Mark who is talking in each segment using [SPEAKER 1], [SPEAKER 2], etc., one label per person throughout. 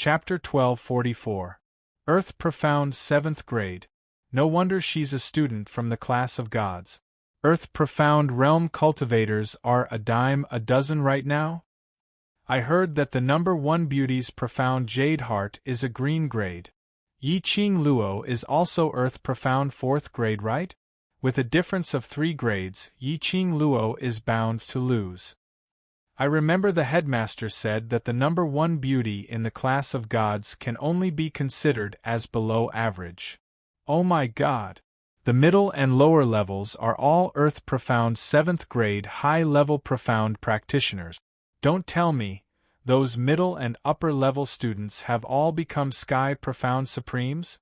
[SPEAKER 1] Chapter 1244. Earth Profound 7th Grade. No wonder she's a student from the class of gods. Earth Profound realm cultivators are a dime a dozen right now? I heard that the number 1 beauty's profound jade heart is a green grade. Yi Qing Luo is also Earth Profound 4th grade, right? With a difference of 3 grades, Yi Qing Luo is bound to lose. I remember the headmaster said that the number 1 beauty in the class of gods can only be considered as below average. Oh my God! The middle and lower levels are all Earth Profound 7th grade high-level profound practitioners. Don't tell me, those middle and upper level students have all become Sky Profound Supremes?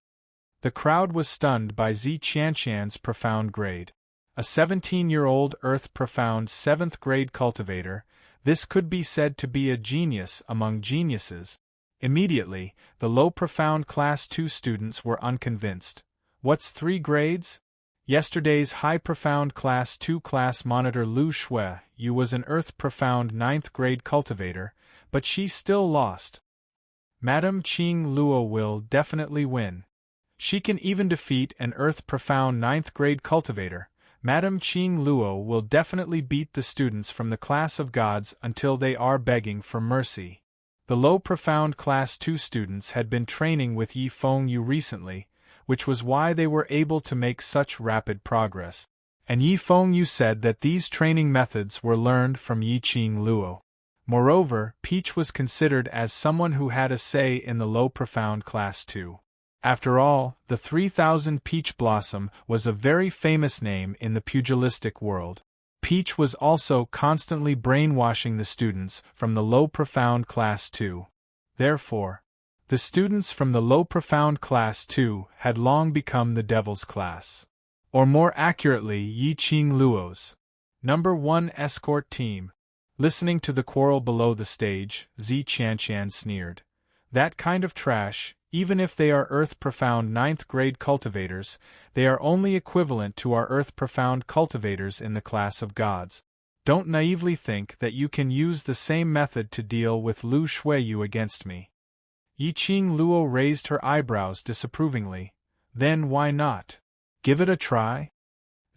[SPEAKER 1] The crowd was stunned by Zi Qianqian's profound grade. A 17-year-old Earth Profound 7th grade cultivator, this could be said to be a genius among geniuses. Immediately, the low profound Class 2 students were unconvinced. What's 3 grades? Yesterday's high profound Class 2 class monitor Lu Shui Yu was an Earth Profound 9th grade cultivator, but she still lost. Madame Qing Luo will definitely win. She can even defeat an Earth Profound 9th grade cultivator. Madame Qing Luo will definitely beat the students from the class of gods until they are begging for mercy. The low profound Class 2 students had been training with Yi Fengyu recently, which was why they were able to make such rapid progress. And Yi Fengyu said that these training methods were learned from Yi Qing Luo. Moreover, Peach was considered as someone who had a say in the low profound Class 2. After all, the 3000 Peach Blossom was a very famous name in the pugilistic world. Peach was also constantly brainwashing the students from the low profound Class 2. Therefore, the students from the low profound Class 2 had long become the Devil's class. Or more accurately, Yi Qing Luo's number 1 escort team. Listening to the quarrel below the stage, Zi Qianqian sneered. That kind of trash, even if they are Earth Profound 9th grade cultivators, they are only equivalent to our Earth Profound cultivators in the class of gods. Don't naively think that you can use the same method to deal with Lu Shuiyu against me. Yi Qing Luo raised her eyebrows disapprovingly. Then why not? Give it a try?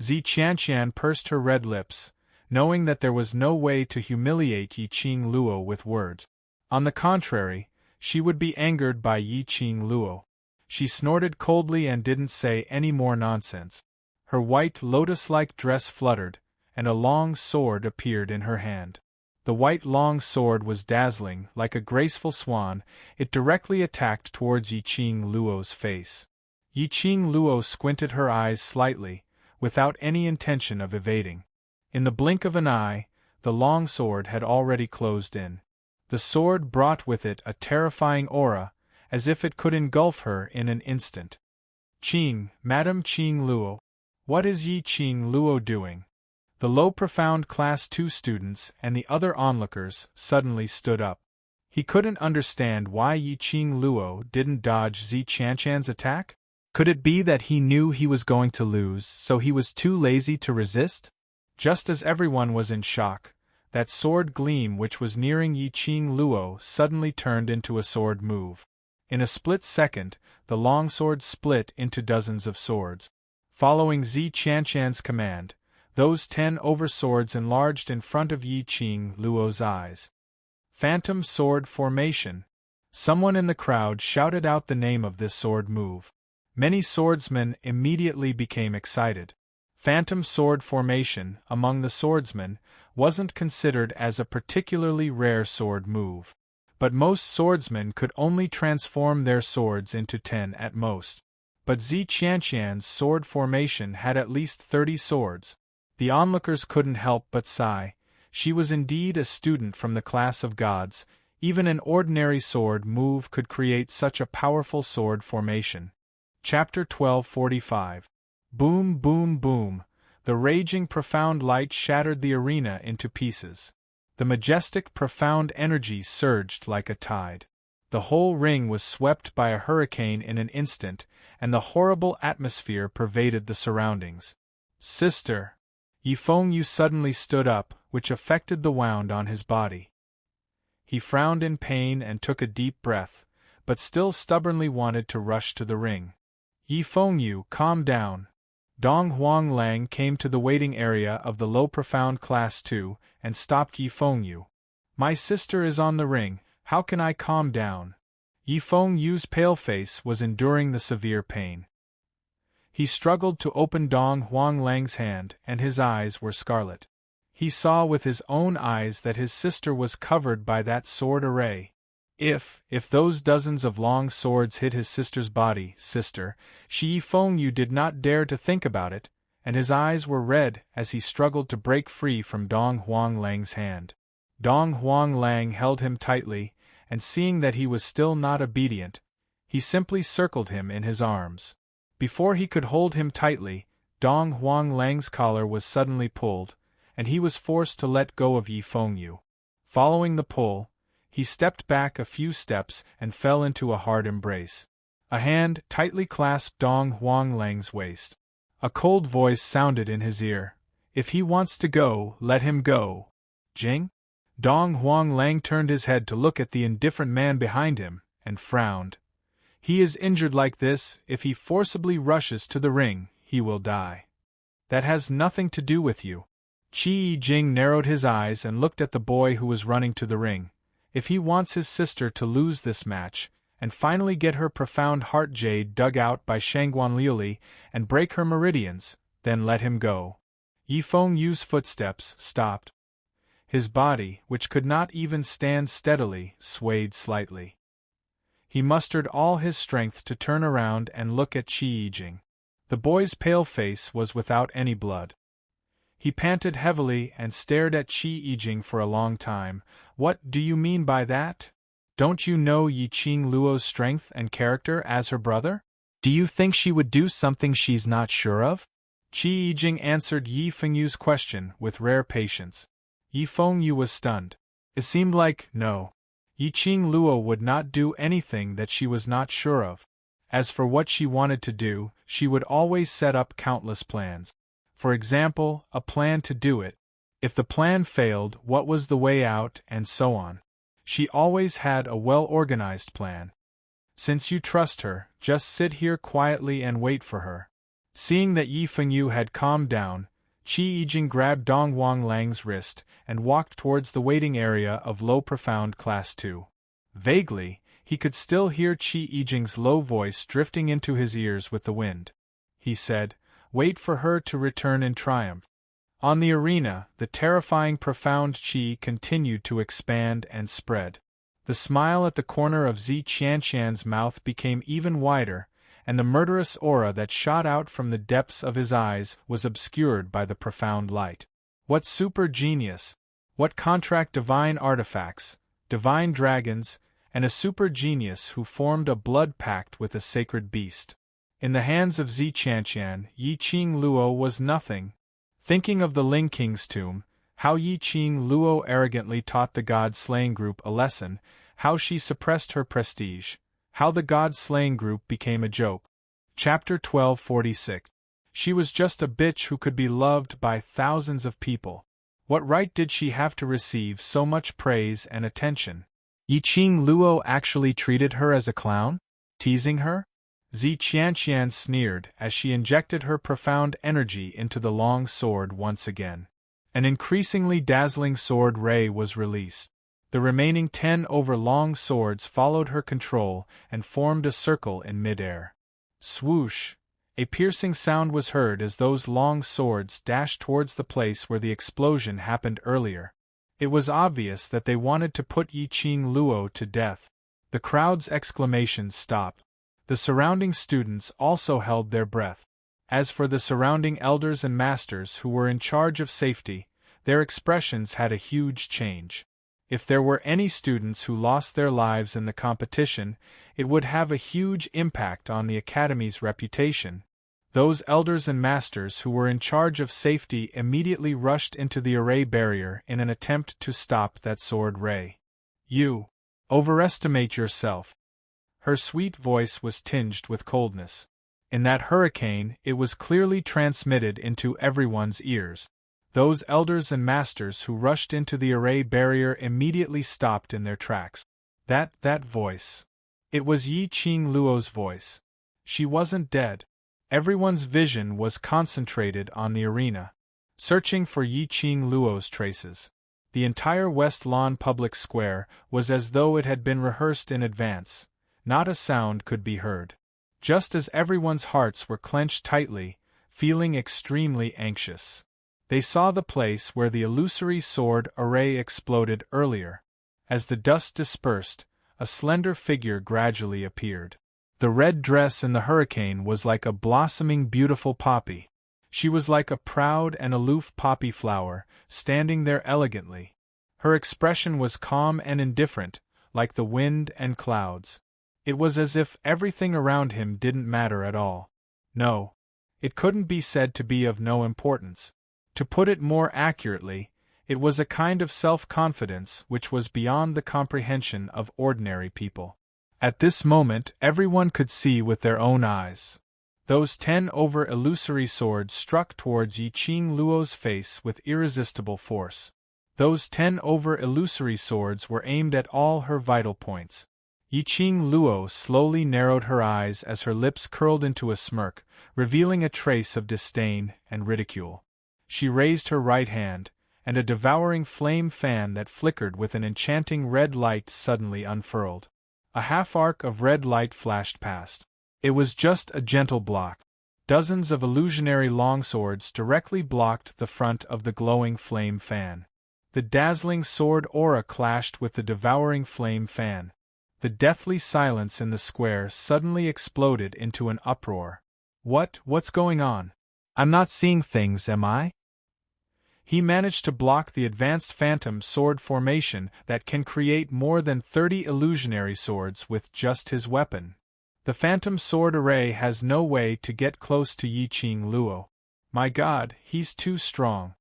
[SPEAKER 1] Zi Qianqian pursed her red lips, knowing that there was no way to humiliate Yi Qing Luo with words. On the contrary, she would be angered by Yi Qing Luo. She snorted coldly and didn't say any more nonsense. Her white lotus-like dress fluttered, and a long sword appeared in her hand. The white long sword was dazzling, like a graceful swan. It directly attacked towards Yi Qing Luo's face. Yi Qing Luo squinted her eyes slightly, without any intention of evading. In the blink of an eye, the long sword had already closed in. The sword brought with it a terrifying aura, as if it could engulf her in an instant. Qing, Madame Qing Luo. What is Yi Qing Luo doing? The low profound Class 2 students and the other onlookers suddenly stood up. He couldn't understand why Yi Qing Luo didn't dodge Zi Qianqian's attack? Could it be that he knew he was going to lose, so he was too lazy to resist? Just as everyone was in shock, that sword gleam which was nearing Yi Qing Luo suddenly turned into a sword move. In a split second, the longsword split into dozens of swords. Following Zi Qianqian's command, those 10 overswords enlarged in front of Yi Qing Luo's eyes. Phantom Sword Formation. Someone in the crowd shouted out the name of this sword move. Many swordsmen immediately became excited. Phantom Sword Formation, among the swordsmen, wasn't considered as a particularly rare sword move. But most swordsmen could only transform their swords into 10 at most. But Zi Qianqian's sword formation had at least 30 swords. The onlookers couldn't help but sigh. She was indeed a student from the class of gods. Even an ordinary sword move could create such a powerful sword formation. Chapter 1245. Boom, boom, boom. The raging profound light shattered the arena into pieces. The majestic profound energy surged like a tide. The whole ring was swept by a hurricane in an instant, and the horrible atmosphere pervaded the surroundings. Sister! Yi Fengyu suddenly stood up, which affected the wound on his body. He frowned in pain and took a deep breath, but still stubbornly wanted to rush to the ring. Yi Fengyu, calm down. Dong Huang Lang came to the waiting area of the low profound class 2 and stopped Yi Fengyu. My sister is on the ring, how can I calm down? Yi Fengyu's pale face was enduring the severe pain. He struggled to open Dong Huang Lang's hand, and his eyes were scarlet. He saw with his own eyes that his sister was covered by that sword array. If those dozens of long swords hit his sister's body, Yi Fengyu did not dare to think about it, and his eyes were red as he struggled to break free from Dong Huang Lang's hand. Dong Huang Lang held him tightly, and seeing that he was still not obedient, he simply circled him in his arms. Before he could hold him tightly, Dong Huang Lang's collar was suddenly pulled, and he was forced to let go of Yi Fengyu. Following the pull, he stepped back a few steps and fell into a hard embrace. A hand tightly clasped Dong Huang Lang's waist. A cold voice sounded in his ear. If he wants to go, let him go. Jing? Dong Huang Lang turned his head to look at the indifferent man behind him, and frowned. He is injured like this, if he forcibly rushes to the ring, he will die. That has nothing to do with you. Qi Jing narrowed his eyes and looked at the boy who was running to the ring. If he wants his sister to lose this match, and finally get her profound heart jade dug out by Shangguan Liuli and break her meridians, then let him go. Yi Fengyu's footsteps stopped. His body, which could not even stand steadily, swayed slightly. He mustered all his strength to turn around and look at Qi Jing. The boy's pale face was without any blood. He panted heavily and stared at Qi Jing for a long time. What do you mean by that? Don't you know Yi Qing Luo's strength and character as her brother? Do you think she would do something she's not sure of? Qi Jing answered Yi Fengyu's question with rare patience. Yi Fengyu was stunned. It seemed like, no. Yi Qing Luo would not do anything that she was not sure of. As for what she wanted to do, she would always set up countless plans. For example, a plan to do it. If the plan failed, what was the way out, and so on. She always had a well-organized plan. Since you trust her, just sit here quietly and wait for her. Seeing that Yi Fengyu had calmed down, Qi Jing grabbed Dong Huang Lang's wrist and walked towards the waiting area of low profound class 2. Vaguely, he could still hear Qi Jing's low voice drifting into his ears with the wind. He said, "Wait for her to return in triumph." On the arena, the terrifying profound qi continued to expand and spread. The smile at the corner of Zi Qianqian's mouth became even wider, and the murderous aura that shot out from the depths of his eyes was obscured by the profound light. What super genius! What contract divine artifacts, divine dragons, and a super genius who formed a blood pact with a sacred beast. In the hands of Zi Qianqian, Yi Qing Luo was nothing. Thinking of the Ling King's tomb, how Yi Qing Luo arrogantly taught the God-slaying group a lesson, how she suppressed her prestige, how the God-slaying group became a joke. Chapter 1246. She was just a bitch who could be loved by thousands of people. What right did she have to receive so much praise and attention? Yi Qing Luo actually treated her as a clown? Teasing her? Zi Qianqian sneered as she injected her profound energy into the long sword once again. An increasingly dazzling sword ray was released. The remaining 10 long swords followed her control and formed a circle in midair. Swoosh! A piercing sound was heard as those long swords dashed towards the place where the explosion happened earlier. It was obvious that they wanted to put Yi Qing Luo to death. The crowd's exclamations stopped. The surrounding students also held their breath. As for the surrounding elders and masters who were in charge of safety, their expressions had a huge change. If there were any students who lost their lives in the competition, it would have a huge impact on the Academy's reputation. Those elders and masters who were in charge of safety immediately rushed into the array barrier in an attempt to stop that sword ray. You overestimate yourself. Her sweet voice was tinged with coldness. In that hurricane, it was clearly transmitted into everyone's ears. Those elders and masters who rushed into the array barrier immediately stopped in their tracks. That voice. It was Yi Qing Luo's voice. She wasn't dead. Everyone's vision was concentrated on the arena, searching for Yi Qing Luo's traces. The entire West Lawn public square was as though it had been rehearsed in advance. Not a sound could be heard. Just as everyone's hearts were clenched tightly, feeling extremely anxious. They saw the place where the illusory sword array exploded earlier. As the dust dispersed, a slender figure gradually appeared. The red dress in the hurricane was like a blossoming beautiful poppy. She was like a proud and aloof poppy flower, standing there elegantly. Her expression was calm and indifferent, like the wind and clouds. It was as if everything around him didn't matter at all. No, it couldn't be said to be of no importance. To put it more accurately, it was a kind of self-confidence which was beyond the comprehension of ordinary people. At this moment everyone could see with their own eyes. Those 10 illusory swords struck towards Yi Qing Luo's face with irresistible force. Those 10 illusory swords were aimed at all her vital points. Yi Qing Luo slowly narrowed her eyes as her lips curled into a smirk, revealing a trace of disdain and ridicule. She raised her right hand, and a devouring flame fan that flickered with an enchanting red light suddenly unfurled. A half-arc of red light flashed past. It was just a gentle block. Dozens of illusionary longswords directly blocked the front of the glowing flame fan. The dazzling sword aura clashed with the devouring flame fan. The deathly silence in the square suddenly exploded into an uproar. What's going on? I'm not seeing things, am I? He managed to block the advanced phantom sword formation that can create more than 30 illusionary swords with just his weapon. The phantom sword array has no way to get close to Yi Qing Luo. My God, he's too strong.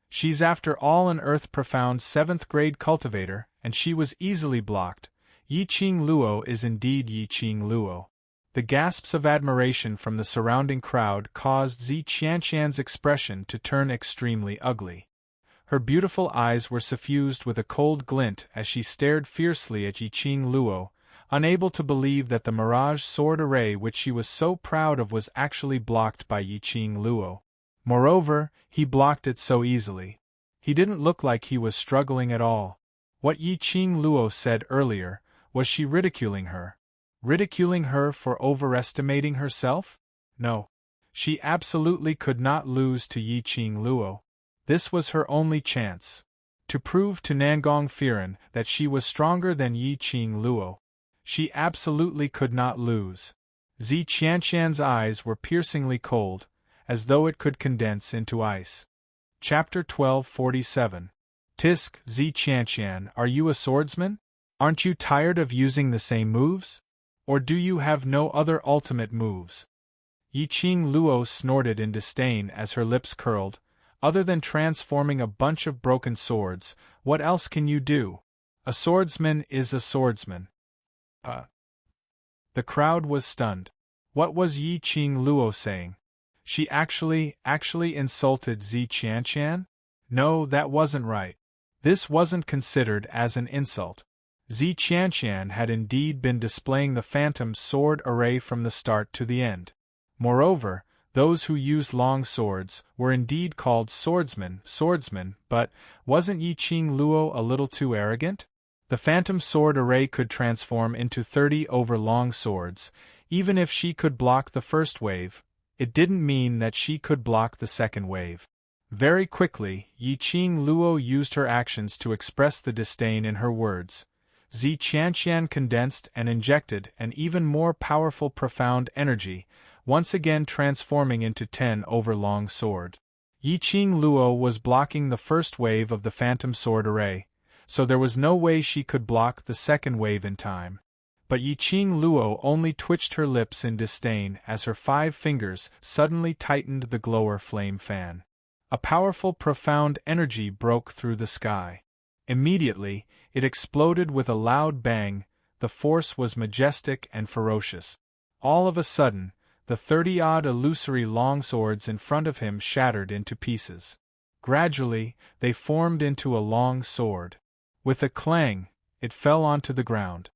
[SPEAKER 1] She's after all an earth-profound 7th grade cultivator, and she was easily blocked. Yi Qing Luo is indeed Yi Qing Luo. The gasps of admiration from the surrounding crowd caused Zi Qianqian's expression to turn extremely ugly. Her beautiful eyes were suffused with a cold glint as she stared fiercely at Yi Qing Luo, unable to believe that the mirage sword array which she was so proud of was actually blocked by Yi Qing Luo. Moreover, he blocked it so easily. He didn't look like he was struggling at all. What Yi Qing Luo said earlier, was she ridiculing her? Ridiculing her for overestimating herself? No. She absolutely could not lose to Yi Qing Luo. This was her only chance. To prove to Nangong Firen that she was stronger than Yi Qing Luo. She absolutely could not lose. Zi Qianqian's eyes were piercingly cold, as though it could condense into ice. Chapter 1247. Tisk, Zi Qianqian, are you a swordsman? Aren't you tired of using the same moves? Or do you have no other ultimate moves? Yi Qing Luo snorted in disdain as her lips curled. Other than transforming a bunch of broken swords, what else can you do? A swordsman is a swordsman. The crowd was stunned. What was Yi Qing Luo saying? She actually insulted Zi Qianqian? No, that wasn't right. This wasn't considered as an insult. Zi Qianqian had indeed been displaying the phantom sword array from the start to the end. Moreover, those who used long swords were indeed called swordsmen, but wasn't Yi Qing Luo a little too arrogant? The phantom sword array could transform into 30 long swords. Even if she could block the first wave, it didn't mean that she could block the second wave. Very quickly, Yi Qing Luo used her actions to express the disdain in her words. Zi Qianqian condensed and injected an even more powerful profound energy, once again transforming into 10 long sword. Yi Qing Luo was blocking the first wave of the phantom sword array, so there was no way she could block the second wave in time. But Yi Qing Luo only twitched her lips in disdain as her 5 fingers suddenly tightened the glower flame fan. A powerful profound energy broke through the sky. Immediately, it exploded with a loud bang. The force was majestic and ferocious. All of a sudden, the 30-odd illusory longswords in front of him shattered into pieces. Gradually, they formed into a long sword. With a clang, it fell onto the ground.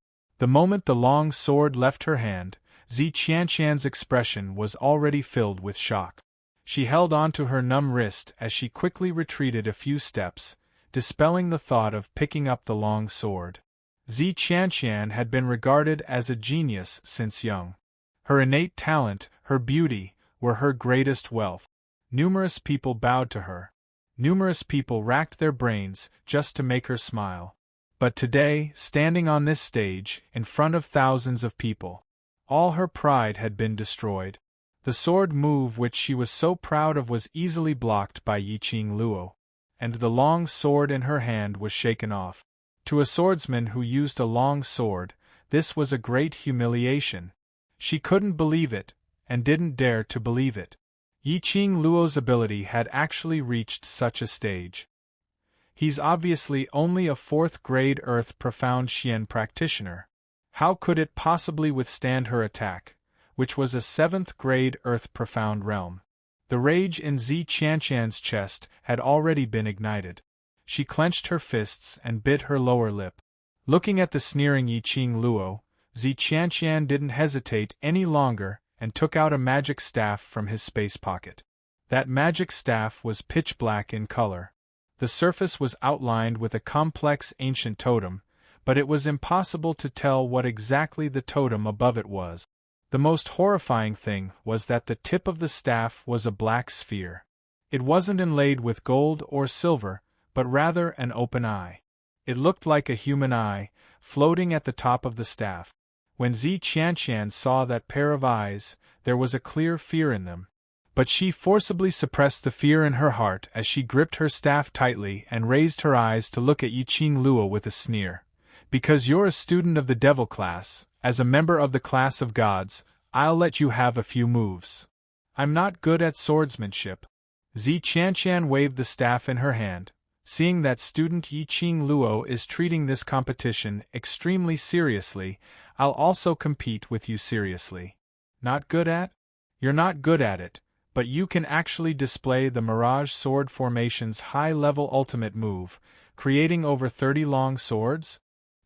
[SPEAKER 1] The moment the long sword left her hand, Zi Qianqian's expression was already filled with shock. She held onto her numb wrist as she quickly retreated a few steps, dispelling the thought of picking up the long sword. Zi Qianqian had been regarded as a genius since young. Her innate talent, her beauty, were her greatest wealth. Numerous people bowed to her. Numerous people racked their brains just to make her smile. But today, standing on this stage, in front of thousands of people, all her pride had been destroyed. The sword move which she was so proud of was easily blocked by Yiqing Luo, and the long sword in her hand was shaken off. To a swordsman who used a long sword, this was a great humiliation. She couldn't believe it, and didn't dare to believe it. Yiqing Luo's ability had actually reached such a stage. He's obviously only a 4th grade Earth Profound Xian practitioner. How could it possibly withstand her attack, which was a 7th grade Earth Profound realm? The rage in Zi Qianqian's chest had already been ignited. She clenched her fists and bit her lower lip. Looking at the sneering Yiqing Luo, Zi Qianqian didn't hesitate any longer and took out a magic staff from his space pocket. That magic staff was pitch black in color. The surface was outlined with a complex ancient totem, but it was impossible to tell what exactly the totem above it was. The most horrifying thing was that the tip of the staff was a black sphere. It wasn't inlaid with gold or silver, but rather an open eye. It looked like a human eye, floating at the top of the staff. When Zi Qianqian saw that pair of eyes, there was a clear fear in them. But she forcibly suppressed the fear in her heart as she gripped her staff tightly and raised her eyes to look at Yiqing Luo with a sneer. Because you're a student of the devil class, as a member of the class of gods, I'll let you have a few moves. I'm not good at swordsmanship. Zi Qianqian waved the staff in her hand. Seeing that student Yiqing Luo is treating this competition extremely seriously, I'll also compete with you seriously. Not good at? You're not good at it, but you can actually display the Mirage Sword Formation's high-level ultimate move, creating over 30 long swords?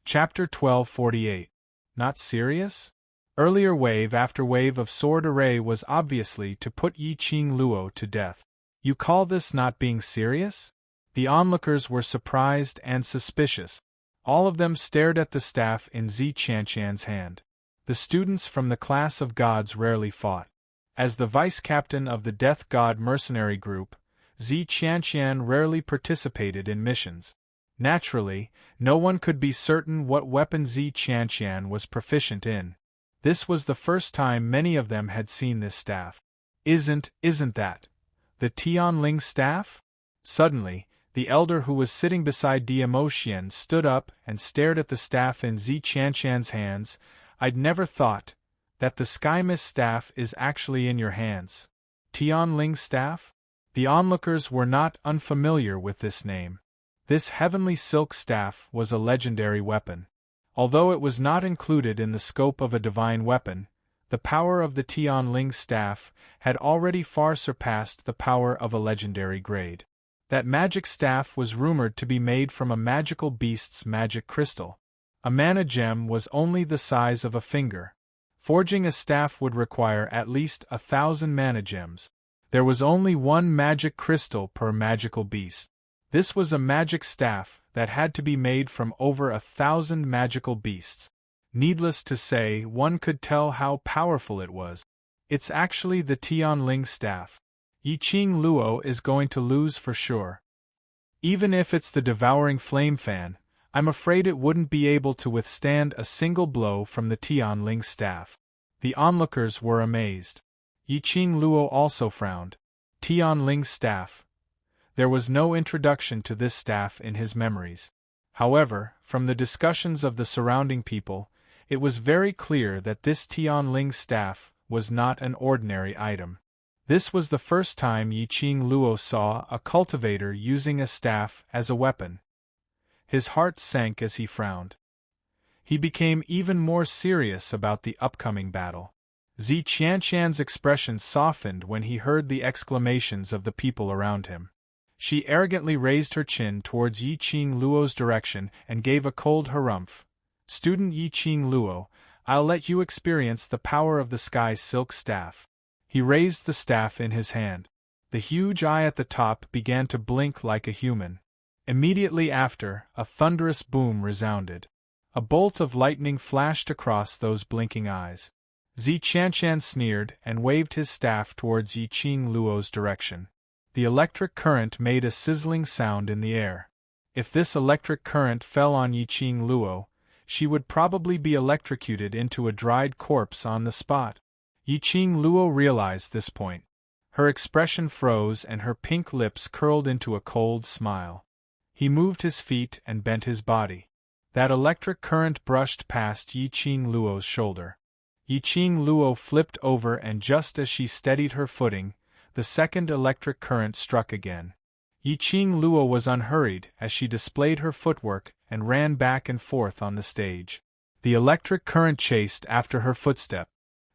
[SPEAKER 1] Chapter 1248. Not serious? Earlier wave after wave of sword array was obviously to put Yiqing Luo to death. You call this not being serious? The onlookers were surprised and suspicious. All of them stared at the staff in Zi Qianqian's hand. The students from the class of gods rarely fought. As the vice-captain of the Death God mercenary group, Zi Qianqian rarely participated in missions. Naturally, no one could be certain what weapon Zi Qianqian was proficient in. This was the first time many of them had seen this staff. Isn't that the Tianling staff? Suddenly, the elder who was sitting beside Diamo Xian stood up and stared at the staff in Zi Qianqian's hands. I'd never thought that the Sky Mist staff is actually in your hands. Tianling staff? The onlookers were not unfamiliar with this name. This heavenly silk staff was a legendary weapon. Although it was not included in the scope of a divine weapon, the power of the Tianling staff had already far surpassed the power of a legendary grade. That magic staff was rumored to be made from a magical beast's magic crystal. A mana gem was only the size of a finger. Forging a staff would require at least 1,000 mana gems. There was only one magic crystal per magical beast. This was a magic staff that had to be made from over 1,000 magical beasts. Needless to say, one could tell how powerful it was. It's actually the Tianling staff. Yiqing Luo is going to lose for sure. Even if it's the devouring flame fan, I'm afraid it wouldn't be able to withstand a single blow from the Tianling staff. The onlookers were amazed. Yiqing Luo also frowned. Tianling staff. There was no introduction to this staff in his memories. However, from the discussions of the surrounding people, it was very clear that this Tianling staff was not an ordinary item. This was the first time Yiqing Luo saw a cultivator using a staff as a weapon. His heart sank as he frowned. He became even more serious about the upcoming battle. Zi Qianqian's expression softened when he heard the exclamations of the people around him. She arrogantly raised her chin towards Yiqing Luo's direction and gave a cold harumph. Student Yi Qing Luo, I'll let you experience the power of the sky silk staff. He raised the staff in his hand. The huge eye at the top began to blink like a human. Immediately after, a thunderous boom resounded. A bolt of lightning flashed across those blinking eyes. Zi Qianshan sneered and waved his staff towards Yi Qing Luo's direction. The electric current made a sizzling sound in the air. If this electric current fell on Yi Qing Luo, she would probably be electrocuted into a dried corpse on the spot. Yi Qing Luo realized this point. Her expression froze and her pink lips curled into a cold smile. He moved his feet and bent his body. That electric current brushed past Yi Qing Luo's shoulder. Yi Qing Luo flipped over, and just as she steadied her footing, the second electric current struck again. Yi Qing Luo was unhurried as she displayed her footwork and ran back and forth on the stage. The electric current chased after her footstep,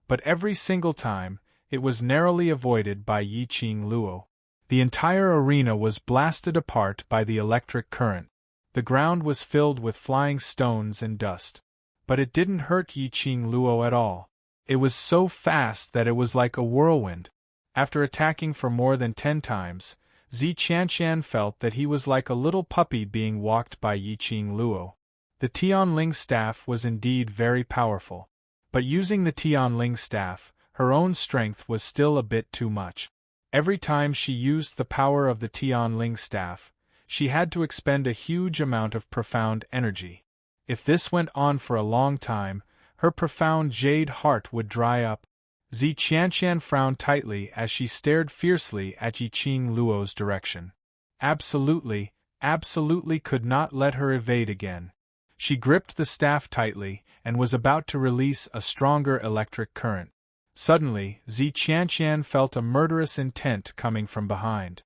[SPEAKER 1] but every single time, it was narrowly avoided by Yi Qing Luo. The entire arena was blasted apart by the electric current. The ground was filled with flying stones and dust. But it didn't hurt Yi Qing Luo at all. It was so fast that it was like a whirlwind. After attacking for more than 10 times, Zi Qianshan felt that he was like a little puppy being walked by Yi Qing Luo. The Tianling staff was indeed very powerful. But using the Tianling staff, her own strength was still a bit too much. Every time she used the power of the Tianling staff, she had to expend a huge amount of profound energy. If this went on for a long time, her profound jade heart would dry up. Zi Qianshan frowned tightly as she stared fiercely at Yi Qing Luo's direction. Absolutely could not let her evade again. She gripped the staff tightly and was about to release a stronger electric current. Suddenly, Zi Qianshan felt a murderous intent coming from behind.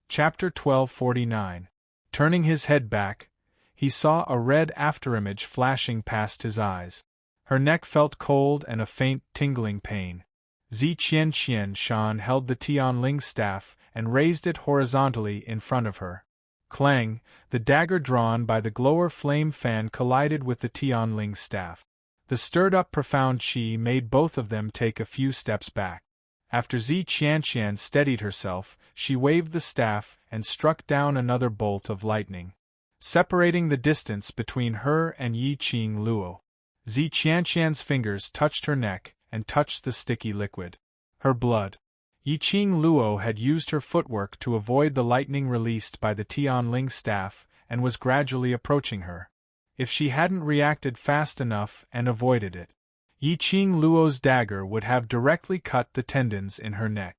[SPEAKER 1] Chapter 1249. Turning his head back, he saw a red afterimage flashing past his eyes. Her neck felt cold and a faint tingling pain. Zi Qianshan held the Tianling staff and raised it horizontally in front of her. Clang! The dagger drawn by the glower flame fan collided with the Tianling staff. The stirred-up profound qi made both of them take a few steps back. After Zi Qianshan steadied herself, she waved the staff and struck down another bolt of lightning, separating the distance between her and Yi Qing Luo. Zi Qianshan's fingers touched her neck and touched the sticky liquid. Her blood. Yi Qing Luo had used her footwork to avoid the lightning released by the Tianling staff and was gradually approaching her. If she hadn't reacted fast enough and avoided it, Yi Qing Luo's dagger would have directly cut the tendons in her neck.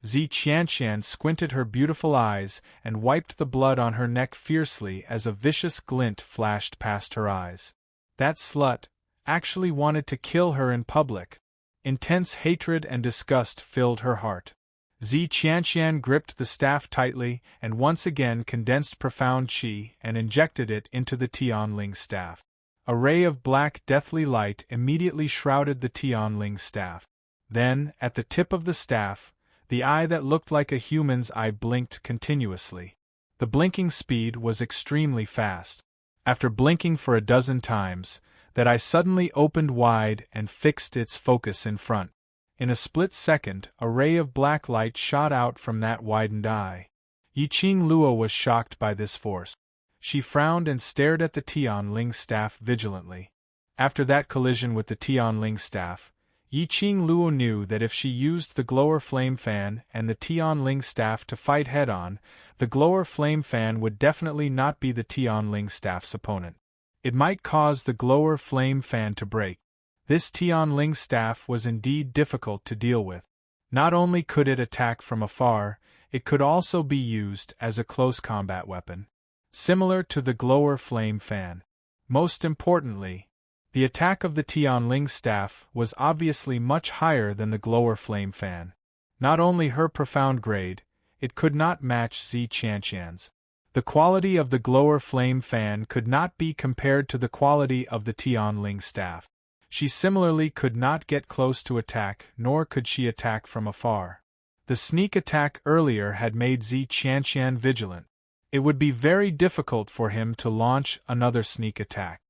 [SPEAKER 1] Zi Qianshan squinted her beautiful eyes and wiped the blood on her neck fiercely as a vicious glint flashed past her eyes. That slut actually wanted to kill her in public. Intense hatred and disgust filled her heart. Zi Qianshan gripped the staff tightly and once again condensed profound qi and injected it into the Tianling staff. A ray of black deathly light immediately shrouded the Tianling staff. Then, at the tip of the staff, the eye that looked like a human's eye blinked continuously. The blinking speed was extremely fast. After blinking for a dozen times, that eye suddenly opened wide and fixed its focus in front. In a split second, a ray of black light shot out from that widened eye. Yi Qing Luo was shocked by this force. She frowned and stared at the Tianling staff vigilantly. After that collision with the Tianling staff, Yi Qing Luo knew that if she used the glower flame fan and the Tianling staff to fight head-on, the glower flame fan would definitely not be the Tianling staff's opponent. It might cause the glower flame fan to break. This Tianling staff was indeed difficult to deal with. Not only could it attack from afar, it could also be used as a close combat weapon, similar to the glower flame fan. Most importantly, the attack of the Tianling staff was obviously much higher than the glower flame fan. Not only her profound grade, it could not match Zi Qianshan's. The quality of the glower flame fan could not be compared to the quality of the Tianling staff. She similarly could not get close to attack, nor could she attack from afar. The sneak attack earlier had made Zi Qianshan vigilant. It would be very difficult for him to launch another sneak attack.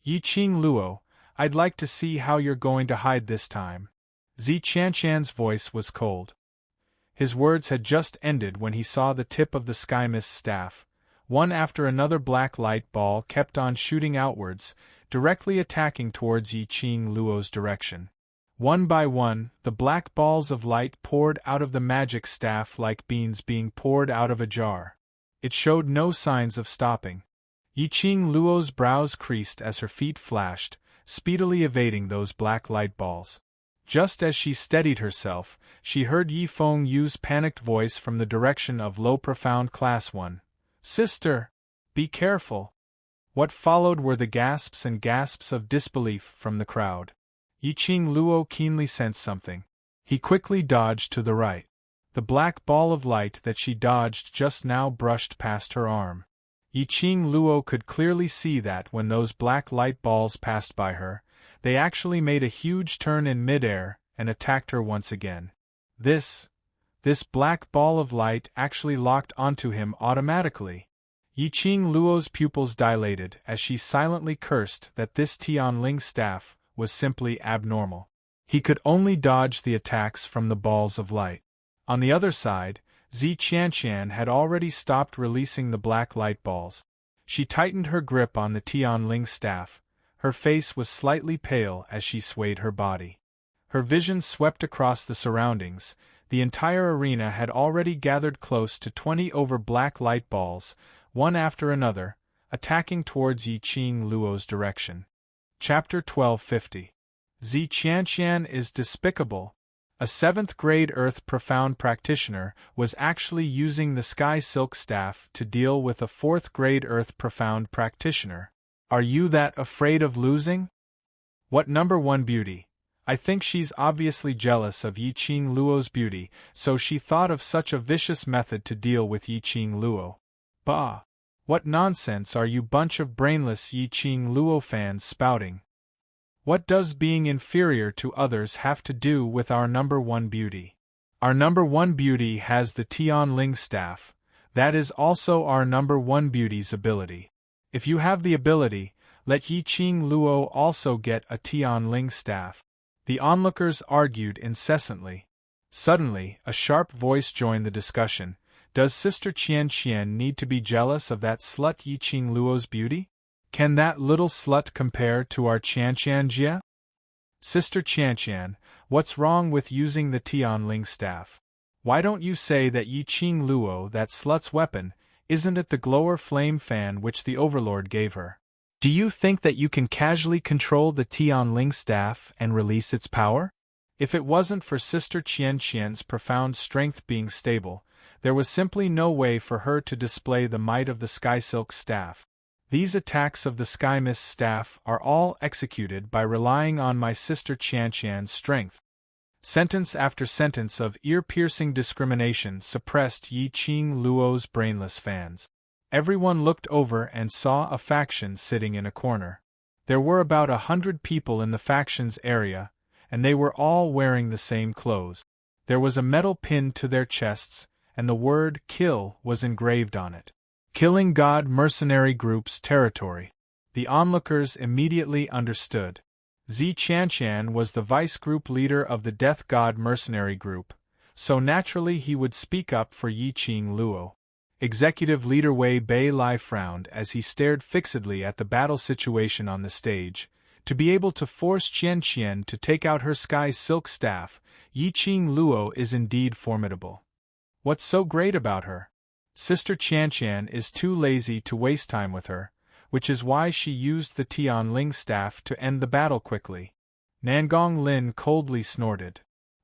[SPEAKER 1] Yi Qing Luo, I'd like to see how you're going to hide this time. Zi Qianshan's voice was cold. His words had just ended when he saw the tip of the sky mist staff. One after another black light ball kept on shooting outwards, directly attacking towards Yi Qing Luo's direction. One by one, the black balls of light poured out of the magic staff like beans being poured out of a jar. It showed no signs of stopping. Yi Qing Luo's brows creased as her feet flashed, speedily evading those black light balls. Just as she steadied herself, she heard Yi Feng Yu's panicked voice from the direction of Low Profound Class 1. "Sister! Be careful!" What followed were the gasps and gasps of disbelief from the crowd. Yi Qing Luo keenly sensed something. He quickly dodged to the right. The black ball of light that she dodged just now brushed past her arm. Yi Qing Luo could clearly see that when those black light balls passed by her, they actually made a huge turn in midair and attacked her once again. This black ball of light actually locked onto him automatically. Yi Qing Luo's pupils dilated as she silently cursed that this Tianling staff was simply abnormal. He could only dodge the attacks from the balls of light. On the other side, Zi Qianshan had already stopped releasing the black light balls. She tightened her grip on the Tianling staff. Her face was slightly pale as she swayed her body. Her vision swept across the surroundings. The entire arena had already gathered close to 20 over black light balls, one after another, attacking towards Yi Qing Luo's direction. Chapter 1250. Zi Qianshan is despicable. A 7th grade Earth Profound practitioner was actually using the Sky Silk Staff to deal with a 4th grade Earth Profound practitioner. Are you that afraid of losing? What number 1 beauty? I think she's obviously jealous of Yi Qing Luo's beauty, so she thought of such a vicious method to deal with Yi Qing Luo. Bah! What nonsense are you bunch of brainless Yi Qing Luo fans spouting? What does being inferior to others have to do with our number 1 beauty? Our number 1 beauty has the Tianling staff. That is also our number 1 beauty's ability. If you have the ability, let Yi Qing Luo also get a Tianling staff. The onlookers argued incessantly. Suddenly, a sharp voice joined the discussion. Does Sister Qian need to be jealous of that slut Yi Qing Luo's beauty? Can that little slut compare to our Qian Jia? Sister Qian, what's wrong with using the Tianling staff? Why don't you say that Yi Qing Luo, that slut's weapon, isn't it the glower flame fan which the Overlord gave her? Do you think that you can casually control the Tianling staff and release its power? If it wasn't for Sister Qian's profound strength being stable, there was simply no way for her to display the might of the Sky Silk staff. These attacks of the Sky Mist staff are all executed by relying on my Sister Qian's strength. Sentence after sentence of ear-piercing discrimination suppressed Yi Qing Luo's brainless fans. Everyone looked over and saw a faction sitting in a corner. There were about 100 people in the faction's area, and they were all wearing the same clothes. There was a metal pin to their chests, and the word "kill" was engraved on it. Killing God Mercenary Group's territory. The onlookers immediately understood. Zi Qianshan was the vice group leader of the Death God Mercenary Group, so naturally he would speak up for Yi Qing Luo. Executive Leader Wei Bei Lai frowned as he stared fixedly at the battle situation on the stage. To be able to force Qian to take out her Sky Silk Staff, Yi Qing Luo is indeed formidable. What's so great about her? Sister Qian is too lazy to waste time with her, which is why she used the Tianling staff to end the battle quickly. Nangong Lin coldly snorted.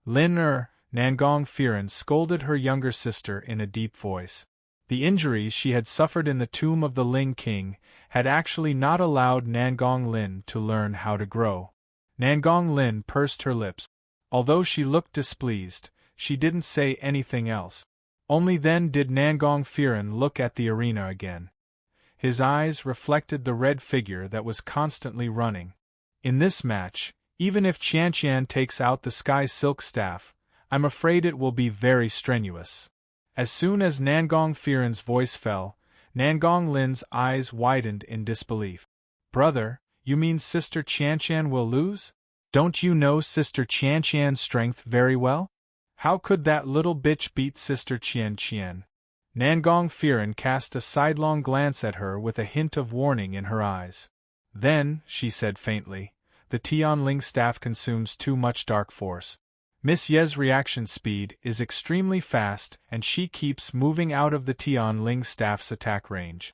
[SPEAKER 1] Nangong Firen scolded her younger sister in a deep voice. The injuries she had suffered in the tomb of the Ling King had actually not allowed Nangong Lin to learn how to grow. Nangong Lin pursed her lips. Although she looked displeased, she didn't say anything else. Only then did Nangong Firen look at the arena again. His eyes reflected the red figure that was constantly running. In this match, even if Qian takes out the Sky Silk Staff, I'm afraid it will be very strenuous. As soon as Nangong Firen's voice fell, Nangong Lin's eyes widened in disbelief. Brother, You mean Sister Qianqian will lose? Don't you know Sister Qianqian's strength very well? How could that little bitch beat Sister Qianqian? Nangong Firen cast a sidelong glance at her with a hint of warning in her eyes. Then, she said faintly, the Tianling staff consumes too much dark force. Miss Ye's reaction speed is extremely fast and she keeps moving out of the Tianling staff's attack range.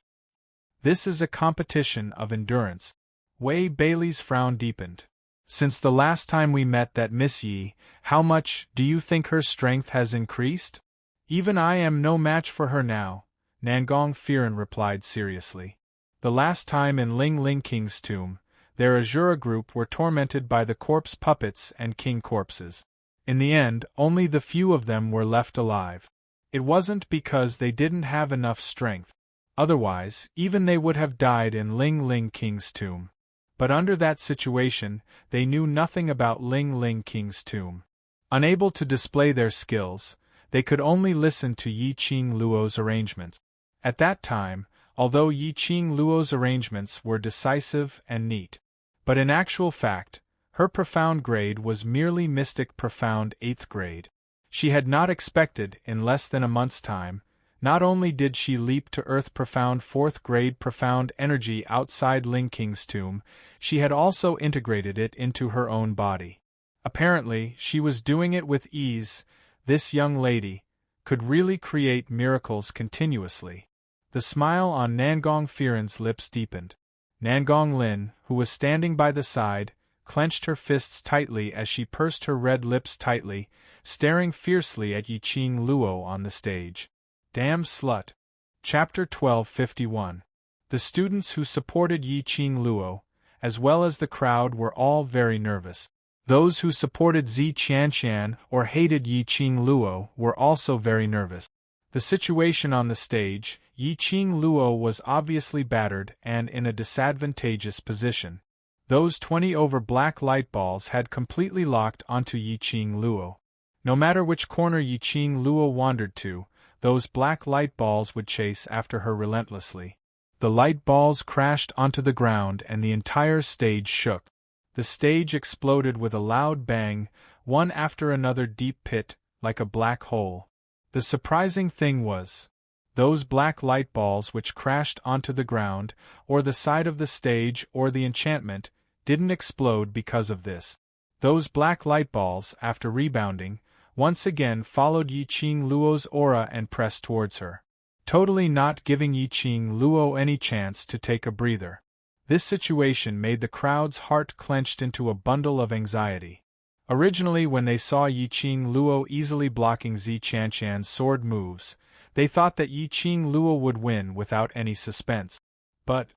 [SPEAKER 1] This is a competition of endurance. Wei Bailey's frown deepened. Since the last time we met that Miss Yi, how much do you think her strength has increased? Even I am no match for her now, Nangong Firen replied seriously. The last time in Ling Ling King's tomb, their Azura group were tormented by the corpse puppets and king corpses. In the end, only the few of them were left alive. It wasn't because they didn't have enough strength. Otherwise, even they would have died in Ling Ling King's tomb. But under that situation, they knew nothing about Ling Ling King's tomb. Unable to display their skills, they could only listen to Yi Qing Luo's arrangements. At that time, although Yi Qing Luo's arrangements were decisive and neat, but in actual fact, her profound grade was merely mystic profound 8th grade. She had not expected, in less than a month's time, not only did she leap to earth profound 4th grade profound energy outside Ling King's tomb, she had also integrated it into her own body. Apparently, she was doing it with ease. This young lady could really create miracles continuously. The smile on Nangong Firen's lips deepened. Nangong Lin, who was standing by the side, clenched her fists tightly as she pursed her red lips tightly, staring fiercely at Yi Qing Luo on the stage. Damn slut. Chapter 1251. The students who supported Yi Qing Luo, as well as the crowd, were all very nervous. Those who supported Zi Qianqian or hated Yi Qing Luo were also very nervous. The situation on the stage, Yi Qing Luo was obviously battered and in a disadvantageous position. Those 20 over black light balls had completely locked onto Yi Qing Luo. No matter which corner Yi Qing Luo wandered to, those black light balls would chase after her relentlessly. The light balls crashed onto the ground and the entire stage shook. The stage exploded with a loud bang, one after another deep pit, like a black hole. The surprising thing was, those black light balls which crashed onto the ground, or the side of the stage or the enchantment, didn't explode because of this. Those black light balls, after rebounding, once again followed Yi Qing Luo's aura and pressed towards her, totally not giving Yi Qing Luo any chance to take a breather. This situation made the crowd's heart clenched into a bundle of anxiety. Originally, when they saw Yi Qing Luo easily blocking Zi Qianqian's sword moves, they thought that Yi Qing Luo would win without any suspense. But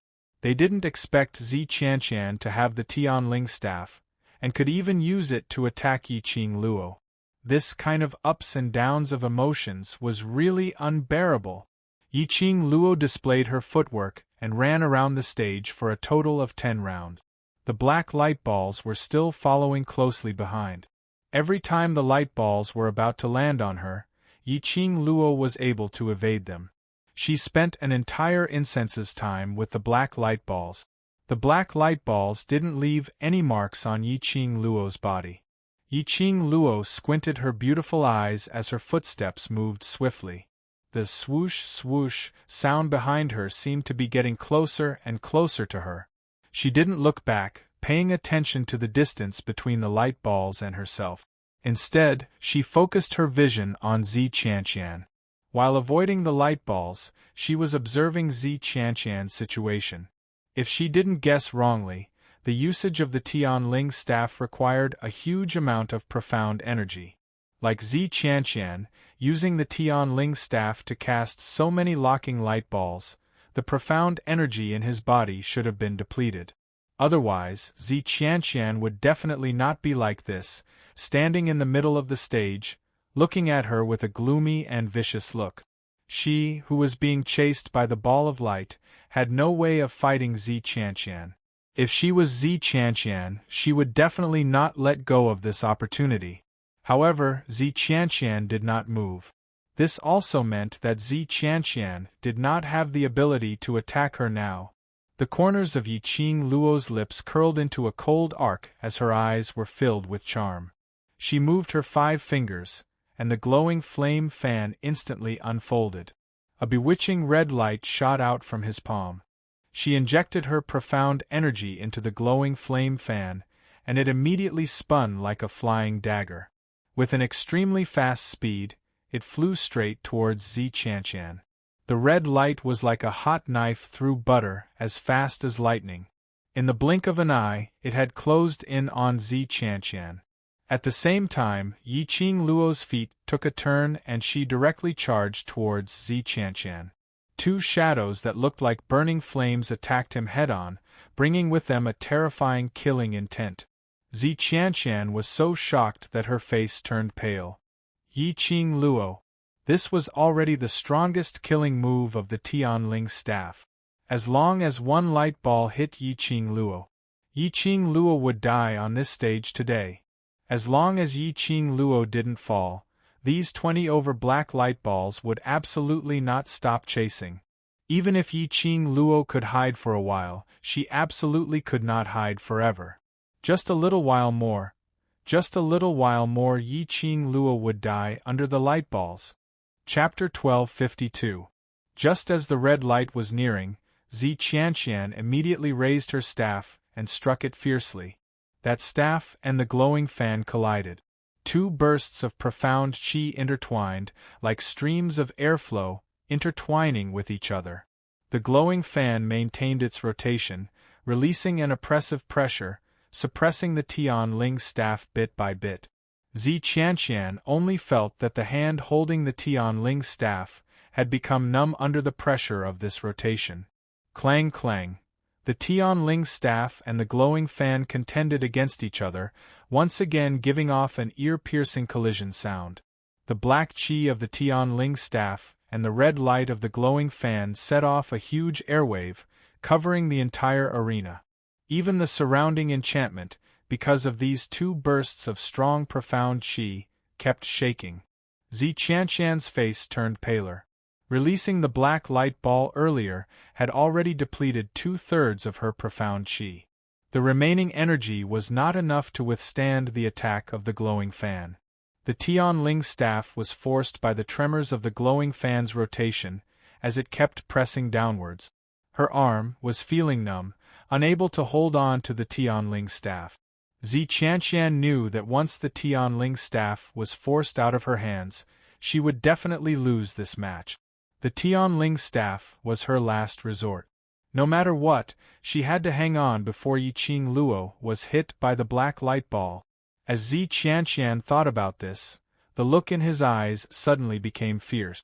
[SPEAKER 1] they didn't expect Zi Qianqian to have the Tianling staff, and could even use it to attack Yi Qing Luo. This kind of ups and downs of emotions was really unbearable. Yi Qing Luo displayed her footwork and ran around the stage for a total of 10 rounds. The black light balls were still following closely behind. Every time the light balls were about to land on her, Yi Qing Luo was able to evade them. She spent an entire incense's time with the black light balls. The black light balls didn't leave any marks on Yi Qing Luo's body. Yi Qing Luo squinted her beautiful eyes as her footsteps moved swiftly. The swoosh swoosh sound behind her seemed to be getting closer and closer to her. She didn't look back, paying attention to the distance between the light balls and herself. Instead, she focused her vision on Zi Qianqian. While avoiding the light balls, she was observing Zi Qianqian's situation. If she didn't guess wrongly, the usage of the Tianling staff required a huge amount of profound energy. Like Zi Qianqian, using the Tianling staff to cast so many locking light balls, the profound energy in his body should have been depleted. Otherwise, Zi Qianqian would definitely not be like this, standing in the middle of the stage, looking at her with a gloomy and vicious look. She, who was being chased by the ball of light, had no way of fighting Zi Qianqian. If she was Zi Qianqian, she would definitely not let go of this opportunity. However, Zi Qianqian did not move. This also meant that Zi Qianqian did not have the ability to attack her now. The corners of Yi Qing Luo's lips curled into a cold arc as her eyes were filled with charm. She moved her 5 fingers, and the glowing flame fan instantly unfolded. A bewitching red light shot out from his palm. She injected her profound energy into the glowing flame fan, and it immediately spun like a flying dagger. With an extremely fast speed, it flew straight towards Zi Qianqian. The red light was like a hot knife through butter, as fast as lightning. In the blink of an eye, it had closed in on Zi Qianqian. At the same time, Yi Qing Luo's feet took a turn and she directly charged towards Zi Qianqian. 2 shadows that looked like burning flames attacked him head-on, bringing with them a terrifying killing intent. Zi Qianqian was so shocked that her face turned pale. Yi Qing Luo. This was already the strongest killing move of the Tianling staff. As long as one light ball hit Yi Qing Luo, Yi Qing Luo would die on this stage today. As long as Yi Qing Luo didn't fall, these 20 over black light balls would absolutely not stop chasing. Even if Yi Qing Luo could hide for a while, she absolutely could not hide forever. Just a little while more, Yi Qing Luo would die under the light balls. Chapter 1252. Just as the red light was nearing, Zi Qianqian immediately raised her staff and struck it fiercely. That staff and the glowing fan collided. 2 bursts of profound qi intertwined, like streams of airflow, intertwining with each other. The glowing fan maintained its rotation, releasing an oppressive pressure, suppressing the Tianling staff bit by bit. Zi Qianqian only felt that the hand holding the Tianling staff had become numb under the pressure of this rotation. Clang clang. The Tianling staff and the glowing fan contended against each other, once again giving off an ear-piercing collision sound. The black qi of the Tianling staff and the red light of the glowing fan set off a huge airwave, covering the entire arena. Even the surrounding enchantment, because of these 2 bursts of strong profound qi, kept shaking. Zi Qianqian's face turned paler. Releasing the black light ball earlier had already depleted 2/3 of her profound qi. The remaining energy was not enough to withstand the attack of the glowing fan. The Tianling staff was forced by the tremors of the glowing fan's rotation, as it kept pressing downwards. Her arm was feeling numb, unable to hold on to the Tianling staff. Zi Qianqian knew that once the Tianling staff was forced out of her hands, she would definitely lose this match. The Tianling staff was her last resort. No matter what, she had to hang on before Yi Qing Luo was hit by the black light ball. As Zi Qianqian thought about this, the look in his eyes suddenly became fierce.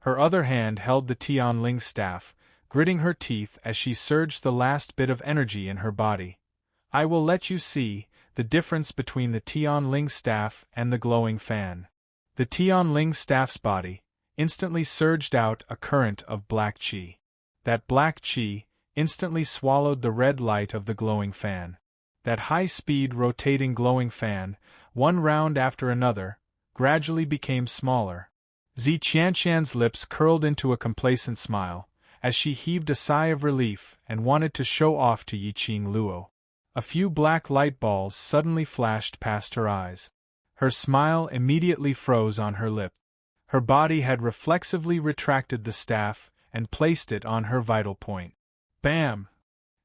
[SPEAKER 1] Her other hand held the Tianling staff, gritting her teeth as she surged the last bit of energy in her body. I will let you see the difference between the Tianling staff and the glowing fan. The Tianling staff's body instantly surged out a current of black qi. That black qi instantly swallowed the red light of the glowing fan. That high-speed rotating glowing fan, one round after another, gradually became smaller. Zi Qianqian's lips curled into a complacent smile, as she heaved a sigh of relief and wanted to show off to Yi Qing Luo. A few black light balls suddenly flashed past her eyes. Her smile immediately froze on her lip. Her body had reflexively retracted the staff and placed it on her vital point. Bam!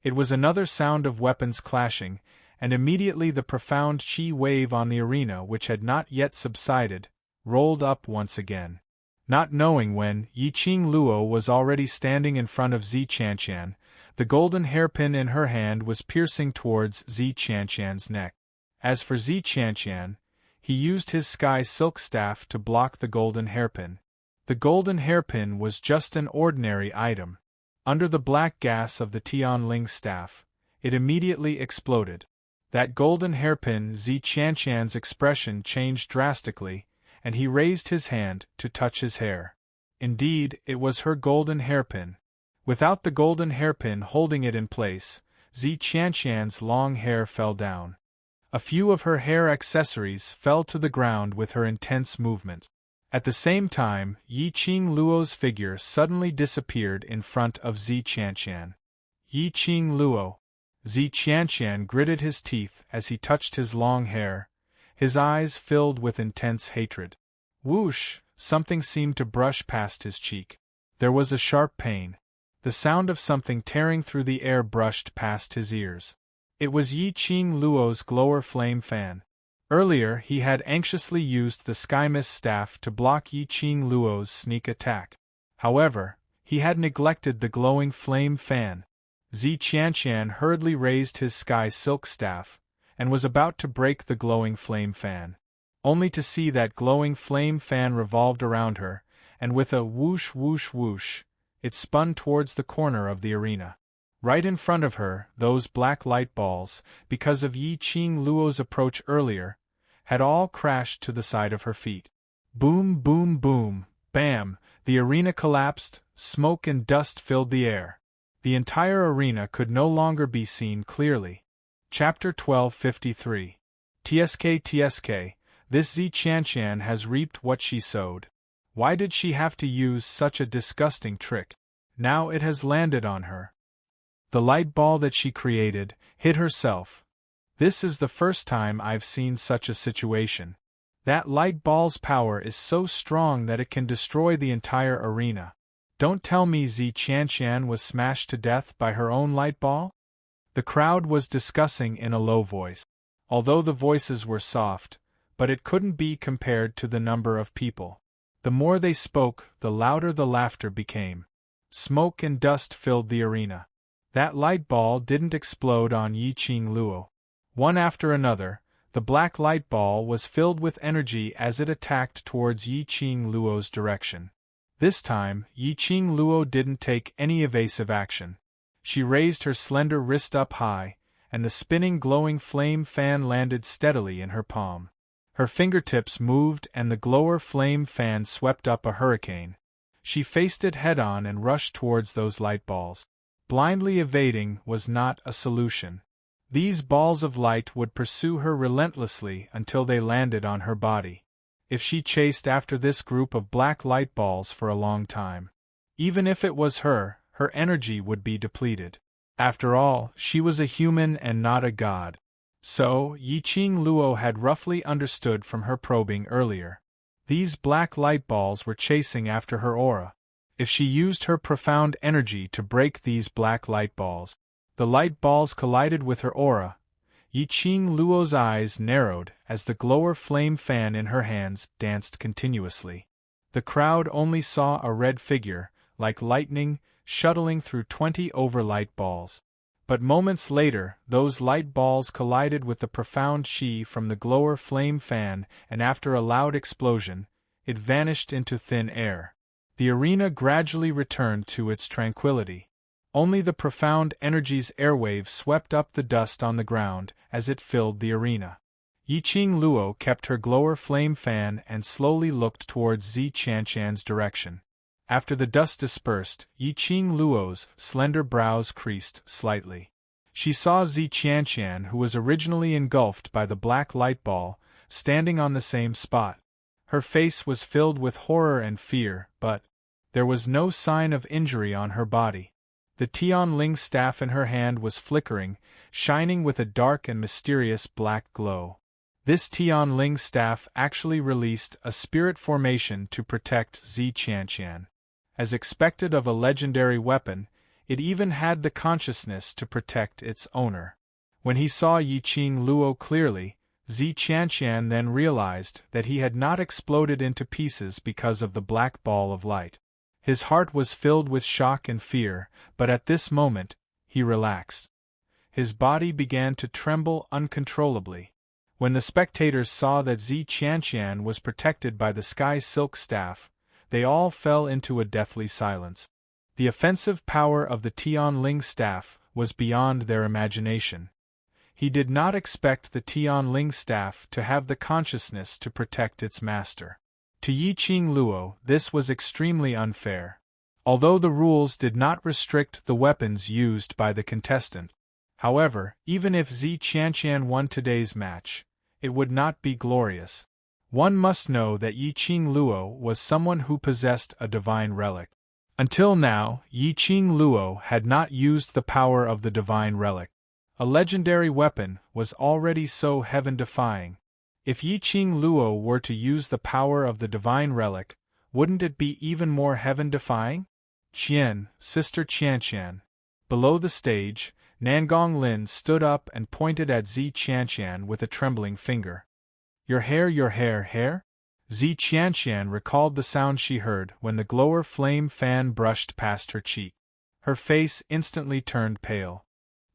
[SPEAKER 1] It was another sound of weapons clashing, and immediately the profound qi wave on the arena, which had not yet subsided, rolled up once again. Not knowing when, Yi Qing Luo was already standing in front of Zi Qianqian. The golden hairpin in her hand was piercing towards Zi Qianqian's neck. As for Zi Qianqian, he used his sky silk staff to block the golden hairpin. The golden hairpin was just an ordinary item. Under the black gas of the Tianling staff, it immediately exploded. That golden hairpin, Zi Qianqian's expression changed drastically, and he raised his hand to touch his hair. Indeed, it was her golden hairpin. Without the golden hairpin holding it in place, Zi Qianqian's long hair fell down. A few of her hair accessories fell to the ground with her intense movement. At the same time, Yi Qing Luo's figure suddenly disappeared in front of Zi Qianqian. Yi Qing Luo. Zi Qianqian gritted his teeth as he touched his long hair, his eyes filled with intense hatred. Whoosh! Something seemed to brush past his cheek. There was a sharp pain. The sound of something tearing through the air brushed past his ears. It was Yi Qing Luo's glower flame fan. Earlier he had anxiously used the Sky Mist staff to block Yi Qing Luo's sneak attack. However, he had neglected the glowing flame fan. Zi Qianqian hurriedly raised his sky silk staff, and was about to break the glowing flame fan, only to see that glowing flame fan revolved around her, and with a whoosh whoosh whoosh, it spun towards the corner of the arena. Right in front of her, those black light balls, because of Yi Qing Luo's approach earlier, had all crashed to the side of her feet. Boom, boom, boom, bam, the arena collapsed, smoke and dust filled the air. The entire arena could no longer be seen clearly. Chapter 1253. TSK, this Zi Qianqian has reaped what she sowed. Why did she have to use such a disgusting trick? Now it has landed on her. The light ball that she created hit herself. This is the first time I've seen such a situation. That light ball's power is so strong that it can destroy the entire arena. Don't tell me Zi Qianqian was smashed to death by her own light ball? The crowd was discussing in a low voice. Although the voices were soft, but it couldn't be compared to the number of people. The more they spoke, the louder the laughter became. Smoke and dust filled the arena. That light ball didn't explode on Yi Qing Luo. One after another, the black light ball was filled with energy as it attacked towards Yi Qing Luo's direction. This time, Yi Qing Luo didn't take any evasive action. She raised her slender wrist up high, and the spinning glowing flame fan landed steadily in her palm. Her fingertips moved and the glower flame fan swept up a hurricane. She faced it head-on and rushed towards those light balls. Blindly evading was not a solution. These balls of light would pursue her relentlessly until they landed on her body. If she chased after this group of black light balls for a long time, even if it was her energy would be depleted. After all, she was a human and not a god. So, Yi Qing Luo had roughly understood from her probing earlier. These black light balls were chasing after her aura. If she used her profound energy to break these black light balls, the light balls collided with her aura. Yi Qing Luo's eyes narrowed as the glower flame fan in her hands danced continuously. The crowd only saw a red figure, like lightning, shuttling through 20 overlight balls. But moments later, those light balls collided with the profound qi from the glower flame fan, and after a loud explosion, it vanished into thin air. The arena gradually returned to its tranquility. Only the profound energy's airwave swept up the dust on the ground as it filled the arena. Yi Qing Luo kept her glower flame fan and slowly looked towards Zi Qianqian's direction. After the dust dispersed, Yi Qing Luo's slender brows creased slightly. She saw Zi Qianqian, who was originally engulfed by the black light ball, standing on the same spot. Her face was filled with horror and fear, but there was no sign of injury on her body. The Tianling staff in her hand was flickering, shining with a dark and mysterious black glow. This Tianling staff actually released a spirit formation to protect Zi Qianqian. As expected of a legendary weapon, it even had the consciousness to protect its owner. When he saw Yi Qing Luo clearly, Zi Qianqian then realized that he had not exploded into pieces because of the black ball of light. His heart was filled with shock and fear, but at this moment, he relaxed. His body began to tremble uncontrollably. When the spectators saw that Zi Qianqian was protected by the sky silk staff, they all fell into a deathly silence. The offensive power of the Tianling staff was beyond their imagination. He did not expect the Tianling staff to have the consciousness to protect its master. To Yi Qing Luo, this was extremely unfair. Although the rules did not restrict the weapons used by the contestant. However, even if Zi Qianqian won today's match, it would not be glorious. One must know that Yi Qing Luo was someone who possessed a divine relic. Until now, Yiqing Luo had not used the power of the divine relic. A legendary weapon was already so heaven-defying. If Yiqing Luo were to use the power of the divine relic, wouldn't it be even more heaven-defying? Qian, Sister Qianqian. Below the stage, Nangong Lin stood up and pointed at Zi Qianqian with a trembling finger. Your hair? Zi Qianqian recalled the sound she heard when the glower flame fan brushed past her cheek. Her face instantly turned pale.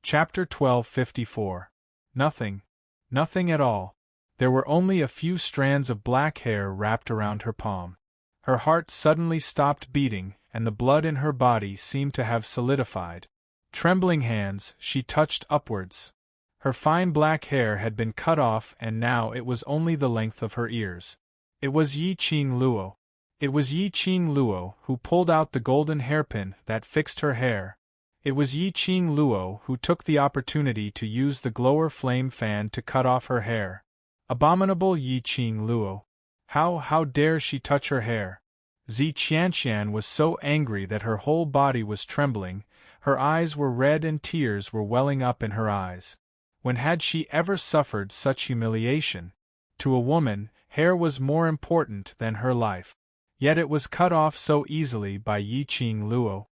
[SPEAKER 1] Chapter 1254. Nothing at all. There were only a few strands of black hair wrapped around her palm. Her heart suddenly stopped beating, and the blood in her body seemed to have solidified. Trembling hands, she touched upwards. Her fine black hair had been cut off and now it was only the length of her ears. It was Yiqing Luo. It was Yiqing Luo who pulled out the golden hairpin that fixed her hair. It was Yiqing Luo who took the opportunity to use the glower flame fan to cut off her hair. Abominable Yiqing Luo. How dare she touch her hair? Zi Qianqian was so angry that her whole body was trembling, her eyes were red and tears were welling up in her eyes. When had she ever suffered such humiliation? To a woman, hair was more important than her life. Yet it was cut off so easily by Yiqing Luo.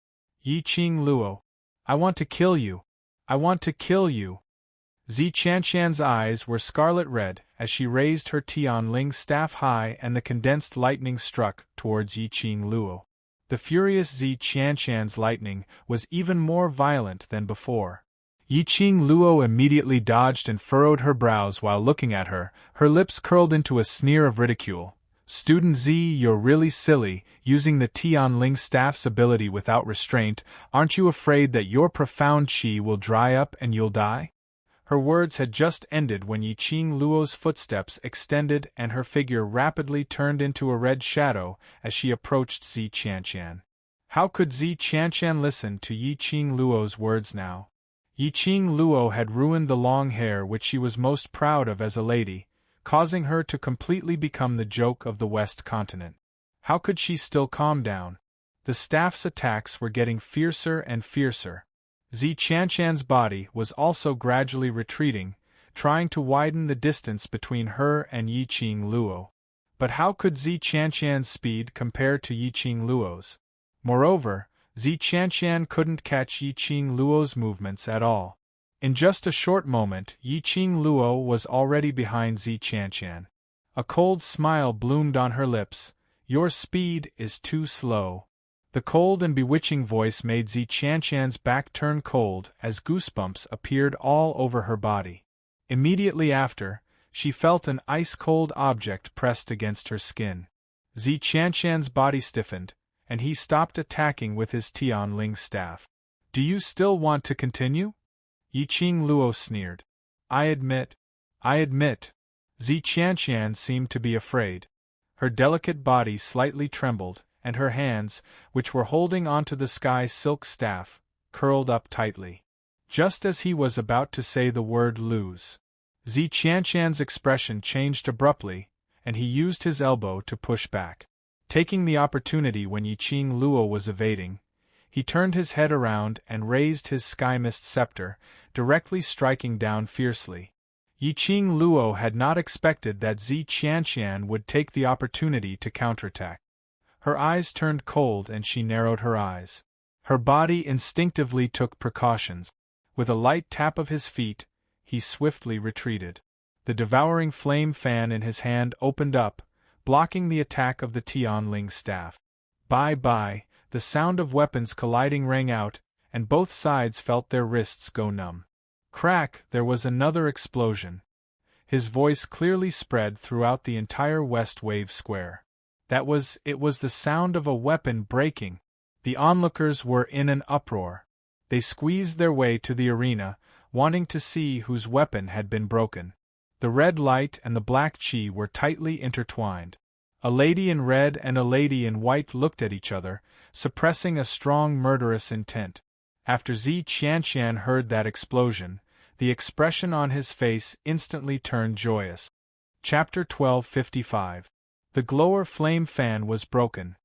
[SPEAKER 1] Yiqing Luo. I want to kill you. I want to kill you. Zi Qianqian's eyes were scarlet red as she raised her Tianling staff high and the condensed lightning struck towards Yiqing Luo. The furious Zi Qianqian's lightning was even more violent than before. Yiqing Luo immediately dodged and furrowed her brows while looking at her, her lips curled into a sneer of ridicule. Student Z, you're really silly, using the Tianling staff's ability without restraint. Aren't you afraid that your profound qi will dry up and you'll die? Her words had just ended when Yiqing Luo's footsteps extended and her figure rapidly turned into a red shadow as she approached Zi Qianqian. How could Zi Qianqian listen to Yiqing Luo's words now? Yiqing Luo had ruined the long hair which she was most proud of as a lady, causing her to completely become the joke of the West continent. How could she still calm down? The staff's attacks were getting fiercer and fiercer. Zi Qianqian's body was also gradually retreating, trying to widen the distance between her and Yiqing Luo. But how could Zi Qianqian's speed compare to Yiqing Luo's? Moreover, Zi Qianqian couldn't catch Yiqing Luo's movements at all. In just a short moment, Yiqing Luo was already behind Zi Qianqian. A cold smile bloomed on her lips. Your speed is too slow. The cold and bewitching voice made Zi Qianqian's back turn cold as goosebumps appeared all over her body. Immediately after, she felt an ice-cold object pressed against her skin. Zi Qianqian's body stiffened, and he stopped attacking with his Tianling staff. Do you still want to continue? Yiqing Luo sneered. I admit. Zi Qianqian seemed to be afraid. Her delicate body slightly trembled, and her hands, which were holding onto the sky silk staff, curled up tightly. Just as he was about to say the word lose, Zi Qianqian's expression changed abruptly, and he used his elbow to push back. Taking the opportunity when Yiqing Luo was evading, he turned his head around and raised his sky mist scepter, directly striking down fiercely. Yiqing Luo had not expected that Zi Qianqian would take the opportunity to counterattack. Her eyes turned cold and she narrowed her eyes. Her body instinctively took precautions. With a light tap of his feet, he swiftly retreated. The devouring flame fan in his hand opened up, blocking the attack of the Tianling staff. Bye-bye. The sound of weapons colliding rang out, and both sides felt their wrists go numb. Crack! There was another explosion. His voice clearly spread throughout the entire West Wave Square. It was the sound of a weapon breaking. The onlookers were in an uproar. They squeezed their way to the arena, wanting to see whose weapon had been broken. The red light and the black qi were tightly intertwined. A lady in red and a lady in white looked at each other, suppressing a strong murderous intent. After Zi Qianqian heard that explosion, the expression on his face instantly turned joyous. Chapter 1255. The glower flame fan was broken.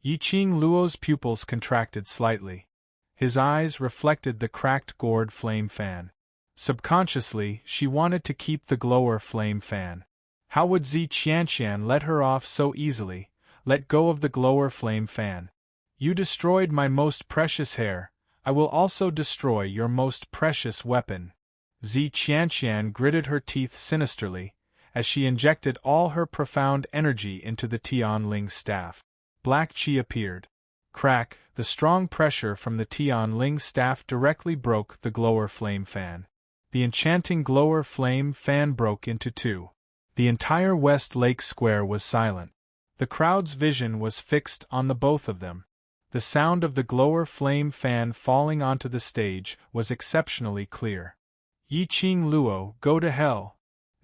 [SPEAKER 1] Yiqing Luo's pupils contracted slightly. His eyes reflected the cracked gourd flame fan. Subconsciously, she wanted to keep the glower flame fan. How would Zi Qianqian let her off so easily, let go of the glower flame fan? You destroyed my most precious hair, I will also destroy your most precious weapon. Zi Qianqian gritted her teeth sinisterly, as she injected all her profound energy into the Tianling staff. Black qi appeared. Crack, the strong pressure from the Tianling staff directly broke the glower flame fan. The enchanting glower flame fan broke into two. The entire West Lake Square was silent. The crowd's vision was fixed on the both of them. The sound of the glower flame fan falling onto the stage was exceptionally clear. Yiqing Luo, go to hell!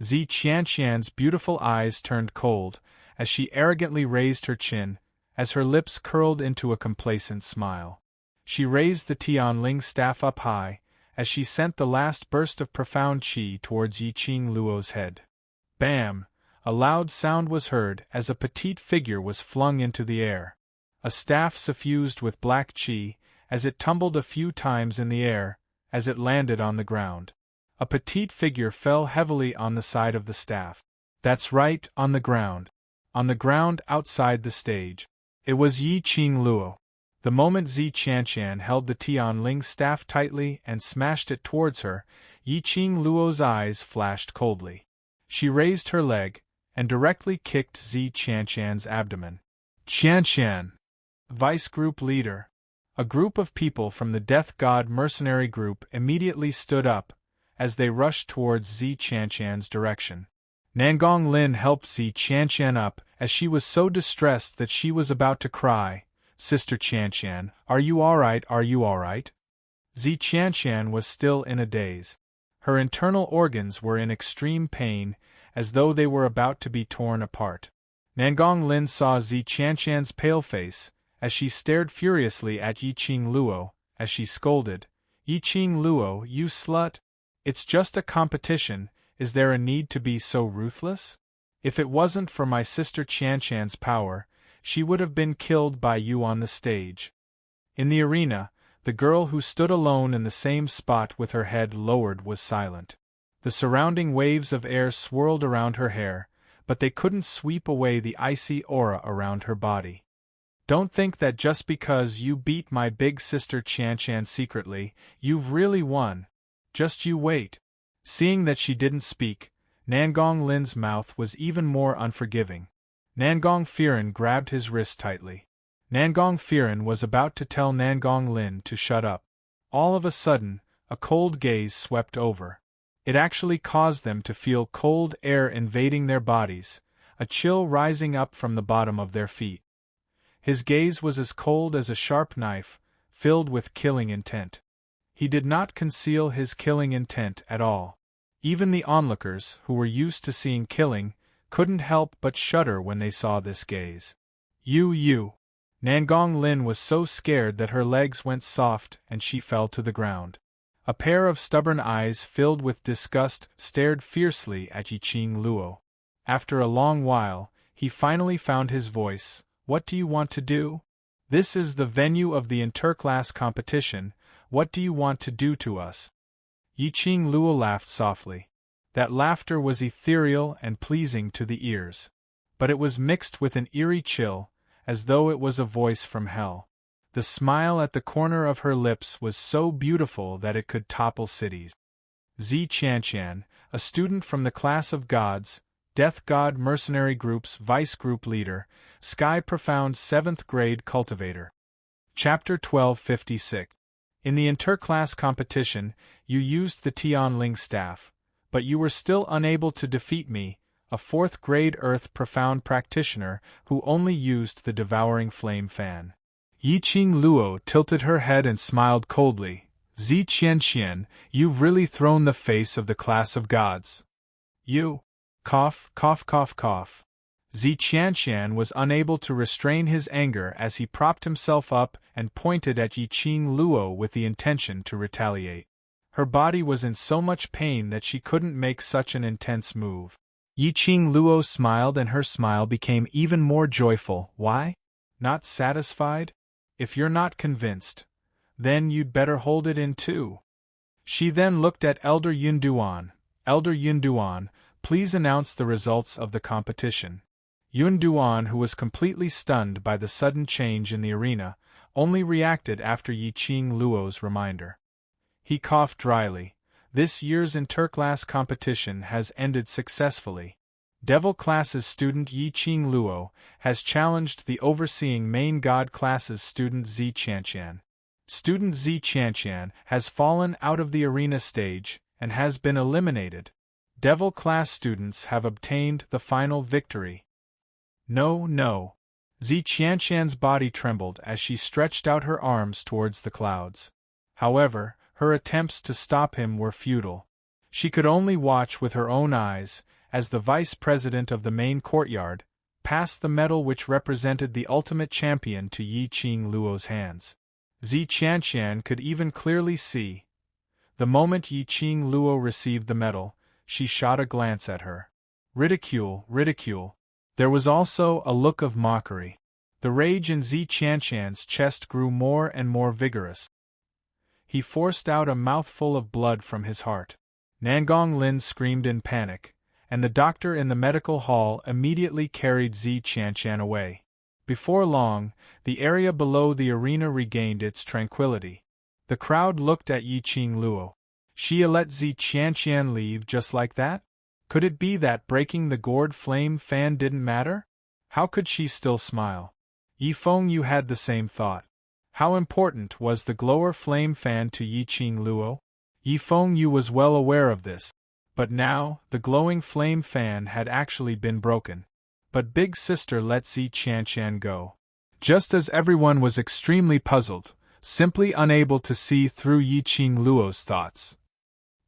[SPEAKER 1] Zi Qianqian's beautiful eyes turned cold, as she arrogantly raised her chin, as her lips curled into a complacent smile. She raised the Tianling staff up high, as she sent the last burst of profound qi towards Yiqing Luo's head. Bam! A loud sound was heard as a petite figure was flung into the air. A staff suffused with black qi, as it tumbled a few times in the air, as it landed on the ground. A petite figure fell heavily on the side of the staff. That's right, on the ground. On the ground outside the stage. It was Yiqing Luo. The moment Zi Qianqian held the Tianling staff tightly and smashed it towards her, Yiqing Luo's eyes flashed coldly. She raised her leg, and directly kicked Zi Qianqian's abdomen. Qianqian! Vice Group Leader. A group of people from the Death God mercenary group immediately stood up, as they rushed towards Zi Qianqian's direction. Nangong Lin helped Zi Qianqian up, as she was so distressed that she was about to cry. Sister Qianqian, are you alright? Are you alright? Zi Qianqian was still in a daze. Her internal organs were in extreme pain, as though they were about to be torn apart. Nangong Lin saw Zi Qianqian's pale face, as she stared furiously at Yiqing Luo, as she scolded, Yiqing Luo, you slut! It's just a competition, is there a need to be so ruthless? If it wasn't for my sister Qianqian's power, she would have been killed by you on the stage. In the arena, the girl who stood alone in the same spot with her head lowered was silent. The surrounding waves of air swirled around her hair, but they couldn't sweep away the icy aura around her body. Don't think that just because you beat my big sister Qianqian secretly, you've really won. Just you wait. Seeing that she didn't speak, Nangong Lin's mouth was even more unforgiving. Nangong Firen grabbed his wrist tightly. Nangong Firen was about to tell Nangong Lin to shut up. All of a sudden, a cold gaze swept over. It actually caused them to feel cold air invading their bodies, a chill rising up from the bottom of their feet. His gaze was as cold as a sharp knife, filled with killing intent. He did not conceal his killing intent at all. Even the onlookers, who were used to seeing killing, couldn't help but shudder when they saw this gaze. You! Nangong Lin was so scared that her legs went soft and she fell to the ground. A pair of stubborn eyes filled with disgust stared fiercely at Yiqing Luo. After a long while, he finally found his voice. What do you want to do? This is the venue of the interclass competition. What do you want to do to us? Yiqing Luo laughed softly. That laughter was ethereal and pleasing to the ears. But it was mixed with an eerie chill, as though it was a voice from hell. The smile at the corner of her lips was so beautiful that it could topple cities. Zi Qianqian, a student from the class of gods, Death God Mercenary Group's Vice Group Leader, Sky Profound 7th Grade Cultivator. Chapter 1256. In the interclass competition, you used the Tianling staff, but you were still unable to defeat me, a 4th grade Earth Profound practitioner who only used the devouring flame fan. Yiqing Luo tilted her head and smiled coldly. Zi Qianqian, you've really thrown the face of the class of gods. You. Cough, cough, cough, cough. Zi Qianqian was unable to restrain his anger as he propped himself up and pointed at Yiqing Luo with the intention to retaliate. Her body was in so much pain that she couldn't make such an intense move. Yiqing Luo smiled and her smile became even more joyful. Why? Not satisfied? If you're not convinced, then you'd better hold it in too. She then looked at Elder Yunduan. Elder Yunduan, please announce the results of the competition. Yunduan, who was completely stunned by the sudden change in the arena, only reacted after Yi Qing Luo's reminder. He coughed dryly. This year's interclass competition has ended successfully. Devil Class's student Yi Qing Luo has challenged the overseeing Main God Class's student Zi Qianqian. Student Zi Qianqian has fallen out of the arena stage and has been eliminated. Devil Class students have obtained the final victory. No, no. Zi Qianqian's body trembled as she stretched out her arms towards the clouds. However, her attempts to stop him were futile. She could only watch with her own eyes as the vice president of the main courtyard passed the medal which represented the ultimate champion to Yi Qing Luo's hands. Zi Qianqian could even clearly see. The moment Yi Qing Luo received the medal, she shot a glance at her. Ridicule, ridicule. There was also a look of mockery. The rage in Zi Qianqian's chest grew more and more vigorous. He forced out a mouthful of blood from his heart. Nangong Lin screamed in panic, and the doctor in the medical hall immediately carried Zi Qianqian away. Before long, the area below the arena regained its tranquility. The crowd looked at Yi Qing Luo. She let Zi Qianqian leave just like that? Could it be that breaking the gourd flame fan didn't matter? How could she still smile? Yi Fengyu had the same thought. How important was the glower flame fan to Yi Qing Luo? Yi Fengyu was well aware of this. But now, the glowing flame fan had actually been broken. But Big Sister let Zi Qianqian go. Just as everyone was extremely puzzled, simply unable to see through Yi Qing Luo's thoughts.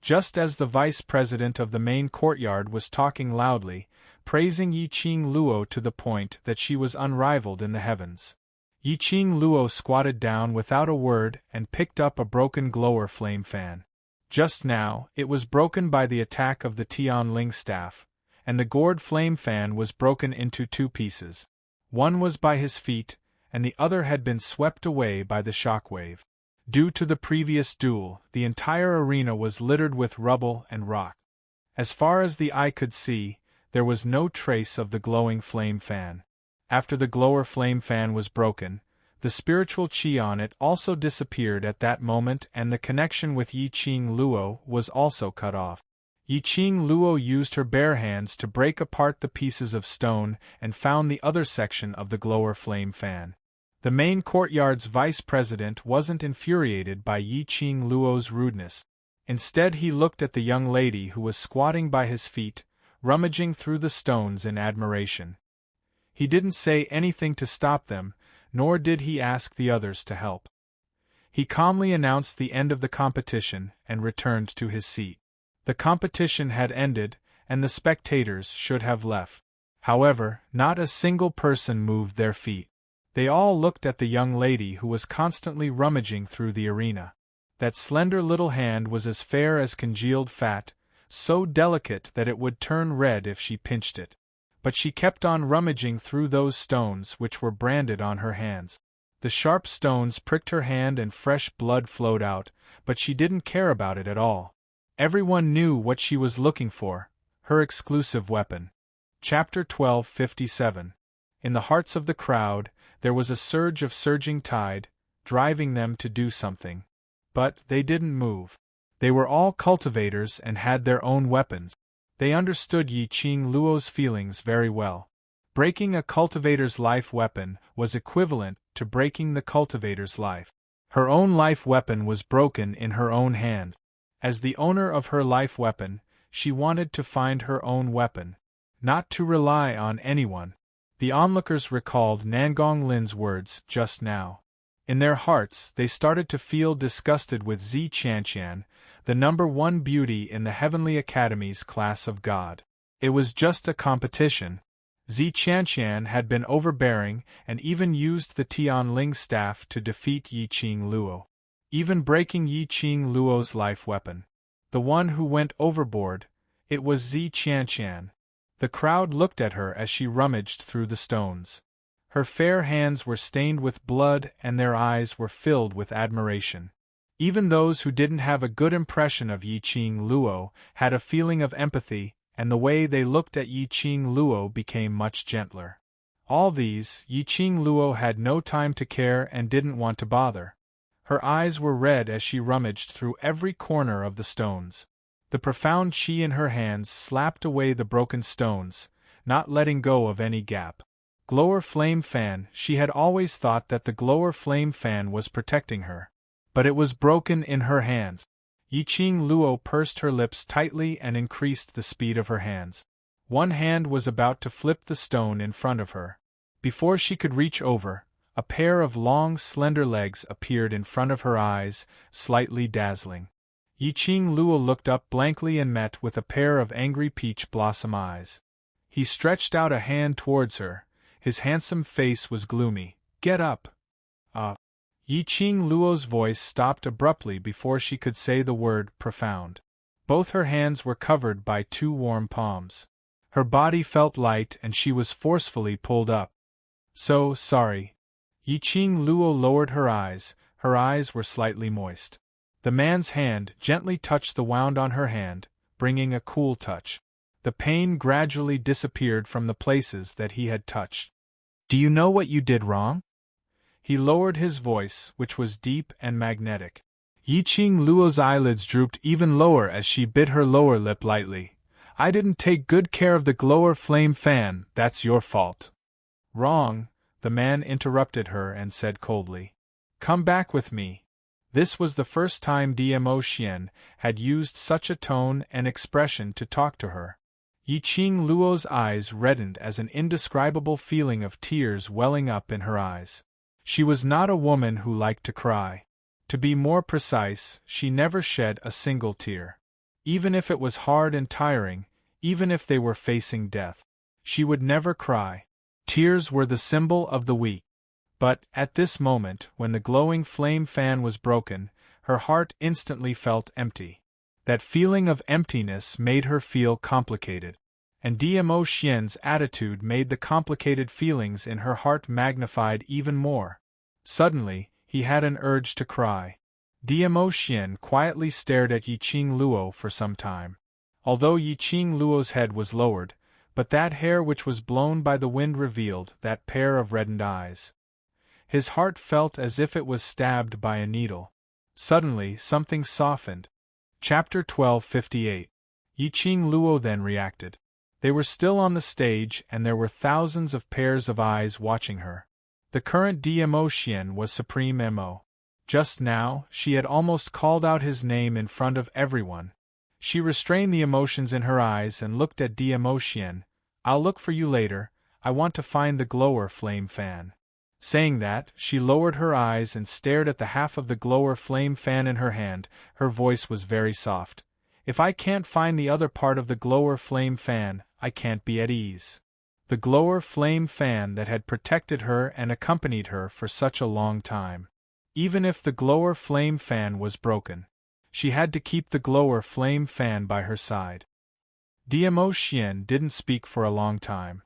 [SPEAKER 1] Just as the vice president of the main courtyard was talking loudly, praising Yi Qing Luo to the point that she was unrivaled in the heavens. Yi Qing Luo squatted down without a word and picked up a broken glower flame fan. Just now, it was broken by the attack of the Tianling staff, and the gourd flame fan was broken into two pieces. One was by his feet, and the other had been swept away by the shockwave. Due to the previous duel, the entire arena was littered with rubble and rock. As far as the eye could see, there was no trace of the glowing flame fan. After the glower flame fan was broken, the spiritual qi on it also disappeared at that moment, and the connection with Yi Qing Luo was also cut off. Yi Qing Luo used her bare hands to break apart the pieces of stone and found the other section of the glower flame fan. The main courtyard's vice president wasn't infuriated by Yi Qing Luo's rudeness. Instead, he looked at the young lady who was squatting by his feet, rummaging through the stones in admiration. He didn't say anything to stop them, nor did he ask the others to help. He calmly announced the end of the competition and returned to his seat. The competition had ended, and the spectators should have left. However, not a single person moved their feet. They all looked at the young lady who was constantly rummaging through the arena. That slender little hand was as fair as congealed fat, so delicate that it would turn red if she pinched it. But she kept on rummaging through those stones which were branded on her hands. The sharp stones pricked her hand and fresh blood flowed out, but she didn't care about it at all. Everyone knew what she was looking for, her exclusive weapon. Chapter 1257. In the hearts of the crowd, there was a surge of surging tide, driving them to do something. But they didn't move. They were all cultivators and had their own weapons. They understood Yi Qing Luo's feelings very well. Breaking a cultivator's life weapon was equivalent to breaking the cultivator's life. Her own life weapon was broken in her own hand. As the owner of her life weapon, she wanted to find her own weapon, not to rely on anyone. The onlookers recalled Nangong Lin's words just now. In their hearts, they started to feel disgusted with Zi Qianqian, the number one beauty in the Heavenly Academy's class of God. It was just a competition. Zi Qianqian had been overbearing and even used the Tianling staff to defeat Yi Qing Luo, even breaking Yi Qing Luo's life weapon. The one who went overboard, it was Zi Qianqian. The crowd looked at her as she rummaged through the stones. Her fair hands were stained with blood and their eyes were filled with admiration. Even those who didn't have a good impression of Yiqing Luo had a feeling of empathy, and the way they looked at Yiqing Luo became much gentler. All these, Yiqing Luo had no time to care and didn't want to bother. Her eyes were red as she rummaged through every corner of the stones. The profound chi in her hands slapped away the broken stones, not letting go of any gap. Glower Flame Fan. She had always thought that the Glower Flame Fan was protecting her. But it was broken in her hands. Yiqing Luo pursed her lips tightly and increased the speed of her hands. One hand was about to flip the stone in front of her. Before she could reach over, a pair of long, slender legs appeared in front of her eyes, slightly dazzling. Yiqing Luo looked up blankly and met with a pair of angry peach blossom eyes. He stretched out a hand towards her. His handsome face was gloomy. "Get up!" Yiqing Luo's voice stopped abruptly before she could say the word profound. Both her hands were covered by two warm palms. Her body felt light and she was forcefully pulled up. "So sorry." Yiqing Luo lowered her eyes were slightly moist. The man's hand gently touched the wound on her hand, bringing a cool touch. The pain gradually disappeared from the places that he had touched. "Do you know what you did wrong?" He lowered his voice, which was deep and magnetic. Yiqing Luo's eyelids drooped even lower as she bit her lower lip lightly. "I didn't take good care of the Glower Flame Fan, that's your fault." "Wrong," the man interrupted her and said coldly. "Come back with me." This was the first time Dmo Xian had used such a tone and expression to talk to her. Yiqing Luo's eyes reddened as an indescribable feeling of tears welling up in her eyes. She was not a woman who liked to cry. To be more precise, she never shed a single tear. Even if it was hard and tiring, even if they were facing death, she would never cry. Tears were the symbol of the weak. But, at this moment, when the glowing flame fan was broken, her heart instantly felt empty. That feeling of emptiness made her feel complicated. And Dmo Xian's attitude made the complicated feelings in her heart magnified even more. Suddenly, he had an urge to cry. Dmo Xian quietly stared at Yiqing Luo for some time. Although Yiqing Luo's head was lowered, but that hair which was blown by the wind revealed that pair of reddened eyes. His heart felt as if it was stabbed by a needle. Suddenly, something softened. Chapter 1258. Yiqing Luo then reacted. They were still on the stage and there were thousands of pairs of eyes watching her. The current Dmo Xian was Supreme Mo. Just now, she had almost called out his name in front of everyone. She restrained the emotions in her eyes and looked at Dmo Xian. "I'll look for you later, I want to find the Glower Flame Fan." Saying that, she lowered her eyes and stared at the half of the Glower Flame Fan in her hand. Her voice was very soft. "If I can't find the other part of the Glower Flame Fan, I can't be at ease." The Glower Flame Fan that had protected her and accompanied her for such a long time. Even if the Glower Flame Fan was broken, she had to keep the Glower Flame Fan by her side. Dmo Xian didn't speak for a long time.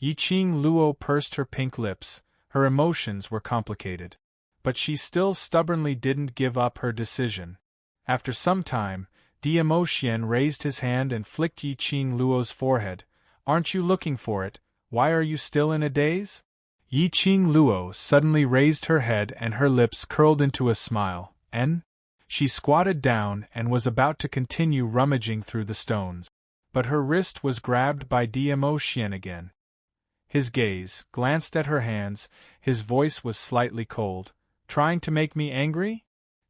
[SPEAKER 1] Yiqing Luo pursed her pink lips. Her emotions were complicated. But she still stubbornly didn't give up her decision. After some time, Dmo Xian raised his hand and flicked Yiqing Luo's forehead. "Aren't you looking for it? Why are you still in a daze?" Yiqing Luo suddenly raised her head and her lips curled into a smile. "En?" She squatted down and was about to continue rummaging through the stones. But her wrist was grabbed by Dmo Xian again. His gaze glanced at her hands, his voice was slightly cold. "Trying to make me angry?"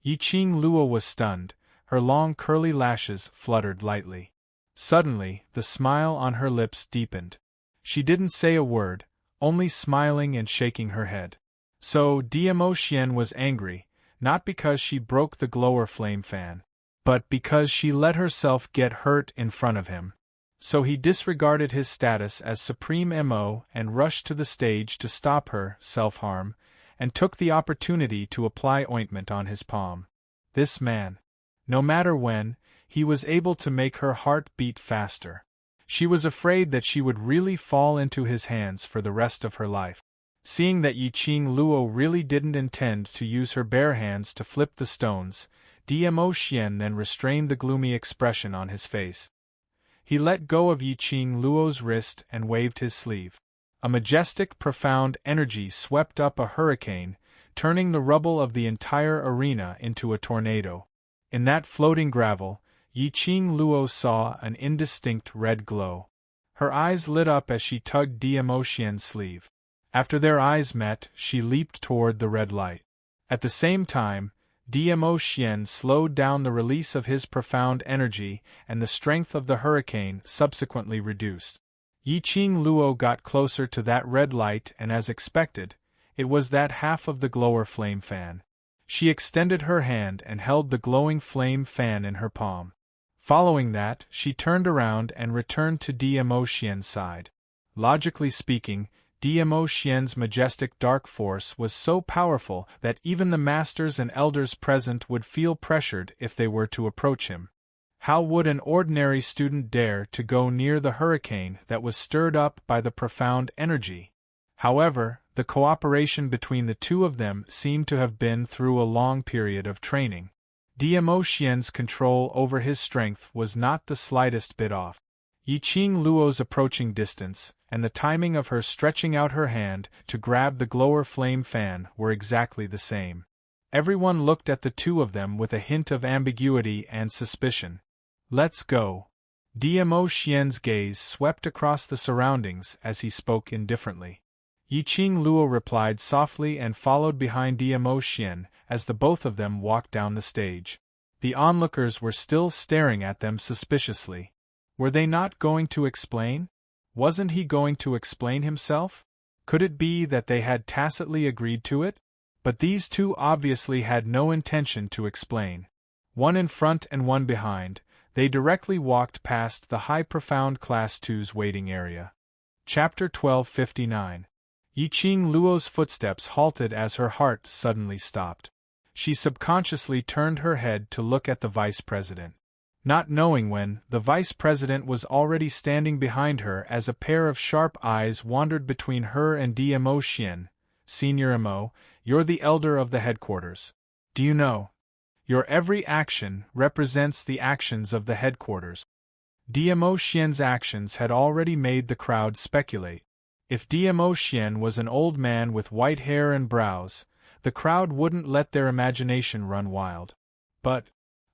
[SPEAKER 1] Yiqing Luo was stunned, her long curly lashes fluttered lightly. Suddenly, the smile on her lips deepened. She didn't say a word, only smiling and shaking her head. So Dmo Xian was angry, not because she broke the Glower Flame Fan, but because she let herself get hurt in front of him. So he disregarded his status as Supreme Mo and rushed to the stage to stop her self-harm, and took the opportunity to apply ointment on his palm. This man, no matter when, he was able to make her heart beat faster. She was afraid that she would really fall into his hands for the rest of her life. Seeing that Yiqing Luo really didn't intend to use her bare hands to flip the stones, Dmo Xian then restrained the gloomy expression on his face. He let go of Yiqing Luo's wrist and waved his sleeve. A majestic, profound energy swept up a hurricane, turning the rubble of the entire arena into a tornado. In that floating gravel, Yiqing Luo saw an indistinct red glow. Her eyes lit up as she tugged Dmo Xian's sleeve. After their eyes met, she leaped toward the red light. At the same time, Dmo Xian slowed down the release of his profound energy, and the strength of the hurricane subsequently reduced. Yiqing Luo got closer to that red light, and as expected, it was that half of the glower flame fan. She extended her hand and held the glowing flame fan in her palm. Following that, she turned around and returned to Dmo Xian's side. Logically speaking, Dmo Xian's majestic dark force was so powerful that even the masters and elders present would feel pressured if they were to approach him. How would an ordinary student dare to go near the hurricane that was stirred up by the profound energy? However, the cooperation between the two of them seemed to have been through a long period of training. Dmo Xian's control over his strength was not the slightest bit off. Yiqing Luo's approaching distance, and the timing of her stretching out her hand to grab the glower flame fan were exactly the same. Everyone looked at the two of them with a hint of ambiguity and suspicion. "Let's go." Dmo Xian's gaze swept across the surroundings as he spoke indifferently. Yiqing Luo replied softly and followed behind Dmo Xian as the both of them walked down the stage. The onlookers were still staring at them suspiciously. Were they not going to explain? Wasn't he going to explain himself? Could it be that they had tacitly agreed to it? But these two obviously had no intention to explain. One in front and one behind, they directly walked past the high profound Class 2's waiting area. Chapter 1259. Yiqing Luo's footsteps halted as her heart suddenly stopped. She subconsciously turned her head to look at the vice president. Not knowing when, the vice president was already standing behind her as a pair of sharp eyes wandered between her and Dmo Xian. "Senior Mo, you're the elder of the headquarters. Do you know? Your every action represents the actions of the headquarters." Dmo Xian's actions had already made the crowd speculate. If Dmo Xian was an old man with white hair and brows, the crowd wouldn't let their imagination run wild. But,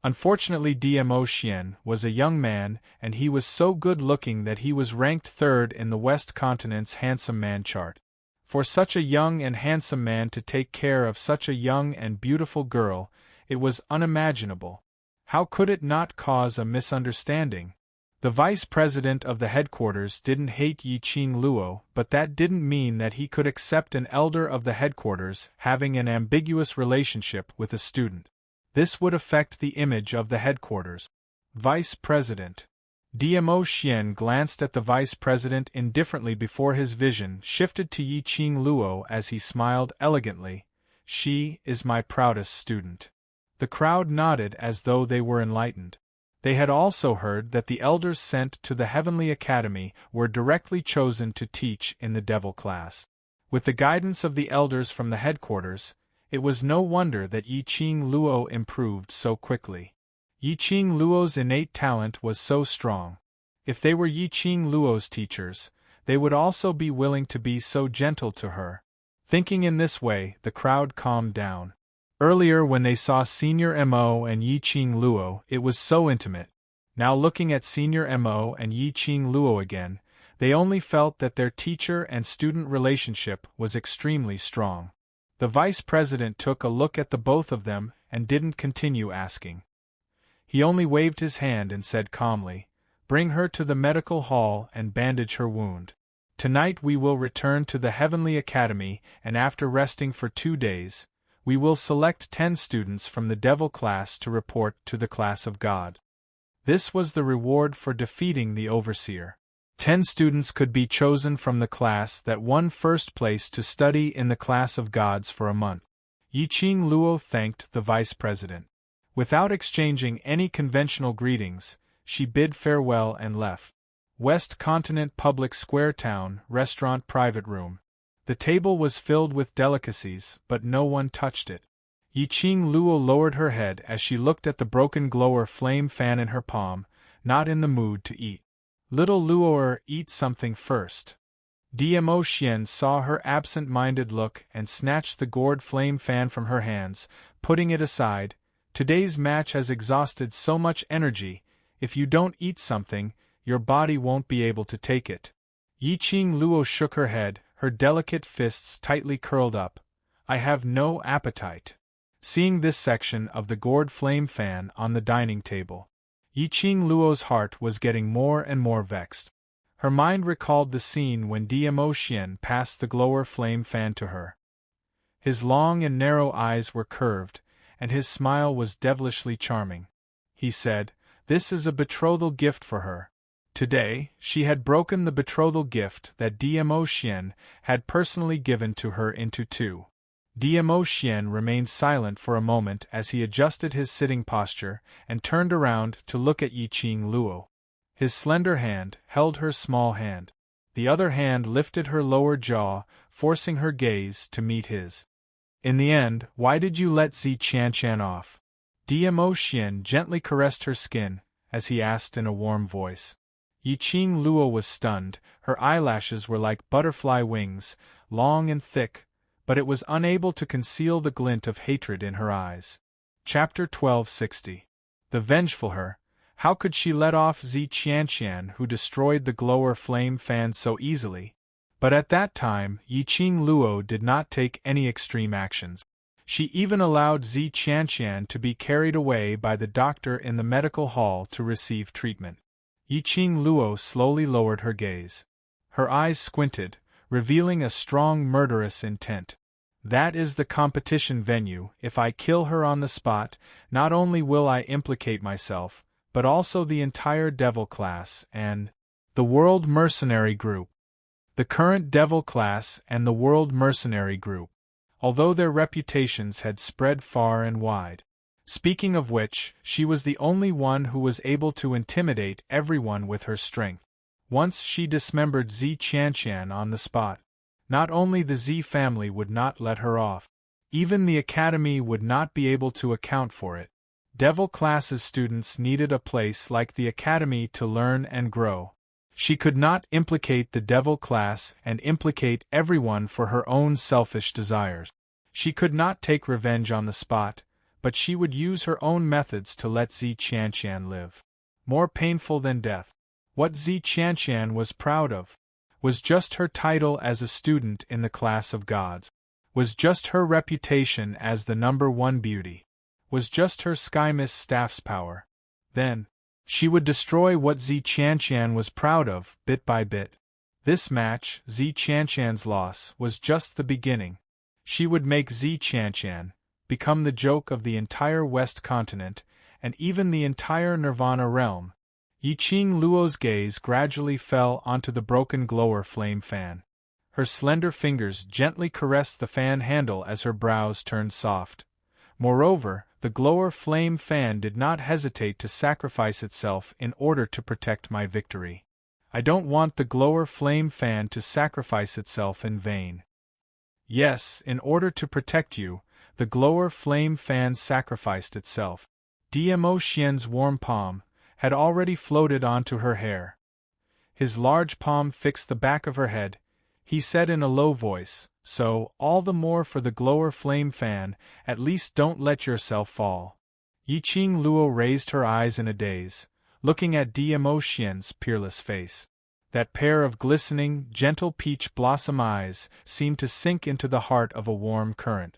[SPEAKER 1] unfortunately, Dmo Xian was a young man, and he was so good-looking that he was ranked third in the West Continent's handsome man chart. For such a young and handsome man to take care of such a young and beautiful girl, it was unimaginable. How could it not cause a misunderstanding? The vice president of the headquarters didn't hate Yiqing Luo, but that didn't mean that he could accept an elder of the headquarters having an ambiguous relationship with a student. This would affect the image of the headquarters. Vice President. Dmo Xian glanced at the vice president indifferently before his vision shifted to Yiqing Luo as he smiled elegantly. "She is my proudest student." The crowd nodded as though they were enlightened. They had also heard that the elders sent to the Heavenly Academy were directly chosen to teach in the Devil class. With the guidance of the elders from the headquarters, it was no wonder that Yiqing Luo improved so quickly. Yiqing Luo's innate talent was so strong. If they were Yiqing Luo's teachers, they would also be willing to be so gentle to her. Thinking in this way, the crowd calmed down. Earlier, when they saw Senior Mo and Yiqing Luo, it was so intimate. Now, looking at Senior Mo and Yiqing Luo again, they only felt that their teacher and student relationship was extremely strong. The vice president took a look at the both of them and didn't continue asking. He only waved his hand and said calmly, "Bring her to the medical hall and bandage her wound. Tonight we will return to the Heavenly Academy, and after resting for 2 days, we will select 10 students from the Devil class to report to the class of God." This was the reward for defeating the Overseer. 10 students could be chosen from the class that won first place to study in the class of gods for a month. Yiqing Luo thanked the vice president. Without exchanging any conventional greetings, she bid farewell and left. West Continent Public Square Town Restaurant Private Room. The table was filled with delicacies, but no one touched it. Yiqing Luo lowered her head as she looked at the broken glower flame fan in her palm, not in the mood to eat. Little Luo'er, eat something first. Dmo Xian saw her absent-minded look and snatched the gourd flame fan from her hands, putting it aside. Today's match has exhausted so much energy, if you don't eat something, your body won't be able to take it. Yiqing Luo shook her head, her delicate fists tightly curled up. I have no appetite. Seeing this section of the gourd flame fan on the dining table, Yiqing Luo's heart was getting more and more vexed. Her mind recalled the scene when Dmo Xian passed the glower flame fan to her. His long and narrow eyes were curved, and his smile was devilishly charming. He said, "This is a betrothal gift for her." Today, she had broken the betrothal gift that Dmo Xian had personally given to her into two. Dmo Xian remained silent for a moment as he adjusted his sitting posture and turned around to look at Yiqing Luo. His slender hand held her small hand. The other hand lifted her lower jaw, forcing her gaze to meet his. In the end, why did you let Zi Qianshan off? Dmo Xian gently caressed her skin, as he asked in a warm voice. Yiqing Luo was stunned, her eyelashes were like butterfly wings, long and thick, but it was unable to conceal the glint of hatred in her eyes. Chapter 1260. The vengeful her. How could she let off Zi Qianshan, who destroyed the glower flame fan so easily? But at that time, Yiqing Luo did not take any extreme actions. She even allowed Zi Qianshan to be carried away by the doctor in the medical hall to receive treatment. Yiqing Luo slowly lowered her gaze. Her eyes squinted, revealing a strong murderous intent. That is the competition venue. If I kill her on the spot, not only will I implicate myself, but also the entire Devil class and the World Mercenary Group. The current Devil class and the World Mercenary Group, although their reputations had spread far and wide. Speaking of which, she was the only one who was able to intimidate everyone with her strength. Once she dismembered Zi Qianshan on the spot. Not only the Zi family would not let her off, even the academy would not be able to account for it. Devil classes students needed a place like the academy to learn and grow. She could not implicate the Devil class and implicate everyone for her own selfish desires. She could not take revenge on the spot, but she would use her own methods to let Zi Qianshan live. More painful than death. What Zi Qianshan was proud of was just her title as a student in the class of gods, was just her reputation as the #1 beauty, was just her Skymiss staff's power. Then, she would destroy what Zi Qianshan was proud of, bit by bit. This match, Zi Qianshan's loss, was just the beginning. She would make Zi Qianshan become the joke of the entire West continent, and even the entire Nirvana realm. Yiqing Luo's gaze gradually fell onto the broken glower flame fan. Her slender fingers gently caressed the fan handle as her brows turned soft. Moreover, the glower flame fan did not hesitate to sacrifice itself in order to protect my victory. I don't want the glower flame fan to sacrifice itself in vain. Yes, in order to protect you, the glower flame fan sacrificed itself. Dmo Xian's warm palm had already floated onto her hair. His large palm fixed the back of her head. He said in a low voice, "So, all the more for the glower flame fan, at least don't let yourself fall." Yiqing Luo raised her eyes in a daze, looking at Dmo Xian's peerless face. That pair of glistening, gentle peach blossom eyes seemed to sink into the heart of a warm current.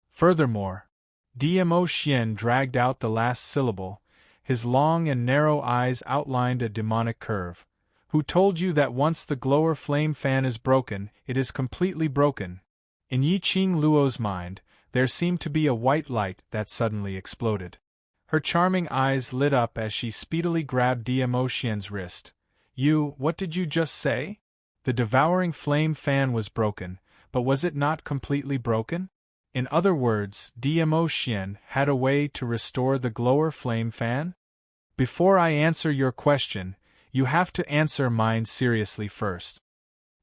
[SPEAKER 1] Furthermore, Dmo Xian dragged out the last syllable. His long and narrow eyes outlined a demonic curve. Who told you that once the glower flame fan is broken, it is completely broken? In Yiqing Luo's mind, there seemed to be a white light that suddenly exploded. Her charming eyes lit up as she speedily grabbed Dmo Xian's wrist. What did you just say? The devouring flame fan was broken, but was it not completely broken? In other words, Dmo Xian had a way to restore the glower flame fan? Before I answer your question, you have to answer mine seriously first.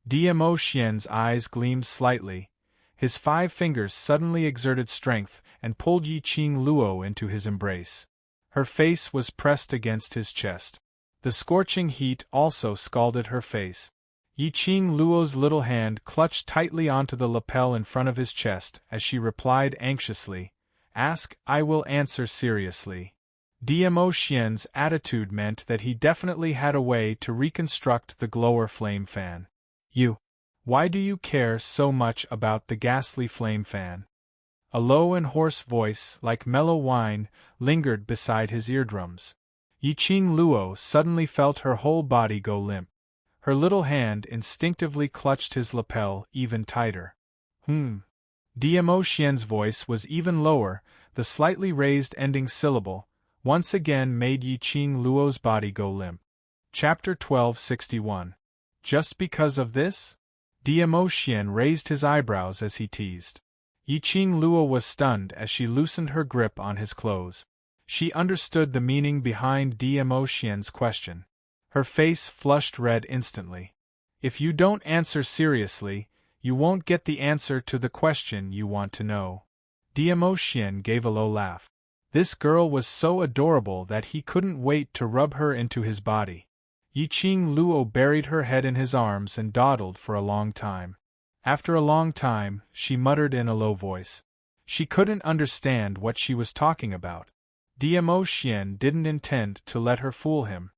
[SPEAKER 1] Dmo Xian's eyes gleamed slightly. His 5 fingers suddenly exerted strength and pulled Yiqing Luo into his embrace. Her face was pressed against his chest. The scorching heat also scalded her face. Yiqing Luo's little hand clutched tightly onto the lapel in front of his chest as she replied anxiously, "Ask, I will answer seriously." Dmo Xian's attitude meant that he definitely had a way to reconstruct the glower flame fan. Why do you care so much about the ghastly flame fan? A low and hoarse voice, like mellow wine, lingered beside his eardrums. Yiqing Luo suddenly felt her whole body go limp. Her little hand instinctively clutched his lapel even tighter. Dmo Xian's voice was even lower, the slightly raised ending syllable, once again made Yiqing Luo's body go limp. Chapter 1261. Just because of this? Dmo Xian raised his eyebrows as he teased. Yiqing Luo was stunned as she loosened her grip on his clothes. She understood the meaning behind Dmo Xian's question. Her face flushed red instantly. If you don't answer seriously, you won't get the answer to the question you want to know. Dmo Xian gave a low laugh. This girl was so adorable that he couldn't wait to rub her into his body. Yiqing Luo buried her head in his arms and dawdled for a long time. After a long time, she muttered in a low voice. She couldn't understand what she was talking about. Dmo Xian didn't intend to let her fool him.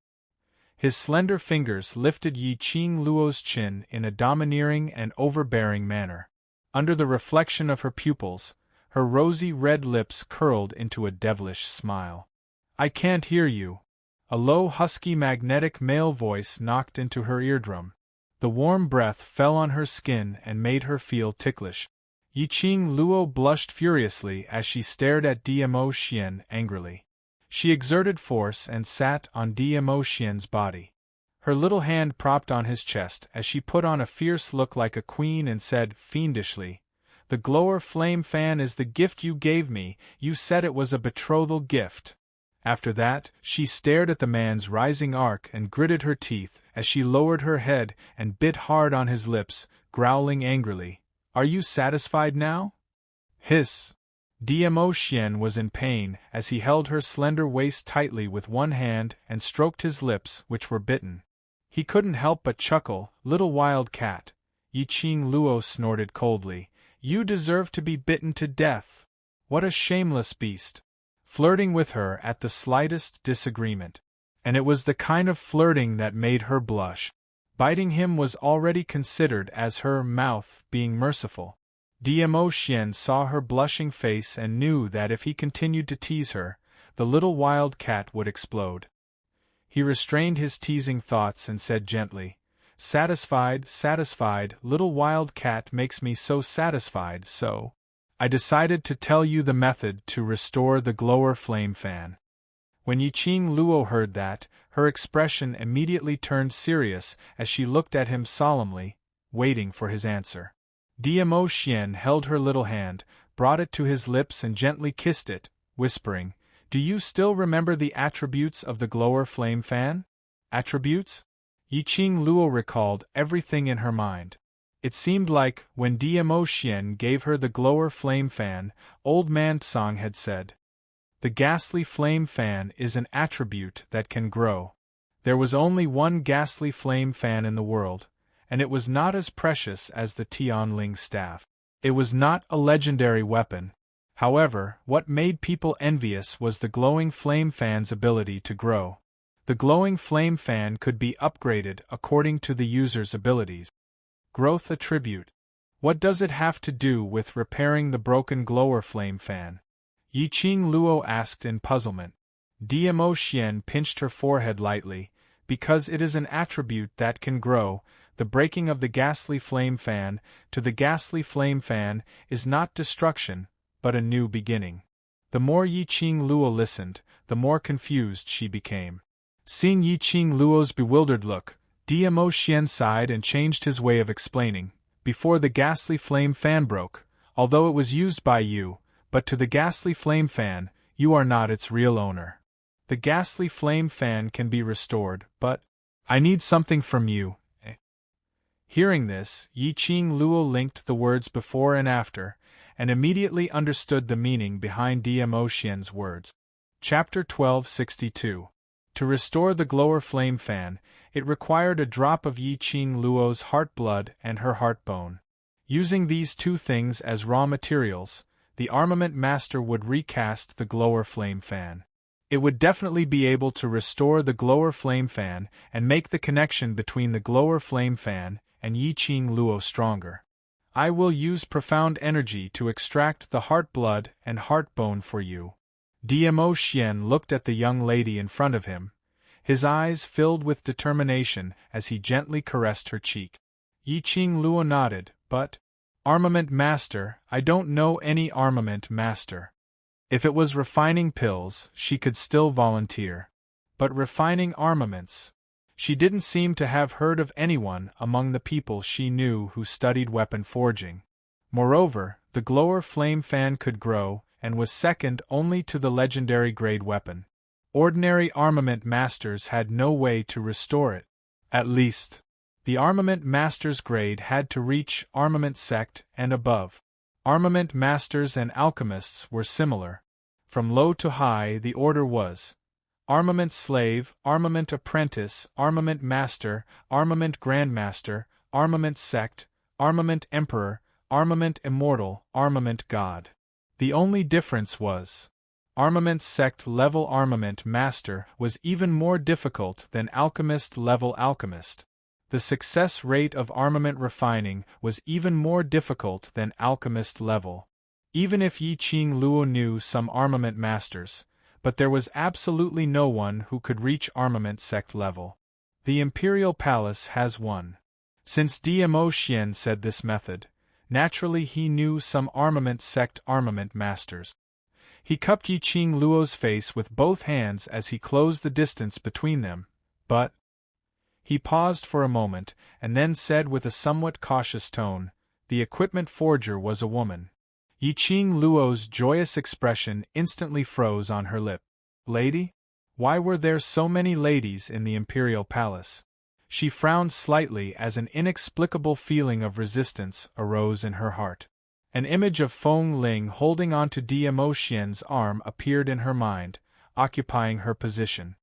[SPEAKER 1] His slender fingers lifted Yiqing Luo's chin in a domineering and overbearing manner. Under the reflection of her pupils, her rosy red lips curled into a devilish smile. "I can't hear you." A low husky magnetic male voice knocked into her eardrum. The warm breath fell on her skin and made her feel ticklish. Yiqing Luo blushed furiously as she stared at Dmo Xian angrily. She exerted force and sat on Dmo Xian's body. Her little hand propped on his chest as she put on a fierce look like a queen and said fiendishly, "The glower flame fan is the gift you gave me. You said it was a betrothal gift." After that, she stared at the man's rising arc and gritted her teeth as she lowered her head and bit hard on his lips, growling angrily, "Are you satisfied now?" Hiss! Dmo Xian was in pain as he held her slender waist tightly with one hand and stroked his lips, which were bitten. He couldn't help but chuckle. "Little wild cat," Yiqing Luo snorted coldly, "you deserve to be bitten to death. What a shameless beast. Flirting with her at the slightest disagreement. And it was the kind of flirting that made her blush. Biting him was already considered as her mouth being merciful. Dmo Xian saw her blushing face and knew that if he continued to tease her, the little wild cat would explode. He restrained his teasing thoughts and said gently, "Satisfied, satisfied, little wild cat makes me so satisfied, so I decided to tell you the method to restore the glower flame fan." When Yiqing Luo heard that, her expression immediately turned serious as she looked at him solemnly, waiting for his answer. Dmo Xian held her little hand, brought it to his lips and gently kissed it, whispering, "Do you still remember the attributes of the glower flame fan?" Attributes? Yiqing Luo recalled everything in her mind. It seemed like, when Dmo Xian gave her the glower flame fan, Old Man Tsang had said, "The ghastly flame fan is an attribute that can grow." There was only one ghastly flame fan in the world, and it was not as precious as the Tianling staff. It was not a legendary weapon. However, what made people envious was the glowing flame fan's ability to grow. The glowing flame fan could be upgraded according to the user's abilities. Growth attribute. What does it have to do with repairing the broken glower flame fan? Yiqing Luo asked in puzzlement. Dmo Xian pinched her forehead lightly. Because it is an attribute that can grow, the breaking of the ghastly flame fan to the ghastly flame fan is not destruction, but a new beginning. The more Yiqing Luo listened, the more confused she became. Seeing Yiqing Luo's bewildered look, Dmo Xian sighed and changed his way of explaining. "Before the ghastly flame fan broke, although it was used by you, but to the ghastly flame fan, you are not its real owner. The ghastly flame fan can be restored, but I need something from you." Hearing this, Yi Qing Luo linked the words before and after, and immediately understood the meaning behind Dmo Xian's words. Chapter 1262. To restore the glower flame fan, it required a drop of Yi Qing Luo's heart blood and her heart bone. Using these two things as raw materials, the armament master would recast the glower flame fan. It would definitely be able to restore the glower flame fan and make the connection between the glower flame fan and Yi Qing Luo stronger. I will use profound energy to extract the heart blood and heart bone for you. Dmo Xian looked at the young lady in front of him, his eyes filled with determination as he gently caressed her cheek. Yi Qing Luo nodded, but, Armament Master, I don't know any armament master. If it was refining pills, she could still volunteer. But refining armaments? She didn't seem to have heard of anyone among the people she knew who studied weapon forging. Moreover, the glower flame fan could grow, and was second only to the legendary grade weapon. Ordinary armament masters had no way to restore it. At least, the armament master's grade had to reach armament sect and above. Armament masters and alchemists were similar. From low to high the order was armament slave, armament apprentice, armament master, armament grandmaster, armament sect, armament emperor, armament immortal, armament god. The only difference was, armament sect level armament master was even more difficult than alchemist level alchemist. The success rate of armament refining was even more difficult than alchemist level. Even if Yi Qing Luo knew some armament masters, but there was absolutely no one who could reach armament sect level. The Imperial Palace has one. Since Dmo Xian said this method, naturally he knew some armament sect armament masters. He cupped Yi Qing Luo's face with both hands as he closed the distance between them, but he paused for a moment, and then said with a somewhat cautious tone, the equipment forger was a woman. Yi Qing Luo's joyous expression instantly froze on her lip. Lady? Why were there so many ladies in the Imperial Palace? She frowned slightly as an inexplicable feeling of resistance arose in her heart. An image of Feng Ling holding onto Dmo Xian's arm appeared in her mind, occupying her position.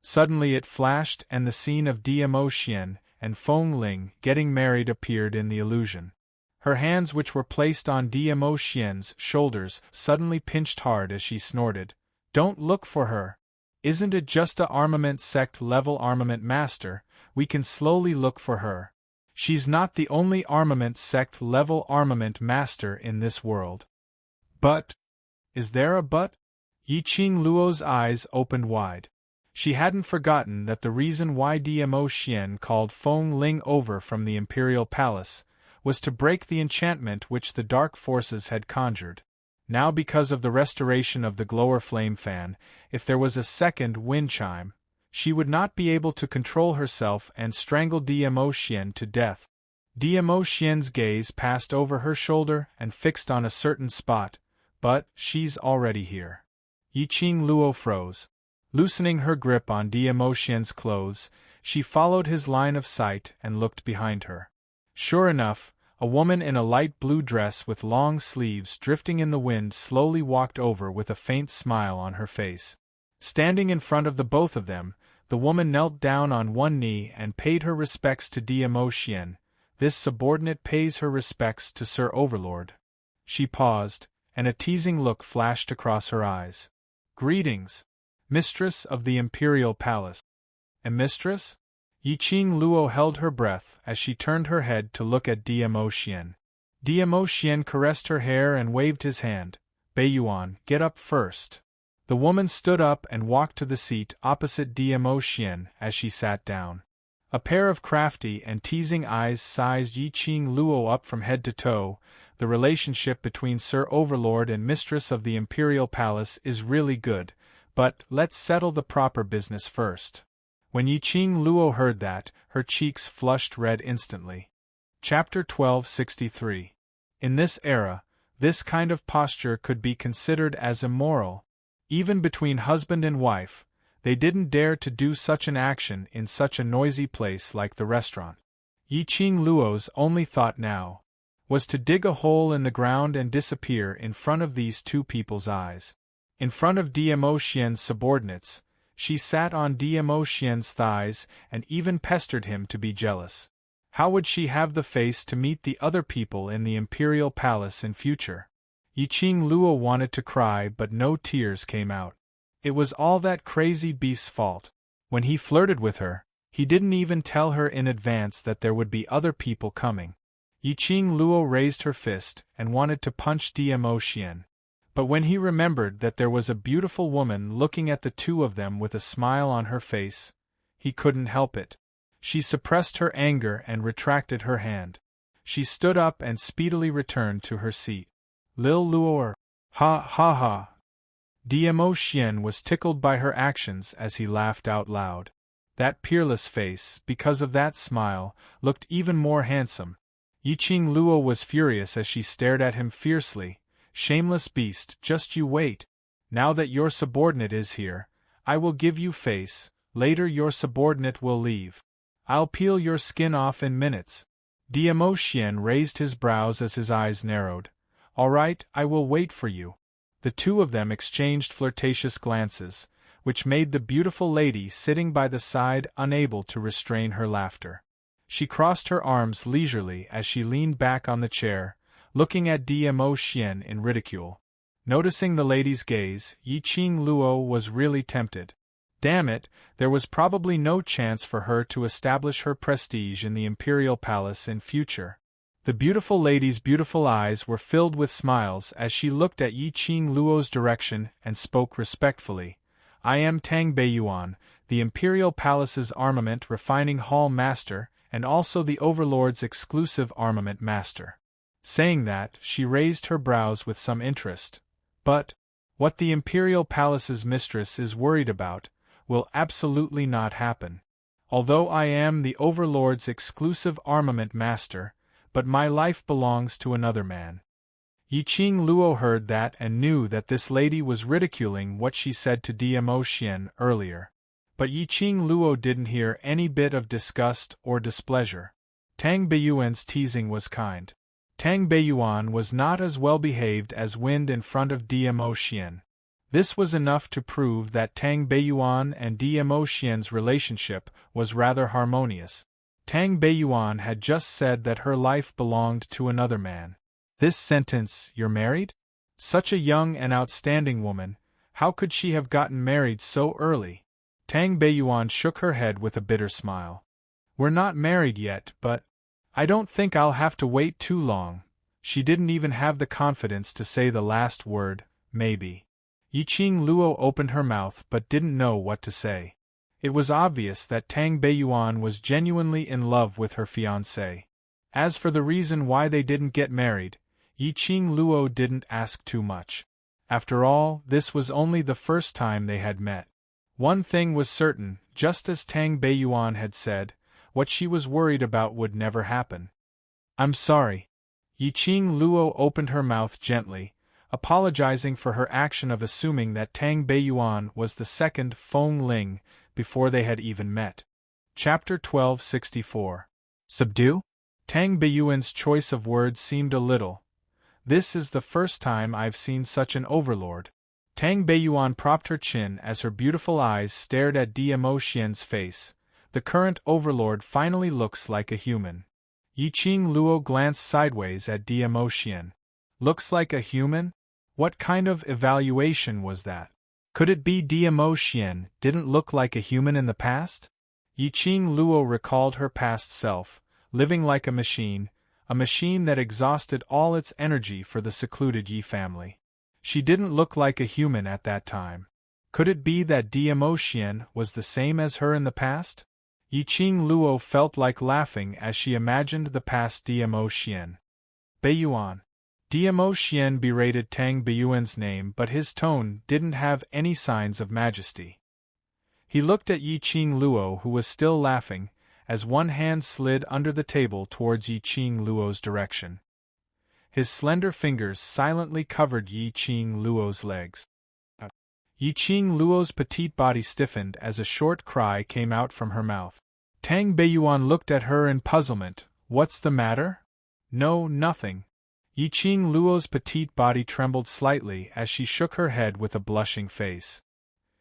[SPEAKER 1] Suddenly it flashed and the scene of Dmo Xian and Feng Ling getting married appeared in the illusion. Her hands, which were placed on Dmo Xian's shoulders, suddenly pinched hard as she snorted. Don't look for her. Isn't it just a armament sect level armament master? We can slowly look for her. She's not the only armament sect level armament master in this world. But? Is there a but? Yi Qing Luo's eyes opened wide. She hadn't forgotten that the reason why Dmo Xian called Feng Ling over from the Imperial Palace was to break the enchantment which the dark forces had conjured. Now, because of the restoration of the glower flame fan, if there was a second wind chime, she would not be able to control herself and strangle Dmo Xian to death. Dmo Xian's gaze passed over her shoulder and fixed on a certain spot, but she's already here. Yi Qing Luo froze. Loosening her grip on Dmo Xian's clothes, she followed his line of sight and looked behind her. Sure enough, a woman in a light blue dress with long sleeves drifting in the wind slowly walked over with a faint smile on her face. Standing in front of the both of them, the woman knelt down on one knee and paid her respects to Dmo Xian. This subordinate pays her respects to Sir Overlord. She paused, and a teasing look flashed across her eyes. Greetings, Mistress of the Imperial Palace. A mistress? Yi Qing Luo held her breath as she turned her head to look at Dmo Xian. Dmo Xian caressed her hair and waved his hand. Beiyuan, get up first. The woman stood up and walked to the seat opposite Dmo Xian as she sat down. A pair of crafty and teasing eyes sized Yi Qing Luo up from head to toe. The relationship between Sir Overlord and Mistress of the Imperial Palace is really good. But let's settle the proper business first. When Yi Qing Luo heard that, her cheeks flushed red instantly. Chapter 1263. In this era, this kind of posture could be considered as immoral. Even between husband and wife, they didn't dare to do such an action in such a noisy place like the restaurant. Yiqing Luo's only thought now was to dig a hole in the ground and disappear in front of these two people's eyes. In front of Dmo Xian's subordinates, she sat on Dmo Xian's thighs and even pestered him to be jealous. How would she have the face to meet the other people in the imperial palace in future? Yiqing Luo wanted to cry, but no tears came out. It was all that crazy beast's fault. When he flirted with her, he didn't even tell her in advance that there would be other people coming. Yiqing Luo raised her fist and wanted to punch Dmo Xian. But when he remembered that there was a beautiful woman looking at the two of them with a smile on her face, he couldn't help it. She suppressed her anger and retracted her hand. She stood up and speedily returned to her seat. Lil Luor. Ha ha ha. Dmo Xian was tickled by her actions as he laughed out loud. That peerless face, because of that smile, looked even more handsome. Yiqing Luo was furious as she stared at him fiercely. Shameless beast, just you wait. Now that your subordinate is here, I will give you face. Later your subordinate will leave. I'll peel your skin off in minutes. Dmo Xian raised his brows as his eyes narrowed. All right, I will wait for you. The two of them exchanged flirtatious glances, which made the beautiful lady sitting by the side unable to restrain her laughter. She crossed her arms leisurely as she leaned back on the chair, looking at Dmo Xian in ridicule. Noticing the lady's gaze, Yiqing Luo was really tempted. Damn it, there was probably no chance for her to establish her prestige in the imperial palace in future. The beautiful lady's beautiful eyes were filled with smiles as she looked at Yiqing Luo's direction and spoke respectfully. I am Tang Beiyuan, the imperial palace's armament refining hall master and also the Overlord's exclusive armament master. Saying that, she raised her brows with some interest. But what the imperial palace's mistress is worried about will absolutely not happen. Although I am the Overlord's exclusive armament master, but my life belongs to another man. Yiqing Luo heard that and knew that this lady was ridiculing what she said to Dmo Xian earlier. But Yiqing Luo didn't hear any bit of disgust or displeasure. Tang Beiyuan's teasing was kind. Tang Beiyuan was not as well behaved as Wind in front of Dmo Xian. This was enough to prove that Tang Beiyuan and Dmo Xian's relationship was rather harmonious. Tang Beiyuan had just said that her life belonged to another man. This sentence, "You're married?" Such a young and outstanding woman, how could she have gotten married so early? Tang Beiyuan shook her head with a bitter smile. We're not married yet, but I don't think I'll have to wait too long. She didn't even have the confidence to say the last word, maybe. Yiqing Luo opened her mouth but didn't know what to say. It was obvious that Tang Beiyuan was genuinely in love with her fiancé. As for the reason why they didn't get married, Yiqing Luo didn't ask too much. After all, this was only the first time they had met. One thing was certain, just as Tang Beiyuan had said, what she was worried about would never happen. I'm sorry. Yiqing Luo opened her mouth gently, apologizing for her action of assuming that Tang Beiyuan was the second Feng Ling before they had even met. Chapter 1264. Subdue? Tang Beiyuan's choice of words seemed a little. This is the first time I've seen such an overlord. Tang Beiyuan propped her chin as her beautiful eyes stared at Dmo Xian's face. The current overlord finally looks like a human. Yiqing Luo glanced sideways at Dmo Xian. Looks like a human? What kind of evaluation was that? Could it be Dmo Xian didn't look like a human in the past? Yiqing Luo recalled her past self, living like a machine that exhausted all its energy for the secluded Yi family. She didn't look like a human at that time. Could it be that Dmo Xian was the same as her in the past? Yiqing Luo felt like laughing as she imagined the past Dmo Xian. Beiyuan. Dmo Xian berated Tang Beiyuan's name, but his tone didn't have any signs of majesty. He looked at Yiqing Luo, who was still laughing, as one hand slid under the table towards Yiqing Luo's direction. His slender fingers silently covered Yiqing Luo's legs. Yiqing Luo's petite body stiffened as a short cry came out from her mouth. Tang Beiyuan looked at her in puzzlement. What's the matter? No, nothing. Yiqing Luo's petite body trembled slightly as she shook her head with a blushing face.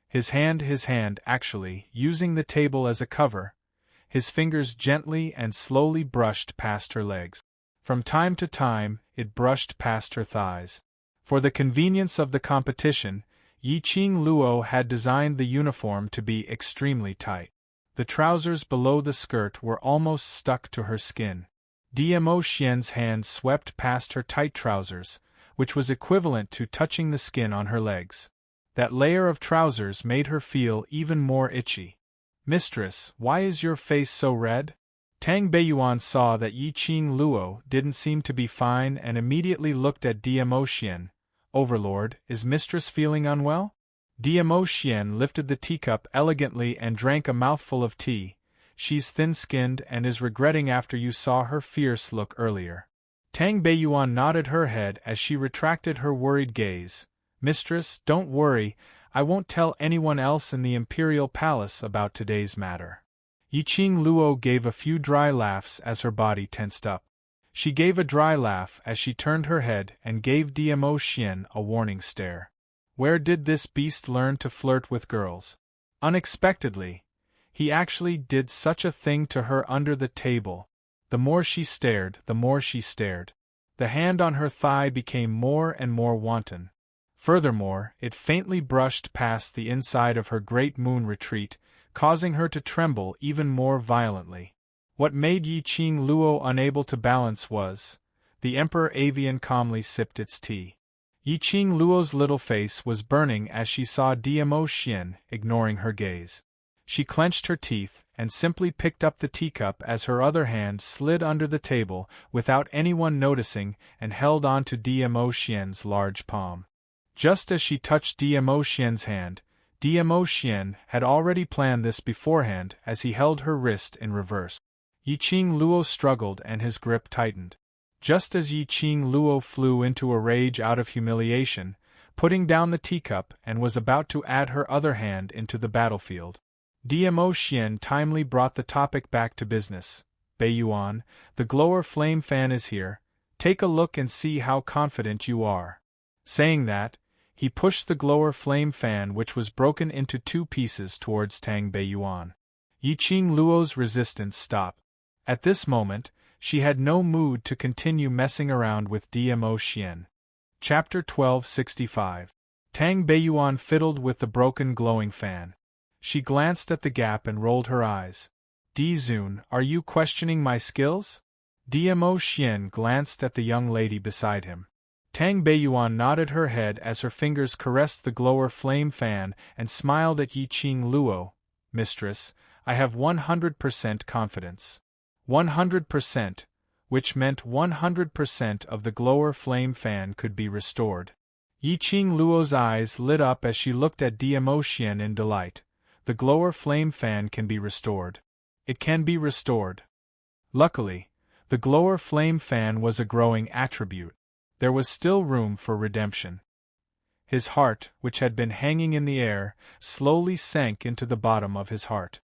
[SPEAKER 1] His hand actually, using the table as a cover, his fingers gently and slowly brushed past her legs. From time to time, it brushed past her thighs. For the convenience of the competition, Yiqing Luo had designed the uniform to be extremely tight. The trousers below the skirt were almost stuck to her skin. Dmo Xian's hand swept past her tight trousers, which was equivalent to touching the skin on her legs. That layer of trousers made her feel even more itchy. Mistress, why is your face so red? Tang Beiyuan saw that Yiqing Luo didn't seem to be fine and immediately looked at Dmo Xian. Overlord, is mistress feeling unwell? Dmo Xian lifted the teacup elegantly and drank a mouthful of tea. She's thin-skinned and is regretting after you saw her fierce look earlier. Tang Beiyuan nodded her head as she retracted her worried gaze. Mistress, don't worry, I won't tell anyone else in the Imperial Palace about today's matter. Yiqing Luo gave a few dry laughs as her body tensed up. She gave a dry laugh as she turned her head and gave Dmo Xian a warning stare. Where did this beast learn to flirt with girls? Unexpectedly, he actually did such a thing to her under the table. The more she stared, the more she stared. The hand on her thigh became more and more wanton. Furthermore, it faintly brushed past the inside of her great moon retreat, causing her to tremble even more violently. What made Yiqing Luo unable to balance was, the Emperor Avian calmly sipped its tea. Yiqing Luo's little face was burning as she saw Dmo Xian ignoring her gaze. She clenched her teeth and simply picked up the teacup as her other hand slid under the table without anyone noticing and held on to Dmo Xian's large palm. Just as she touched Dmo Xian's hand, Dmo Xian had already planned this beforehand as he held her wrist in reverse. Yiqing Luo struggled and his grip tightened. Just as Yiqing Luo flew into a rage out of humiliation, putting down the teacup and was about to add her other hand into the battlefield, Dmo Xian timely brought the topic back to business. Beiyuan, the glower flame fan is here. Take a look and see how confident you are. Saying that, he pushed the glower flame fan, which was broken into 2 pieces, towards Tang Beiyuan. Yiqing Luo's resistance stopped. At this moment, she had no mood to continue messing around with Dmo Xian. Chapter 1265. Tang Beiyuan fiddled with the broken glowing fan. She glanced at the gap and rolled her eyes. Dizun, are you questioning my skills? Dmo Xian glanced at the young lady beside him. Tang Beiyuan nodded her head as her fingers caressed the glower flame fan and smiled at Yiqing Luo. Mistress, I have 100% confidence. 100%, which meant 100% of the glower flame fan could be restored. Yiqing Luo's eyes lit up as she looked at Dmo Xian in delight. The glower flame fan can be restored. It can be restored. Luckily, the glower flame fan was a growing attribute. There was still room for redemption. His heart, which had been hanging in the air, slowly sank into the bottom of his heart.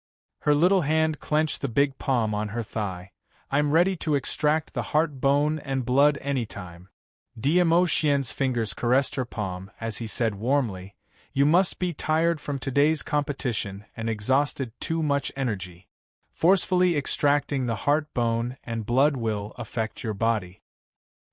[SPEAKER 1] Her little hand clenched the big palm on her thigh. I'm ready to extract the heart bone and blood anytime. Dmo Xian's fingers caressed her palm as he said warmly, You must be tired from today's competition and exhausted too much energy. Forcefully extracting the heart bone and blood will affect your body.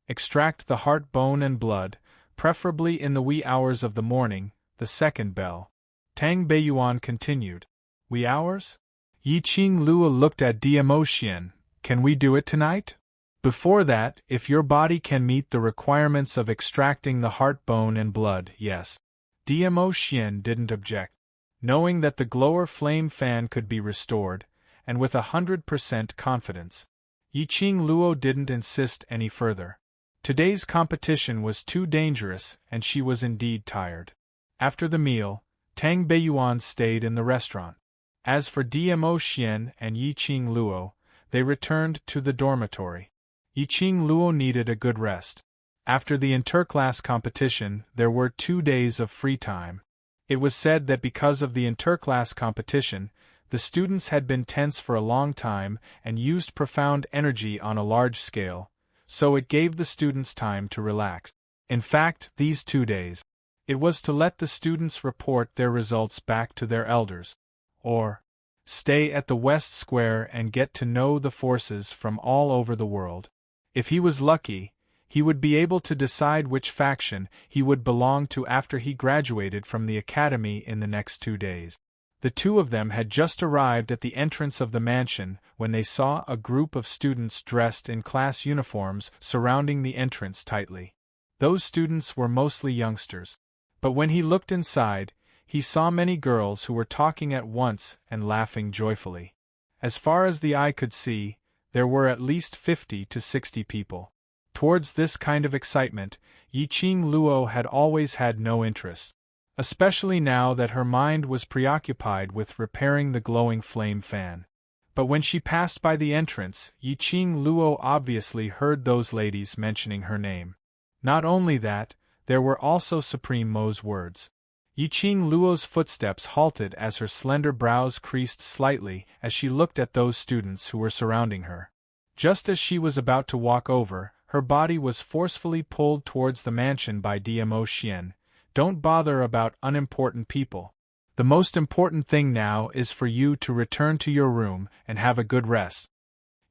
[SPEAKER 1] Extract the heart bone and blood, preferably in the wee hours of the morning, the second bell. Tang Beiyuan continued. Wee hours? Yiqing Luo looked at Dmo Xian. Can we do it tonight? Before that, if your body can meet the requirements of extracting the heart bone and blood, yes. Dmo Xian didn't object. Knowing that the glower flame fan could be restored, and with 100% confidence, Yiqing Luo didn't insist any further. Today's competition was too dangerous and she was indeed tired. After the meal, Tang Beiyuan stayed in the restaurant. As for Dmo Xian and Yiqing Luo, they returned to the dormitory. Yiqing Luo needed a good rest. After the interclass competition, there were 2 days of free time. It was said that because of the interclass competition, The students had been tense for a long time and used profound energy on a large scale, so it gave the students time to relax. In fact, these 2 days, it was to let the students report their results back to their elders, or stay at the West Square and get to know the forces from all over the world. If he was lucky, he would be able to decide which faction he would belong to after he graduated from the academy in the next 2 days. The two of them had just arrived at the entrance of the mansion when they saw a group of students dressed in class uniforms surrounding the entrance tightly. Those students were mostly youngsters. But when he looked inside, he saw many girls who were talking at once and laughing joyfully. As far as the eye could see, there were at least 50 to 60 people. Towards this kind of excitement, Yiqing Luo had always had no interest, especially now that her mind was preoccupied with repairing the glowing flame fan. But when she passed by the entrance, Yiqing Luo obviously heard those ladies mentioning her name. Not only that, there were also Supreme Mo's words. Yiqing Luo's footsteps halted as her slender brows creased slightly as she looked at those students who were surrounding her. Just as she was about to walk over, her body was forcefully pulled towards the mansion by Dmo Xian. Don't bother about unimportant people. The most important thing now is for you to return to your room and have a good rest.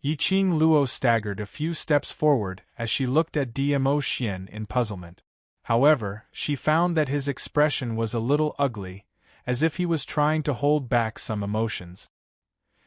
[SPEAKER 1] Yiqing Luo staggered a few steps forward as she looked at Dmo Xian in puzzlement. However, she found that his expression was a little ugly, as if he was trying to hold back some emotions.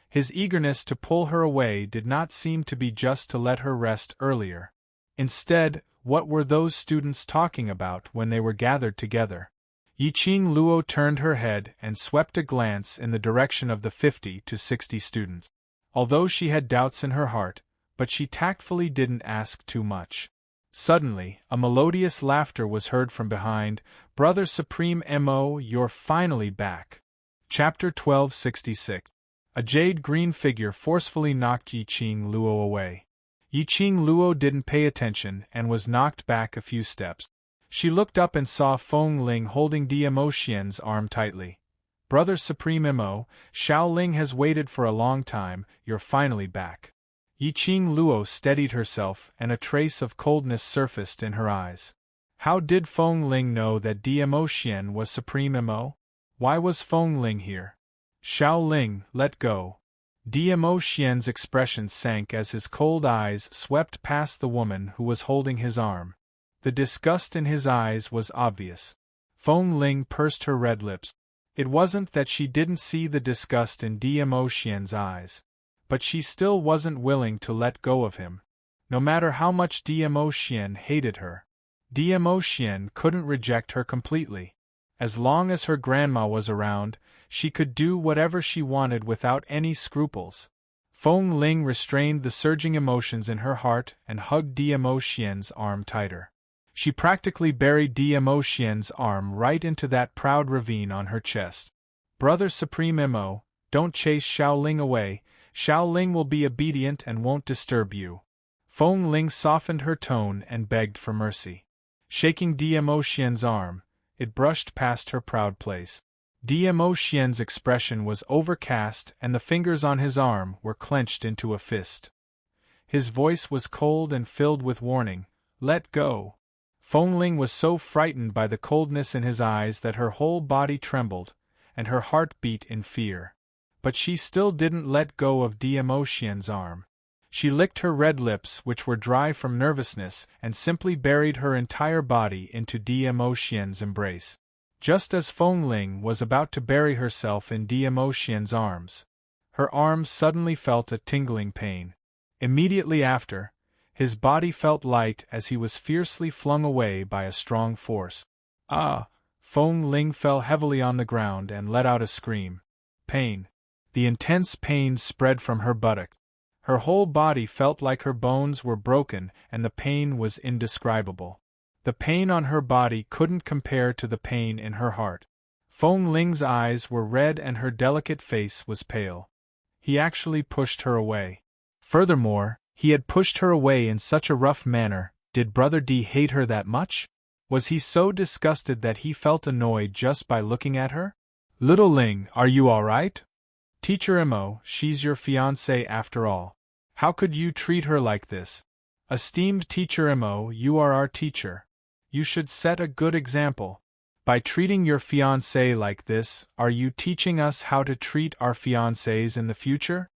[SPEAKER 1] His eagerness to pull her away did not seem to be just to let her rest earlier. Instead, what were those students talking about when they were gathered together? Yiqing Luo turned her head and swept a glance in the direction of the 50 to 60 students. Although she had doubts in her heart, but she tactfully didn't ask too much. Suddenly, a melodious laughter was heard from behind. Brother Supreme Mo, you're finally back. Chapter 1266. A jade-green figure forcefully knocked Yiqing Luo away. Yiqing Luo didn't pay attention and was knocked back a few steps. She looked up and saw Feng Ling holding Dmo Xian's arm tightly. Brother Supreme Mo, Xiao Ling has waited for a long time, you're finally back. Yiqing Luo steadied herself and a trace of coldness surfaced in her eyes. How did Feng Ling know that Dmo Xian was Supreme Mo? Why was Feng Ling here? Xiao Ling, let go. Dmo Xian's expression sank as his cold eyes swept past the woman who was holding his arm. The disgust in his eyes was obvious. Feng Ling pursed her red lips. It wasn't that she didn't see the disgust in Dmo Xian's eyes, but she still wasn't willing to let go of him. No matter how much Dmo Xian hated her, Dmo Xian couldn't reject her completely. As long as her grandma was around, she could do whatever she wanted without any scruples. Feng Ling restrained the surging emotions in her heart and hugged Dmo Xian's arm tighter. She practically buried Dmo Xian's arm right into that proud ravine on her chest. Brother Supreme Mo, don't chase Xiao Ling away. Xiao Ling will be obedient and won't disturb you. Feng Ling softened her tone and begged for mercy. Shaking Dmo Xian's arm, it brushed past her proud place. Dmo Xian's expression was overcast and the fingers on his arm were clenched into a fist. His voice was cold and filled with warning. Let go. Feng Ling was so frightened by the coldness in his eyes that her whole body trembled, and her heart beat in fear. But she still didn't let go of Dmo Xian's arm. She licked her red lips, which were dry from nervousness, and simply buried her entire body into Dmo Xian's embrace. Just as Feng Ling was about to bury herself in Dmo Xian's arms, her arms suddenly felt a tingling pain. Immediately after, his body felt light as he was fiercely flung away by a strong force. Ah! Feng Ling fell heavily on the ground and let out a scream. Pain. The intense pain spread from her buttock. Her whole body felt like her bones were broken and the pain was indescribable. The pain on her body couldn't compare to the pain in her heart. Feng Ling's eyes were red and her delicate face was pale. He actually pushed her away. Furthermore, he had pushed her away in such a rough manner. Did Brother D hate her that much? Was he so disgusted that he felt annoyed just by looking at her? Little Ling, are you all right? Teacher Mo, she's your fiancée after all. How could you treat her like this? Esteemed Teacher Mo, you are our teacher. You should set a good example. By treating your fiancée like this, are you teaching us how to treat our fiancées in the future?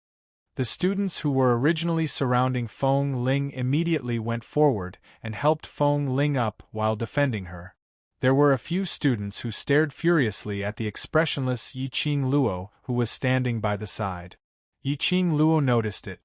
[SPEAKER 1] The students who were originally surrounding Feng Ling immediately went forward and helped Feng Ling up while defending her. There were a few students who stared furiously at the expressionless Yiqing Luo who was standing by the side. Yiqing Luo noticed it.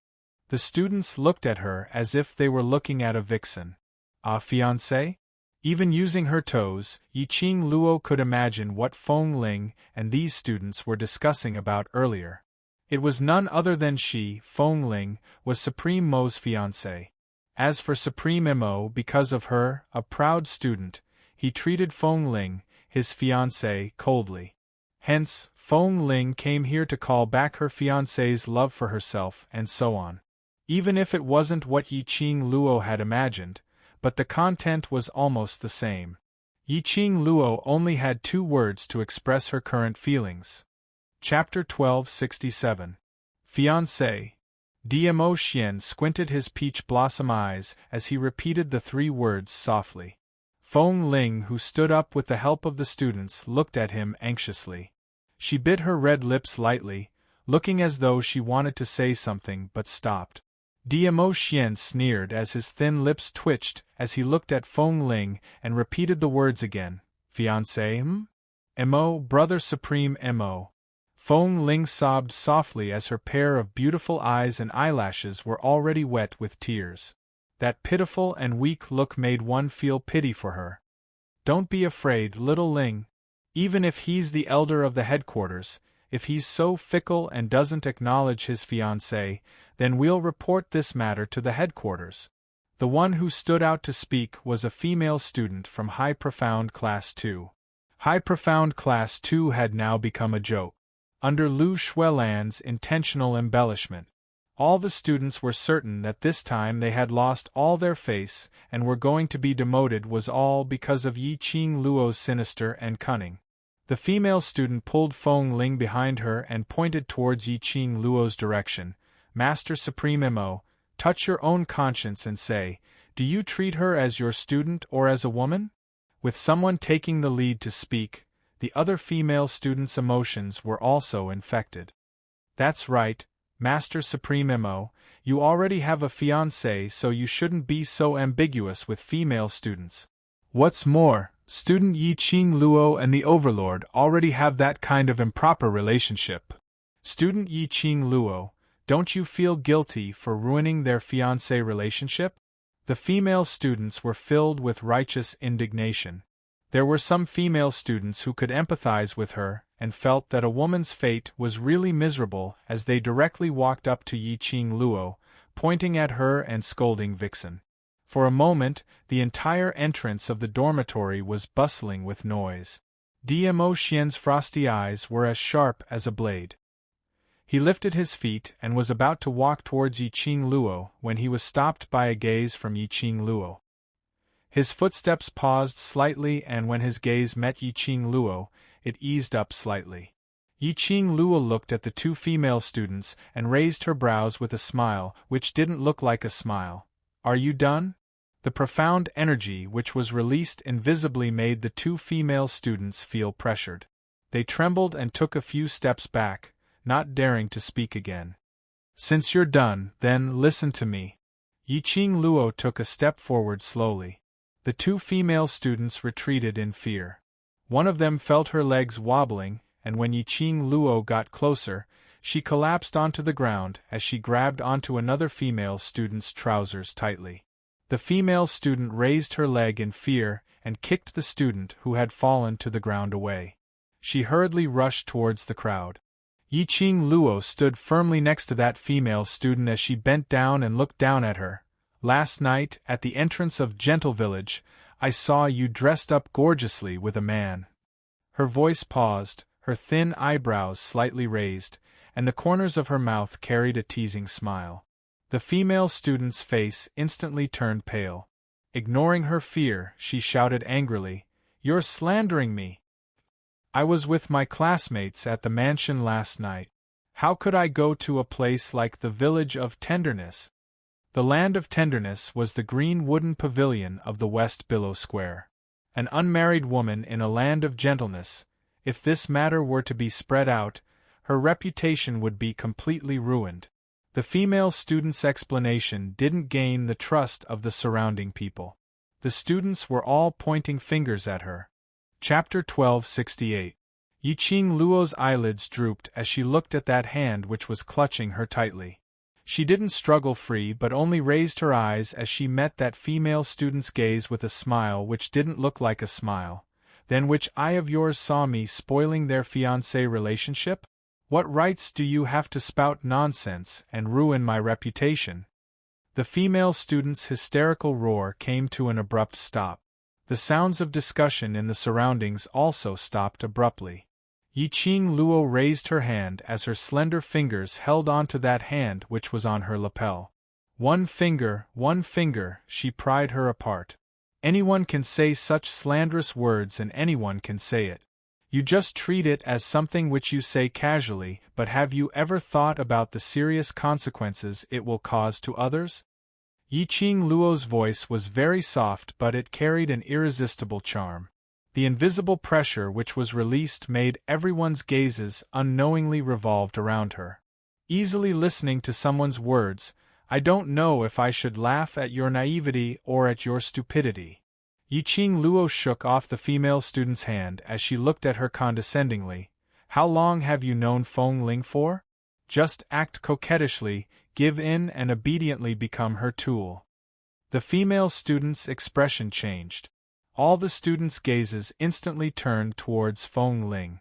[SPEAKER 1] The students looked at her as if they were looking at a vixen. A fiancée? Even using her toes, Yiqing Luo could imagine what Feng Ling and these students were discussing about earlier. It was none other than she, Feng Ling, was Supreme Mo's fiancée. As for Supreme Mo, because of her, a proud student, he treated Feng Ling, his fiancée, coldly. Hence, Feng Ling came here to call back her fiancée's love for herself and so on. Even if it wasn't what Yiqing Luo had imagined, but the content was almost the same. Yiqing Luo only had 2 words to express her current feelings. Chapter 1267. Fiancé. Mo Xian squinted his peach blossom eyes as he repeated the 3 words softly. Feng Ling, who stood up with the help of the students, looked at him anxiously. She bit her red lips lightly, looking as though she wanted to say something but stopped. Mo Xian sneered as his thin lips twitched as he looked at Feng Ling and repeated the words again. Fiancé? Mo, brother Supreme Mo. Feng Ling sobbed softly as her pair of beautiful eyes and eyelashes were already wet with tears. That pitiful and weak look made one feel pity for her. Don't be afraid, little Ling. Even if he's the elder of the headquarters, if he's so fickle and doesn't acknowledge his fiancée, then we'll report this matter to the headquarters. The one who stood out to speak was a female student from High Profound Class 2. High Profound Class 2 had now become a joke. Under Lu Xuelan's intentional embellishment, all the students were certain that this time they had lost all their face and were going to be demoted was all because of Yiqing Luo's sinister and cunning. The female student pulled Feng Ling behind her and pointed towards Yiqing Luo's direction. Master Supreme Mo, touch your own conscience and say, do you treat her as your student or as a woman? With someone taking the lead to speak, the other female students' emotions were also infected. That's right, Master Supreme Mo, you already have a fiancé, so you shouldn't be so ambiguous with female students. What's more, student Yiqing Luo and the Overlord already have that kind of improper relationship. Student Yiqing Luo, don't you feel guilty for ruining their fiancé relationship? The female students were filled with righteous indignation. There were some female students who could empathize with her and felt that a woman's fate was really miserable as they directly walked up to Yiqing Luo, pointing at her and scolding Vixen. For a moment, the entire entrance of the dormitory was bustling with noise. Mo Xian's frosty eyes were as sharp as a blade. He lifted his feet and was about to walk towards Yiqing Luo when he was stopped by a gaze from Yiqing Luo. His footsteps paused slightly, and when his gaze met Yiqing Luo, it eased up slightly. Yiqing Luo looked at the 2 female students and raised her brows with a smile which didn't look like a smile. Are you done? The profound energy which was released invisibly made the 2 female students feel pressured. They trembled and took a few steps back, not daring to speak again. Since you're done, then listen to me. Yiqing Luo took a step forward slowly. The 2 female students retreated in fear. One of them felt her legs wobbling, and when Yiqing Luo got closer, she collapsed onto the ground as she grabbed onto another female student's trousers tightly. The female student raised her leg in fear and kicked the student who had fallen to the ground away. She hurriedly rushed towards the crowd. Yiqing Luo stood firmly next to that female student as she bent down and looked down at her. Last night, at the entrance of Gentle Village, I saw you dressed up gorgeously with a man. Her voice paused, her thin eyebrows slightly raised, and the corners of her mouth carried a teasing smile. The female student's face instantly turned pale. Ignoring her fear, she shouted angrily, "You're slandering me! I was with my classmates at the mansion last night. How could I go to a place like the village of Tenderness? The land of Tenderness was the green wooden pavilion of the West Billow Square. An unmarried woman in a land of gentleness, if this matter were to be spread out, her reputation would be completely ruined. The female student's explanation didn't gain the trust of the surrounding people. The students were all pointing fingers at her. Chapter 1268. Yiqing Luo's eyelids drooped as she looked at that hand which was clutching her tightly. She didn't struggle free but only raised her eyes as she met that female student's gaze with a smile which didn't look like a smile. Then which eye of yours saw me spoiling their fiancé relationship? What rights do you have to spout nonsense and ruin my reputation? The female student's hysterical roar came to an abrupt stop. The sounds of discussion in the surroundings also stopped abruptly. Yiqing Luo raised her hand as her slender fingers held onto that hand which was on her lapel. One finger, she pried her apart. Anyone can say such slanderous words and anyone can say it. You just treat it as something which you say casually, but have you ever thought about the serious consequences it will cause to others? Yiqing Luo's voice was very soft but it carried an irresistible charm. The invisible pressure which was released made everyone's gazes unknowingly revolved around her. Easily listening to someone's words, I don't know if I should laugh at your naivety or at your stupidity. Yiqing Luo shook off the female student's hand as she looked at her condescendingly. How long have you known Feng Ling for? Just act coquettishly, give in and obediently become her tool. The female student's expression changed. All the students' gazes instantly turned towards Feng Ling.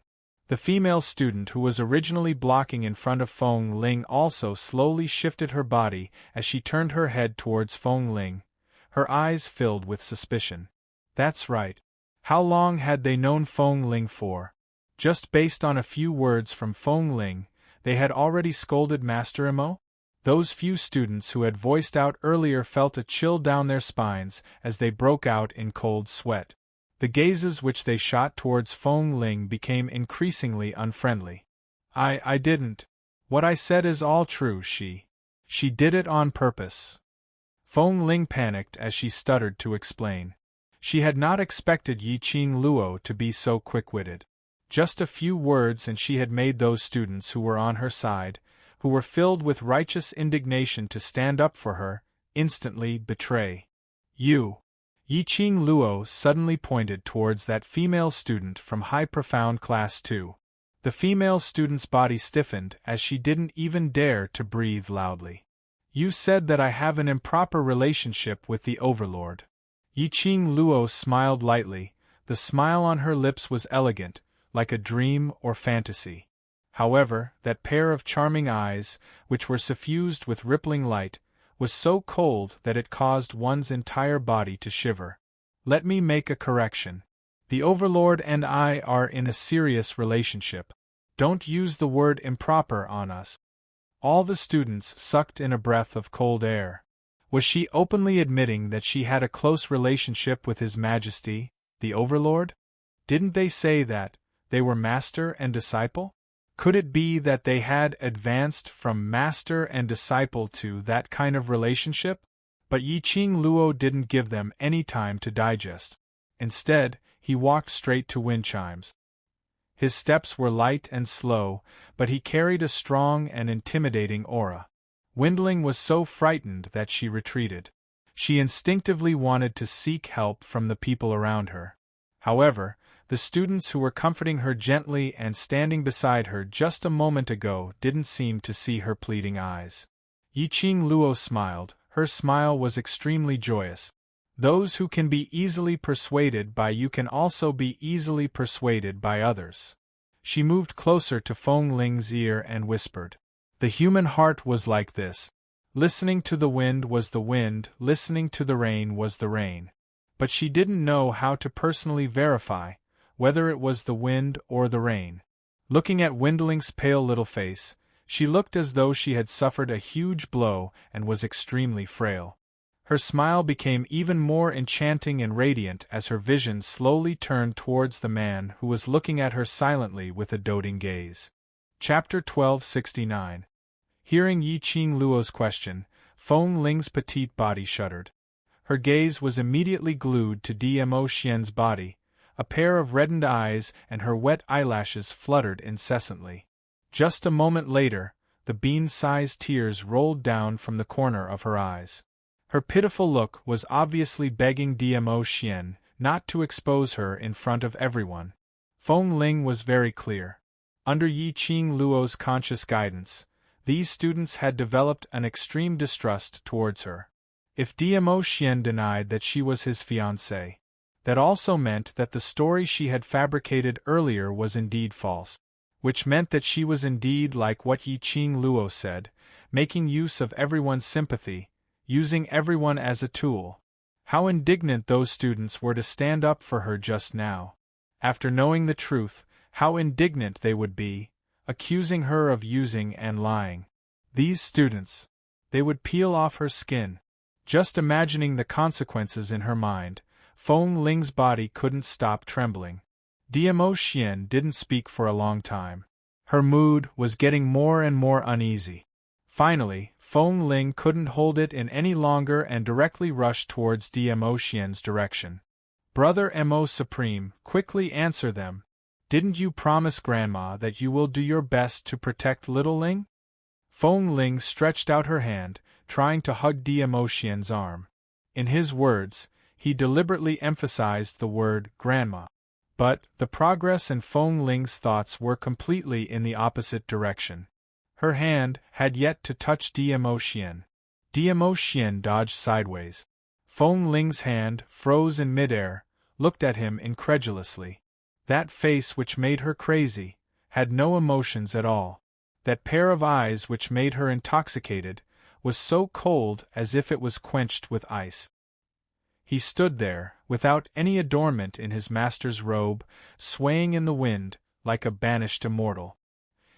[SPEAKER 1] The female student who was originally blocking in front of Feng Ling also slowly shifted her body as she turned her head towards Feng Ling, her eyes filled with suspicion. That's right. How long had they known Feng Ling for? Just based on a few words from Feng Ling, they had already scolded Master Imo? Those few students who had voiced out earlier felt a chill down their spines as they broke out in cold sweat. The gazes which they shot towards Feng Ling became increasingly unfriendly. I didn't. What I said is all true, she did it on purpose. Feng Ling panicked as she stuttered to explain. She had not expected Yiqing Luo to be so quick-witted. Just a few words and she had made those students who were on her side, who were filled with righteous indignation to stand up for her, instantly betray. You. Yiqing Luo suddenly pointed towards that female student from High Profound Class 2. The female student's body stiffened as she didn't even dare to breathe loudly. You said that I have an improper relationship with the Overlord. Yiqing Luo smiled lightly. The smile on her lips was elegant, like a dream or fantasy. However, that pair of charming eyes, which were suffused with rippling light, was so cold that it caused one's entire body to shiver. Let me make a correction. The Overlord and I are in a serious relationship. Don't use the word improper on us. All the students sucked in a breath of cold air. Was she openly admitting that she had a close relationship with His Majesty, the Overlord? Didn't they say that they were master and disciple? Could it be that they had advanced from master and disciple to that kind of relationship? But Yiqing Luo didn't give them any time to digest. Instead, he walked straight to wind chimes. His steps were light and slow, but he carried a strong and intimidating aura. Windling was so frightened that she retreated. She instinctively wanted to seek help from the people around her. However, the students who were comforting her gently and standing beside her just a moment ago didn't seem to see her pleading eyes. Yiqing Luo smiled. Her smile was extremely joyous. Those who can be easily persuaded by you can also be easily persuaded by others. She moved closer to Feng Ling's ear and whispered. The human heart was like this. Listening to the wind was the wind, listening to the rain was the rain. But she didn't know how to personally verify whether it was the wind or the rain. Looking at Windling's pale little face, she looked as though she had suffered a huge blow and was extremely frail. Her smile became even more enchanting and radiant as her vision slowly turned towards the man who was looking at her silently with a doting gaze. Chapter 1269. Hearing Yi-Qing Luo's question, Feng Ling's petite body shuddered. Her gaze was immediately glued to Dmo Xian's body, a pair of reddened eyes and her wet eyelashes fluttered incessantly. Just a moment later, the bean-sized tears rolled down from the corner of her eyes. Her pitiful look was obviously begging Dmo Xian not to expose her in front of everyone. Feng Ling was very clear. Under Yi-Qing Luo's conscious guidance, these students had developed an extreme distrust towards her. If Dmo Xian denied that she was his fiancée, that also meant that the story she had fabricated earlier was indeed false, which meant that she was indeed like what Yi-Qing Luo said, making use of everyone's sympathy, using everyone as a tool. How indignant those students were to stand up for her just now. After knowing the truth, how indignant they would be, accusing her of using and lying. These students. They would peel off her skin. Just imagining the consequences in her mind, Feng Ling's body couldn't stop trembling. Dmo Xian didn't speak for a long time. Her mood was getting more and more uneasy. Finally, Feng Ling couldn't hold it in any longer and directly rushed towards Dmo Xian's direction. Brother Mo Supreme, quickly answer them. Didn't you promise Grandma that you will do your best to protect little Ling? Feng Ling stretched out her hand, trying to hug Dmo Xian's arm. In his words, he deliberately emphasized the word Grandma. But the progress in Feng Ling's thoughts were completely in the opposite direction. Her hand had yet to touch Dmo Xian. Dmo Xian dodged sideways. Feng Ling's hand froze in midair, looked at him incredulously. That face which made her crazy had no emotions at all. That pair of eyes which made her intoxicated was so cold as if it was quenched with ice. He stood there, without any adornment in his master's robe, swaying in the wind, like a banished immortal.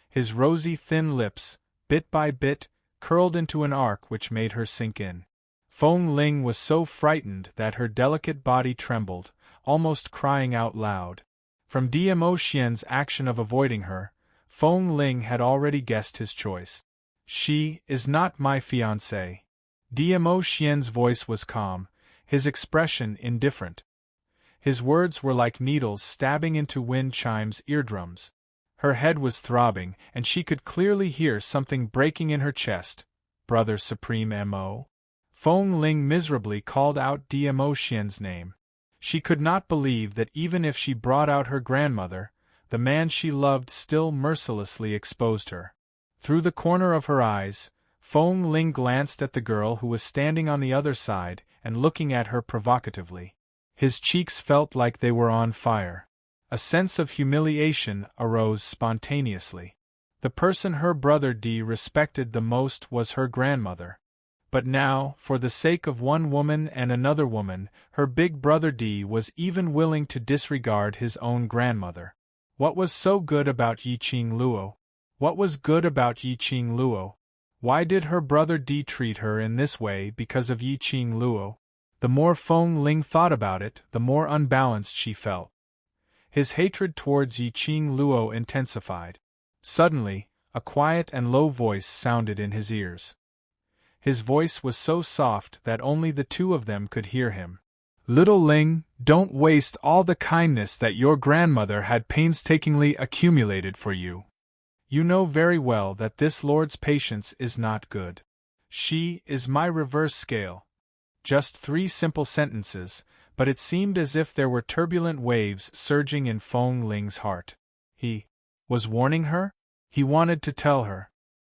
[SPEAKER 1] His rosy thin lips, bit by bit, curled into an arc which made her sink in. Feng Ling was so frightened that her delicate body trembled, almost crying out loud. From Dmo Xian's action of avoiding her, Feng Ling had already guessed his choice. She is not my fiancée. Dmo Xian's voice was calm, his expression indifferent. His words were like needles stabbing into wind chimes' eardrums. Her head was throbbing, and she could clearly hear something breaking in her chest. Brother Supreme Mo. Feng Ling miserably called out Dmo Xian's name. She could not believe that even if she brought out her grandmother, the man she loved still mercilessly exposed her. Through the corner of her eyes, Feng Ling glanced at the girl who was standing on the other side and looking at her provocatively. His cheeks felt like they were on fire. A sense of humiliation arose spontaneously. The person her brother D respected the most was her grandmother. But now, for the sake of one woman and another woman, her big brother D was even willing to disregard his own grandmother. What was so good about Yi-Qing Luo? What was good about Yi-Qing Luo? Why did her brother D treat her in this way because of Yi-Qing Luo? The more Feng Ling thought about it, the more unbalanced she felt. His hatred towards Yi-Qing Luo intensified. Suddenly, a quiet and low voice sounded in his ears. His voice was so soft that only the two of them could hear him. Little Ling, don't waste all the kindness that your grandmother had painstakingly accumulated for you. You know very well that this lord's patience is not good. She is my reverse scale. Just 3 simple sentences, but it seemed as if there were turbulent waves surging in Feng Ling's heart. He was warning her? He wanted to tell her.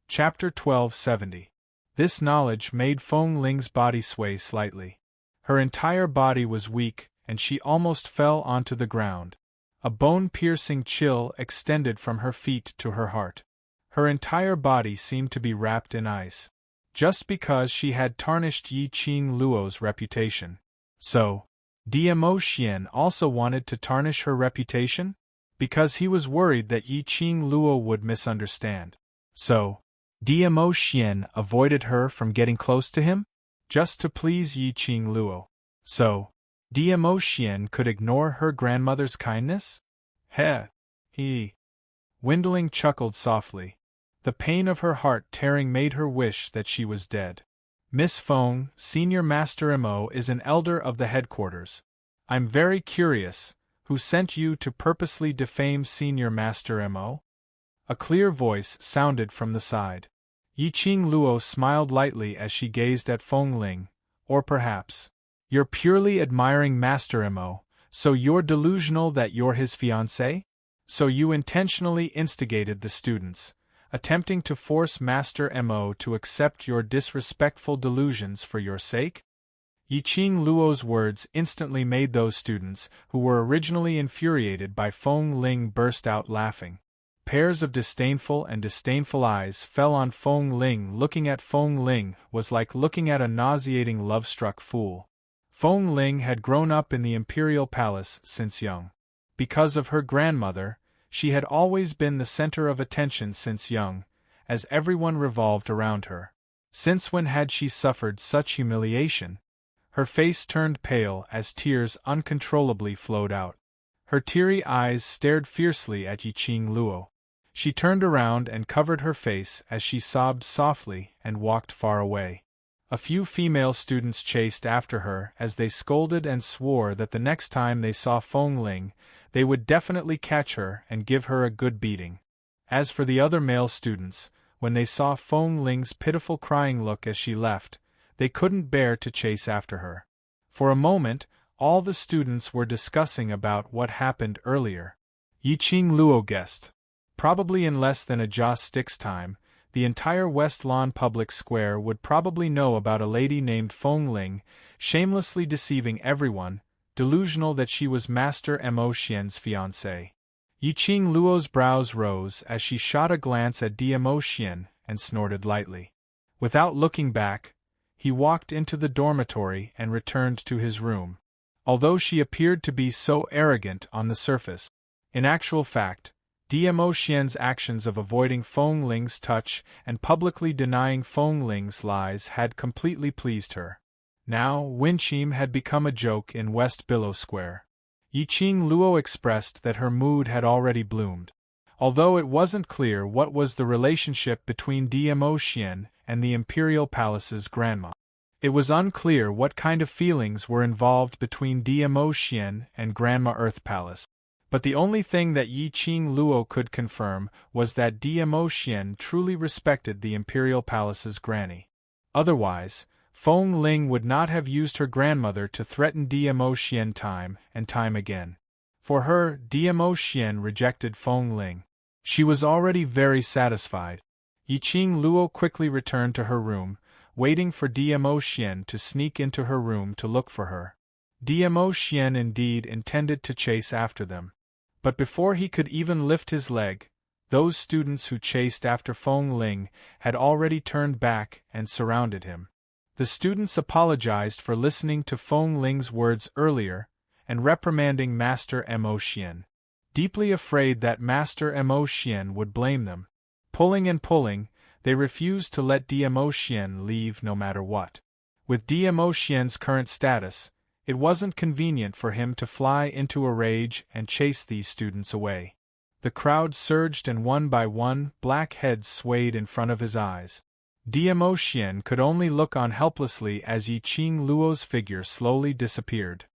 [SPEAKER 1] Chapter 1270. This knowledge made Feng Ling's body sway slightly. Her entire body was weak, and she almost fell onto the ground. A bone-piercing chill extended from her feet to her heart. Her entire body seemed to be wrapped in ice. Just because she had tarnished Yi-Qing Luo's reputation. So, Dmo Xian also wanted to tarnish her reputation? Because he was worried that Yi-Qing Luo would misunderstand. So, Dmo Xian avoided her from getting close to him? Just to please Yi-Qing Luo. So, Dmo Xian could ignore her grandmother's kindness? He Windling chuckled softly. The pain of her heart tearing made her wish that she was dead. Miss Feng, Senior Master Mo is an elder of the headquarters. I'm very curious, who sent you to purposely defame Senior Master Mo? A clear voice sounded from the side. Yiqing Luo smiled lightly as she gazed at Feng Ling. Or perhaps, you're purely admiring Master Mo, so you're delusional that you're his fiancé? So you intentionally instigated the students, attempting to force Master Mo to accept your disrespectful delusions for your sake? Yiqing Luo's words instantly made those students, who were originally infuriated by Feng Ling, burst out laughing. Pairs of disdainful eyes fell on Feng Ling. Looking at Feng Ling was like looking at a nauseating love-struck fool. Feng Ling had grown up in the imperial palace since young. Because of her grandmother, she had always been the center of attention since young, as everyone revolved around her. Since when had she suffered such humiliation? Her face turned pale as tears uncontrollably flowed out. Her teary eyes stared fiercely at Yiqing Luo. She turned around and covered her face as she sobbed softly and walked far away. A few female students chased after her as they scolded and swore that the next time they saw Feng Ling, they would definitely catch her and give her a good beating. As for the other male students, when they saw Feng Ling's pitiful crying look as she left, they couldn't bear to chase after her. For a moment, all the students were discussing about what happened earlier. Yiqing Luo guessed. Probably in less than a joss stick's time, the entire West Lawn public square would probably know about a lady named Feng Ling, shamelessly deceiving everyone, delusional that she was Master Mo Xian's fiancée. Yiqing Luo's brows rose as she shot a glance at Mo Xian and snorted lightly. Without looking back, he walked into the dormitory and returned to his room. Although she appeared to be so arrogant on the surface, in actual fact, Mo Xian's actions of avoiding Feng Ling's touch and publicly denying Feng Ling's lies had completely pleased her. Now, Winchim had become a joke in West Billow Square. Yiqing Luo expressed that her mood had already bloomed. Although it wasn't clear what was the relationship between Mo Xian and the Imperial Palace's grandma. It was unclear what kind of feelings were involved between Mo Xian and Grandma Earth Palace. But the only thing that Yiqing Luo could confirm was that Mo Xian truly respected the Imperial Palace's granny. Otherwise, Feng Ling would not have used her grandmother to threaten Mo Xian time and time again. For her, Mo Xian rejected Feng Ling. She was already very satisfied. Yiqing Luo quickly returned to her room, waiting for Mo Xian to sneak into her room to look for her. Mo Xian indeed intended to chase after them. But before he could even lift his leg, those students who chased after Feng Ling had already turned back and surrounded him. The students apologized for listening to Feng Ling's words earlier and reprimanding Master Mo Xian. Deeply afraid that Master Mo Xian would blame them. Pulling and pulling, they refused to let Mo Xian leave no matter what. With Mo Xian's current status, it wasn't convenient for him to fly into a rage and chase these students away. The crowd surged and one by one, black heads swayed in front of his eyes. Mo Xian could only look on helplessly as Yiqing Luo's figure slowly disappeared.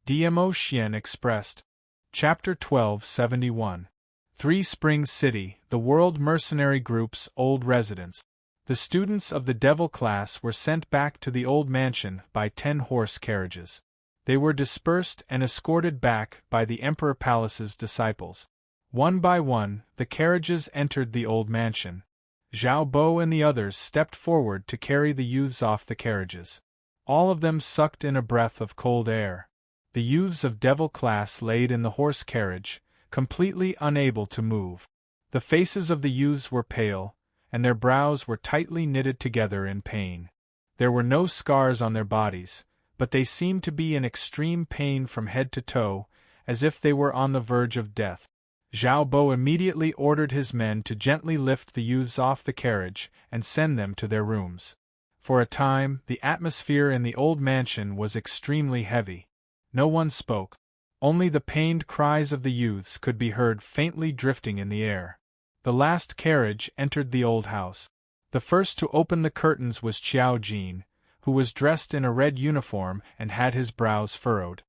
[SPEAKER 1] Mo Xian expressed. Chapter 1271. Three Springs City, the World Mercenary Group's old residence. The students of the Devil class were sent back to the old mansion by 10 horse carriages. They were dispersed and escorted back by the Emperor Palace's disciples. One by one, the carriages entered the old mansion. Zhao Bo and the others stepped forward to carry the youths off the carriages. All of them sucked in a breath of cold air. The youths of Devil class laid in the horse carriage, completely unable to move. The faces of the youths were pale, and their brows were tightly knitted together in pain. There were no scars on their bodies, but they seemed to be in extreme pain from head to toe, as if they were on the verge of death. Zhao Bo immediately ordered his men to gently lift the youths off the carriage and send them to their rooms. For a time, the atmosphere in the old mansion was extremely heavy. No one spoke. Only the pained cries of the youths could be heard faintly drifting in the air. The last carriage entered the old house. The first to open the curtains was Qiao Jin, who was dressed in a red uniform and had his brows furrowed.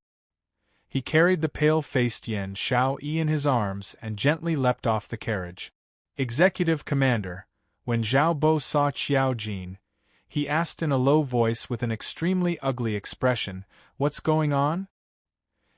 [SPEAKER 1] He carried the pale-faced Yan Xiaoyi in his arms and gently leapt off the carriage. Executive Commander, when Zhao Bo saw Qiao Jin, he asked in a low voice with an extremely ugly expression, "What's going on?"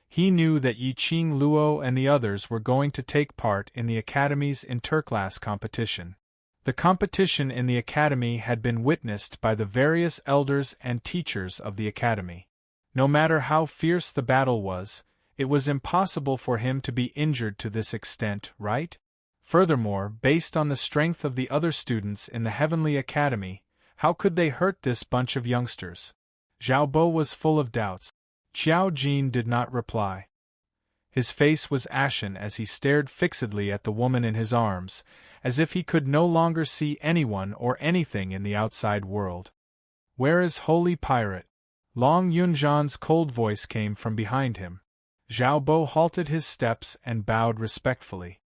[SPEAKER 1] He knew that Yi Qing Luo and the others were going to take part in the Academy's interclass competition. The competition in the Academy had been witnessed by the various elders and teachers of the Academy. No matter how fierce the battle was, it was impossible for him to be injured to this extent, right? Furthermore, based on the strength of the other students in the Heavenly Academy, how could they hurt this bunch of youngsters? Zhao Bo was full of doubts. Qiao Jin did not reply. His face was ashen as he stared fixedly at the woman in his arms, as if he could no longer see anyone or anything in the outside world. "Where is Holy Pirate?" Long Yunzhan's cold voice came from behind him. Zhao Bo halted his steps and bowed respectfully.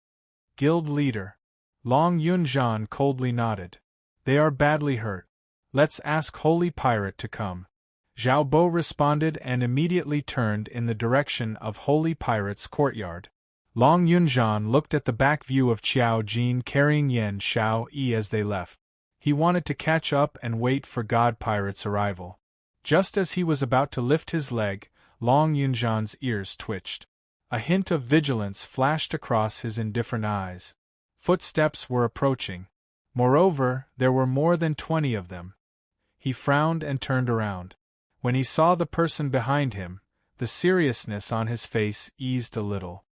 [SPEAKER 1] "Guild leader." Long Yunzhan coldly nodded. "They are badly hurt. Let's ask Holy Pirate to come." Zhao Bo responded and immediately turned in the direction of Holy Pirate's courtyard. Long Yunzhan looked at the back view of Qiao Jin carrying Yan Xiaoyi as they left. He wanted to catch up and wait for God Pirate's arrival. Just as he was about to lift his leg, Long Yunzhan's ears twitched. A hint of vigilance flashed across his indifferent eyes. Footsteps were approaching. Moreover, there were more than 20 of them. He frowned and turned around. When he saw the person behind him, the seriousness on his face eased a little.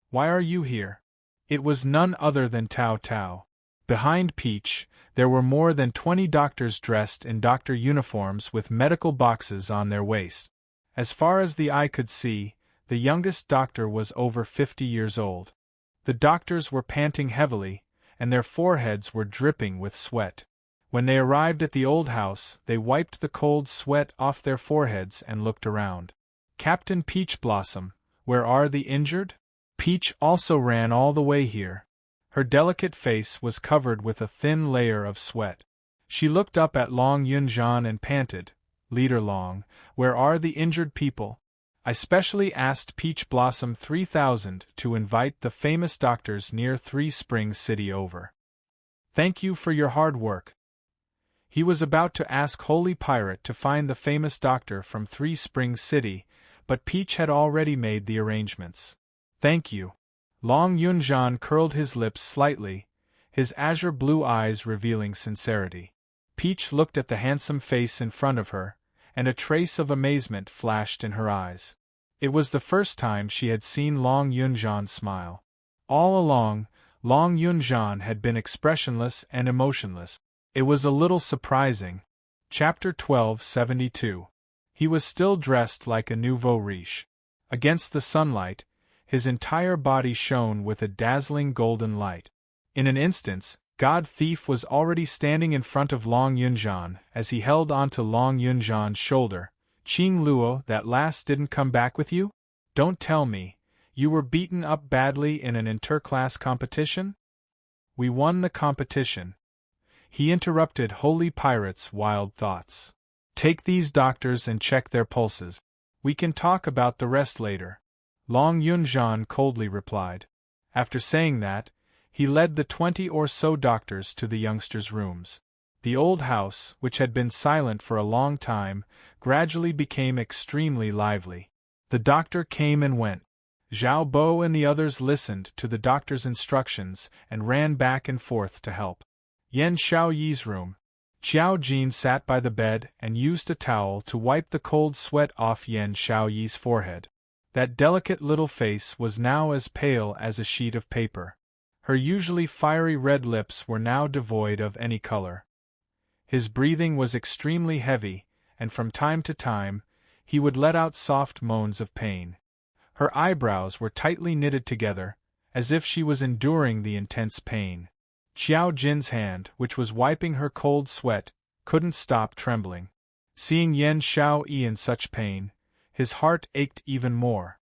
[SPEAKER 1] "Why are you here?" It was none other than Tao Tao. Behind Peach, there were more than 20 doctors dressed in doctor uniforms with medical boxes on their waist. As far as the eye could see, the youngest doctor was over 50 years old. The doctors were panting heavily, and their foreheads were dripping with sweat. When they arrived at the old house, they wiped the cold sweat off their foreheads and looked around. "Captain Peach Blossom, where are the injured?" Peach also ran all the way here. Her delicate face was covered with a thin layer of sweat. She looked up at Long Yunzhan and panted, "Leader Long, where are the injured people? I specially asked Peach Blossom 3000 to invite the famous doctors near Three Springs City over. Thank you for your hard work." He was about to ask Holy Pirate to find the famous doctor from Three Springs City, but Peach had already made the arrangements. "Thank you." Long Yunzhan curled his lips slightly, his azure blue eyes revealing sincerity. Peach looked at the handsome face in front of her, and a trace of amazement flashed in her eyes. It was the first time she had seen Long Yunzhan smile. All along, Long Yunzhan had been expressionless and emotionless. It was a little surprising. Chapter 1272. He was still dressed like a nouveau riche. Against the sunlight, his entire body shone with a dazzling golden light. In an instant, God Thief was already standing in front of Long Yunzhan as he held onto Long Yunzhan's shoulder. "Qing Luo, that last didn't come back with you? Don't tell me, you were beaten up badly in an interclass competition?" "We won the competition." He interrupted Holy Pirate's wild thoughts. "Take these doctors and check their pulses. We can talk about the rest later," Long Yunzhan coldly replied. After saying that, he led the 20 or so doctors to the youngsters' rooms. The old house, which had been silent for a long time, gradually became extremely lively. The doctor came and went. Zhao Bo and the others listened to the doctor's instructions and ran back and forth to help. Yan Xiaoyi's room. Qiao Jin sat by the bed and used a towel to wipe the cold sweat off Yan Xiaoyi's forehead. That delicate little face was now as pale as a sheet of paper. Her usually fiery red lips were now devoid of any color. His breathing was extremely heavy, and from time to time, he would let out soft moans of pain. Her eyebrows were tightly knitted together, as if she was enduring the intense pain. Qiao Jin's hand, which was wiping her cold sweat, couldn't stop trembling. Seeing Yan Xiaoyi in such pain, his heart ached even more.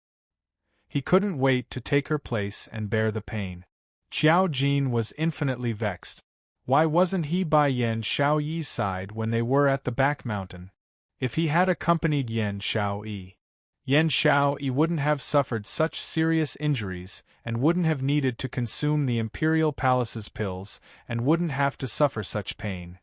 [SPEAKER 1] He couldn't wait to take her place and bear the pain. Xiao Jin was infinitely vexed. Why wasn't he by Yan Xiaoyi's side when they were at the back mountain? If he had accompanied Yan Xiaoyi, Yan Xiaoyi wouldn't have suffered such serious injuries and wouldn't have needed to consume the Imperial Palace's pills and wouldn't have to suffer such pain.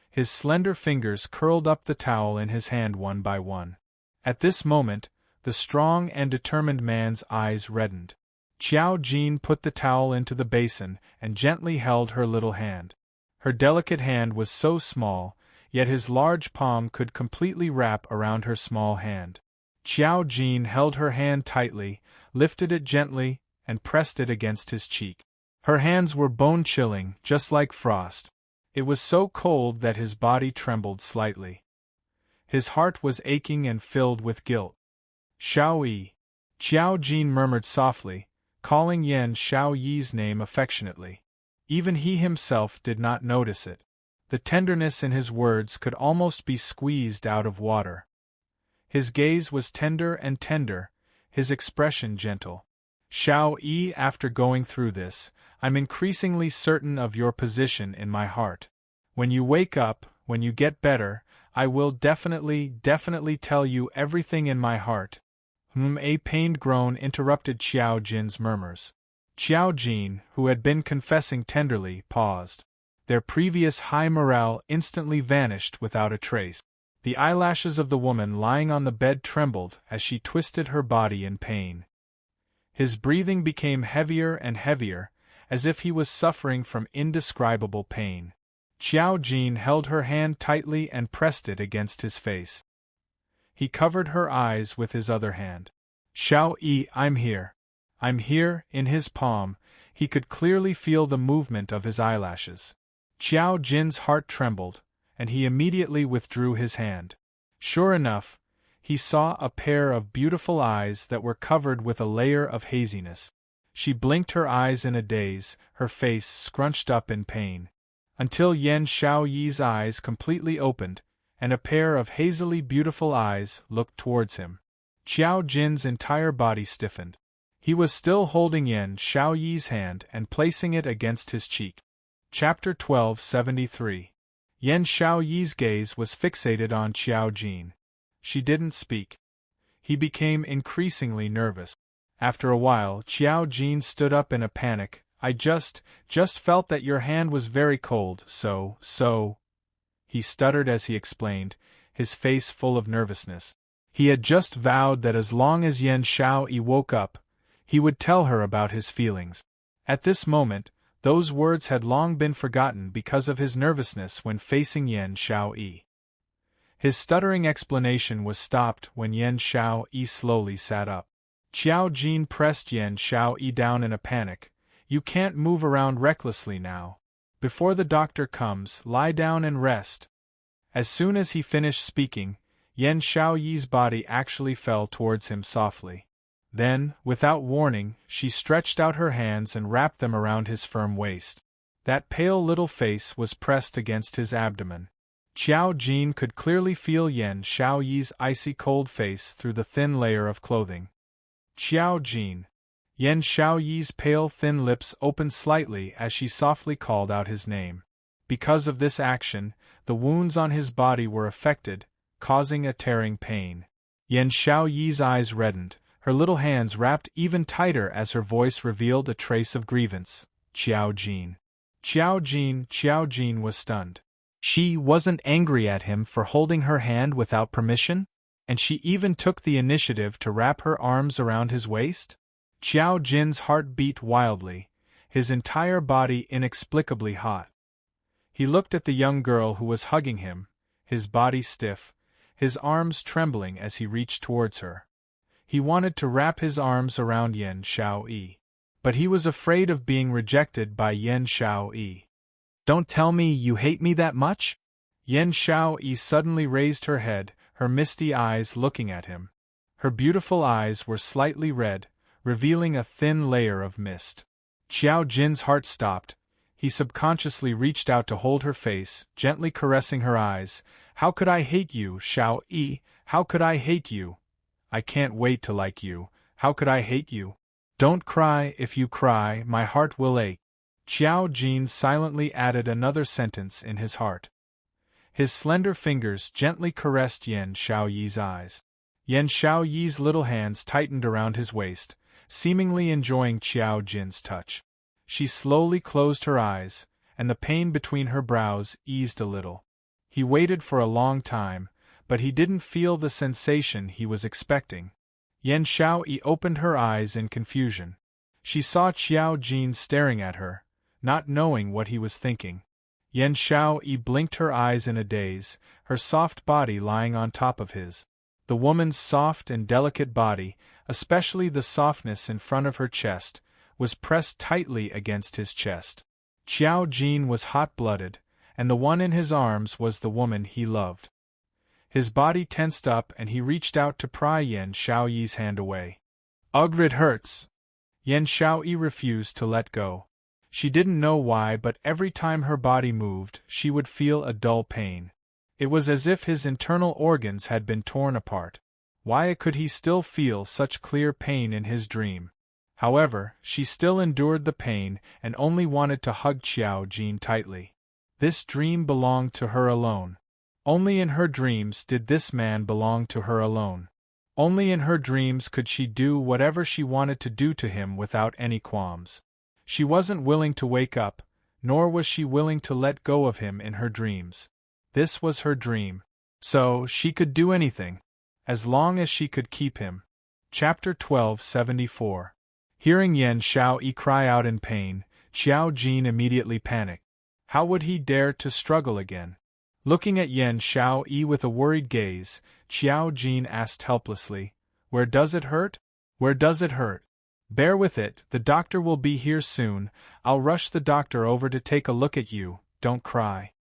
[SPEAKER 1] His slender fingers curled up the towel in his hand one by one. At this moment, the strong and determined man's eyes reddened. Xiao Jin put the towel into the basin and gently held her little hand. Her delicate hand was so small, yet his large palm could completely wrap around her small hand. Xiao Jin held her hand tightly, lifted it gently, and pressed it against his cheek. Her hands were bone-chilling, just like frost. It was so cold that his body trembled slightly. His heart was aching and filled with guilt. Xiaoyi. Xiao Jin murmured softly, calling Yan Xiaoyi's name affectionately. Even he himself did not notice it. The tenderness in his words could almost be squeezed out of water. His gaze was tender and tender, his expression gentle. Xiaoyi, after going through this, I'm increasingly certain of your position in my heart. When you wake up, when you get better, I will definitely tell you everything in my heart. A pained groan interrupted Xiao Jin's murmurs. Xiao Jin, who had been confessing tenderly, paused. Their previous high morale instantly vanished without a trace. The eyelashes of the woman lying on the bed trembled as she twisted her body in pain. His breathing became heavier and heavier, as if he was suffering from indescribable pain. Xiao Jin held her hand tightly and pressed it against his face. He covered her eyes with his other hand. Xiaoyi, I'm here. I'm here, in his palm. He could clearly feel the movement of his eyelashes. Xiao Jin's heart trembled, and he immediately withdrew his hand. Sure enough, he saw a pair of beautiful eyes that were covered with a layer of haziness. She blinked her eyes in a daze, her face scrunched up in pain. Until Yan Xiaoyi's eyes completely opened, and a pair of hazily beautiful eyes looked towards him. Xiao Jin's entire body stiffened. He was still holding Yan Xiaoyi's hand and placing it against his cheek. Chapter 1273. Yan Xiaoyi's gaze was fixated on Xiao Jin. She didn't speak. He became increasingly nervous. After a while, Xiao Jin stood up in a panic. I just felt that your hand was very cold, so. He stuttered as he explained, his face full of nervousness. He had just vowed that as long as Yan Xiaoyi woke up, he would tell her about his feelings. At this moment, those words had long been forgotten because of his nervousness when facing Yan Xiaoyi. His stuttering explanation was stopped when Yan Xiaoyi slowly sat up. Xiao Jin pressed Yan Xiaoyi down in a panic. You can't move around recklessly now. Before the doctor comes, lie down and rest. As soon as he finished speaking, Yan Xiaoyi's body actually fell towards him softly. Then, without warning, she stretched out her hands and wrapped them around his firm waist. That pale little face was pressed against his abdomen. Xiao Jin could clearly feel Yan Xiaoyi's icy cold face through the thin layer of clothing. Xiao Jin. Yan Xiaoyi's pale thin lips opened slightly as she softly called out his name. Because of this action, the wounds on his body were affected, causing a tearing pain. Yan Xiaoyi's eyes reddened, her little hands wrapped even tighter as her voice revealed a trace of grievance. Xiao Jin. Xiao Jin was stunned. She wasn't angry at him for holding her hand without permission? And she even took the initiative to wrap her arms around his waist? Xiao Jin's heart beat wildly, his entire body inexplicably hot. He looked at the young girl who was hugging him, his body stiff, his arms trembling as he reached towards her. He wanted to wrap his arms around Yan Xiaoyi, but he was afraid of being rejected by Yan Xiaoyi. Don't tell me you hate me that much? Yan Xiaoyi suddenly raised her head, her misty eyes looking at him. Her beautiful eyes were slightly red, revealing a thin layer of mist. Xiao Jin's heart stopped. He subconsciously reached out to hold her face, gently caressing her eyes. How could I hate you, Xiaoyi? How could I hate you? I can't wait to like you. How could I hate you? Don't cry. If you cry, my heart will ache. Qiao Jin silently added another sentence in his heart. His slender fingers gently caressed Yan Xiaoyi's eyes. Yan Xiaoyi's little hands tightened around his waist, seemingly enjoying Qiao Jin's touch. She slowly closed her eyes, and the pain between her brows eased a little. He waited for a long time, but he didn't feel the sensation he was expecting. Yan Xiaoyi opened her eyes in confusion. She saw Qiao Jin staring at her, not knowing what he was thinking. Yan Xiaoyi blinked her eyes in a daze, her soft body lying on top of his. The woman's soft and delicate body, especially the softness in front of her chest, was pressed tightly against his chest. Qiao Jin was hot-blooded, and the one in his arms was the woman he loved. His body tensed up and he reached out to pry Yan Xiaoyi's hand away. "Ugh, it hurts!" Yan Xiaoyi refused to let go. She didn't know why, but every time her body moved, she would feel a dull pain. It was as if his internal organs had been torn apart. Why could he still feel such clear pain in his dream? However, she still endured the pain and only wanted to hug Qiao Jin tightly. This dream belonged to her alone. Only in her dreams did this man belong to her alone. Only in her dreams could she do whatever she wanted to do to him without any qualms. She wasn't willing to wake up, nor was she willing to let go of him in her dreams. This was her dream. So, she could do anything, as long as she could keep him. Chapter 1274. Hearing Yan Xiaoyi cry out in pain, Qiao Jin immediately panicked. How would he dare to struggle again? Looking at Yan Xiaoyi with a worried gaze, Qiao Jin asked helplessly, "Where does it hurt? Where does it hurt? Bear with it, the doctor will be here soon, I'll rush the doctor over to take a look at you, don't cry."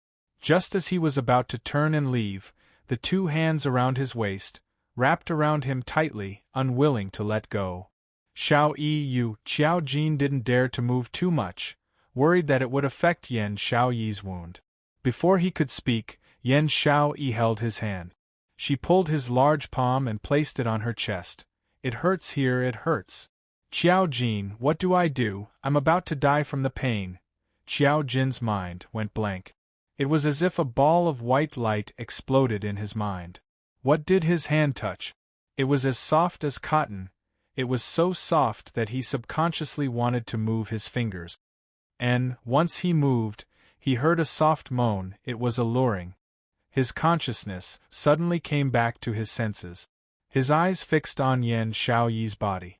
[SPEAKER 1] Just as he was about to turn and leave, the two hands around his waist wrapped around him tightly, unwilling to let go. Qiao Jin didn't dare to move too much, worried that it would affect Yan Xiaoyi's wound. Before he could speak, Yan Xiaoyi held his hand. She pulled his large palm and placed it on her chest. "It hurts here, it hurts." "Qiao Jin, what do I do? I'm about to die from the pain." Qiao Jin's mind went blank. It was as if a ball of white light exploded in his mind. What did his hand touch? It was as soft as cotton. It was so soft that he subconsciously wanted to move his fingers. And, once he moved, he heard a soft moan. It was alluring. His consciousness suddenly came back to his senses. His eyes fixed on Yan Xiaoyi's body.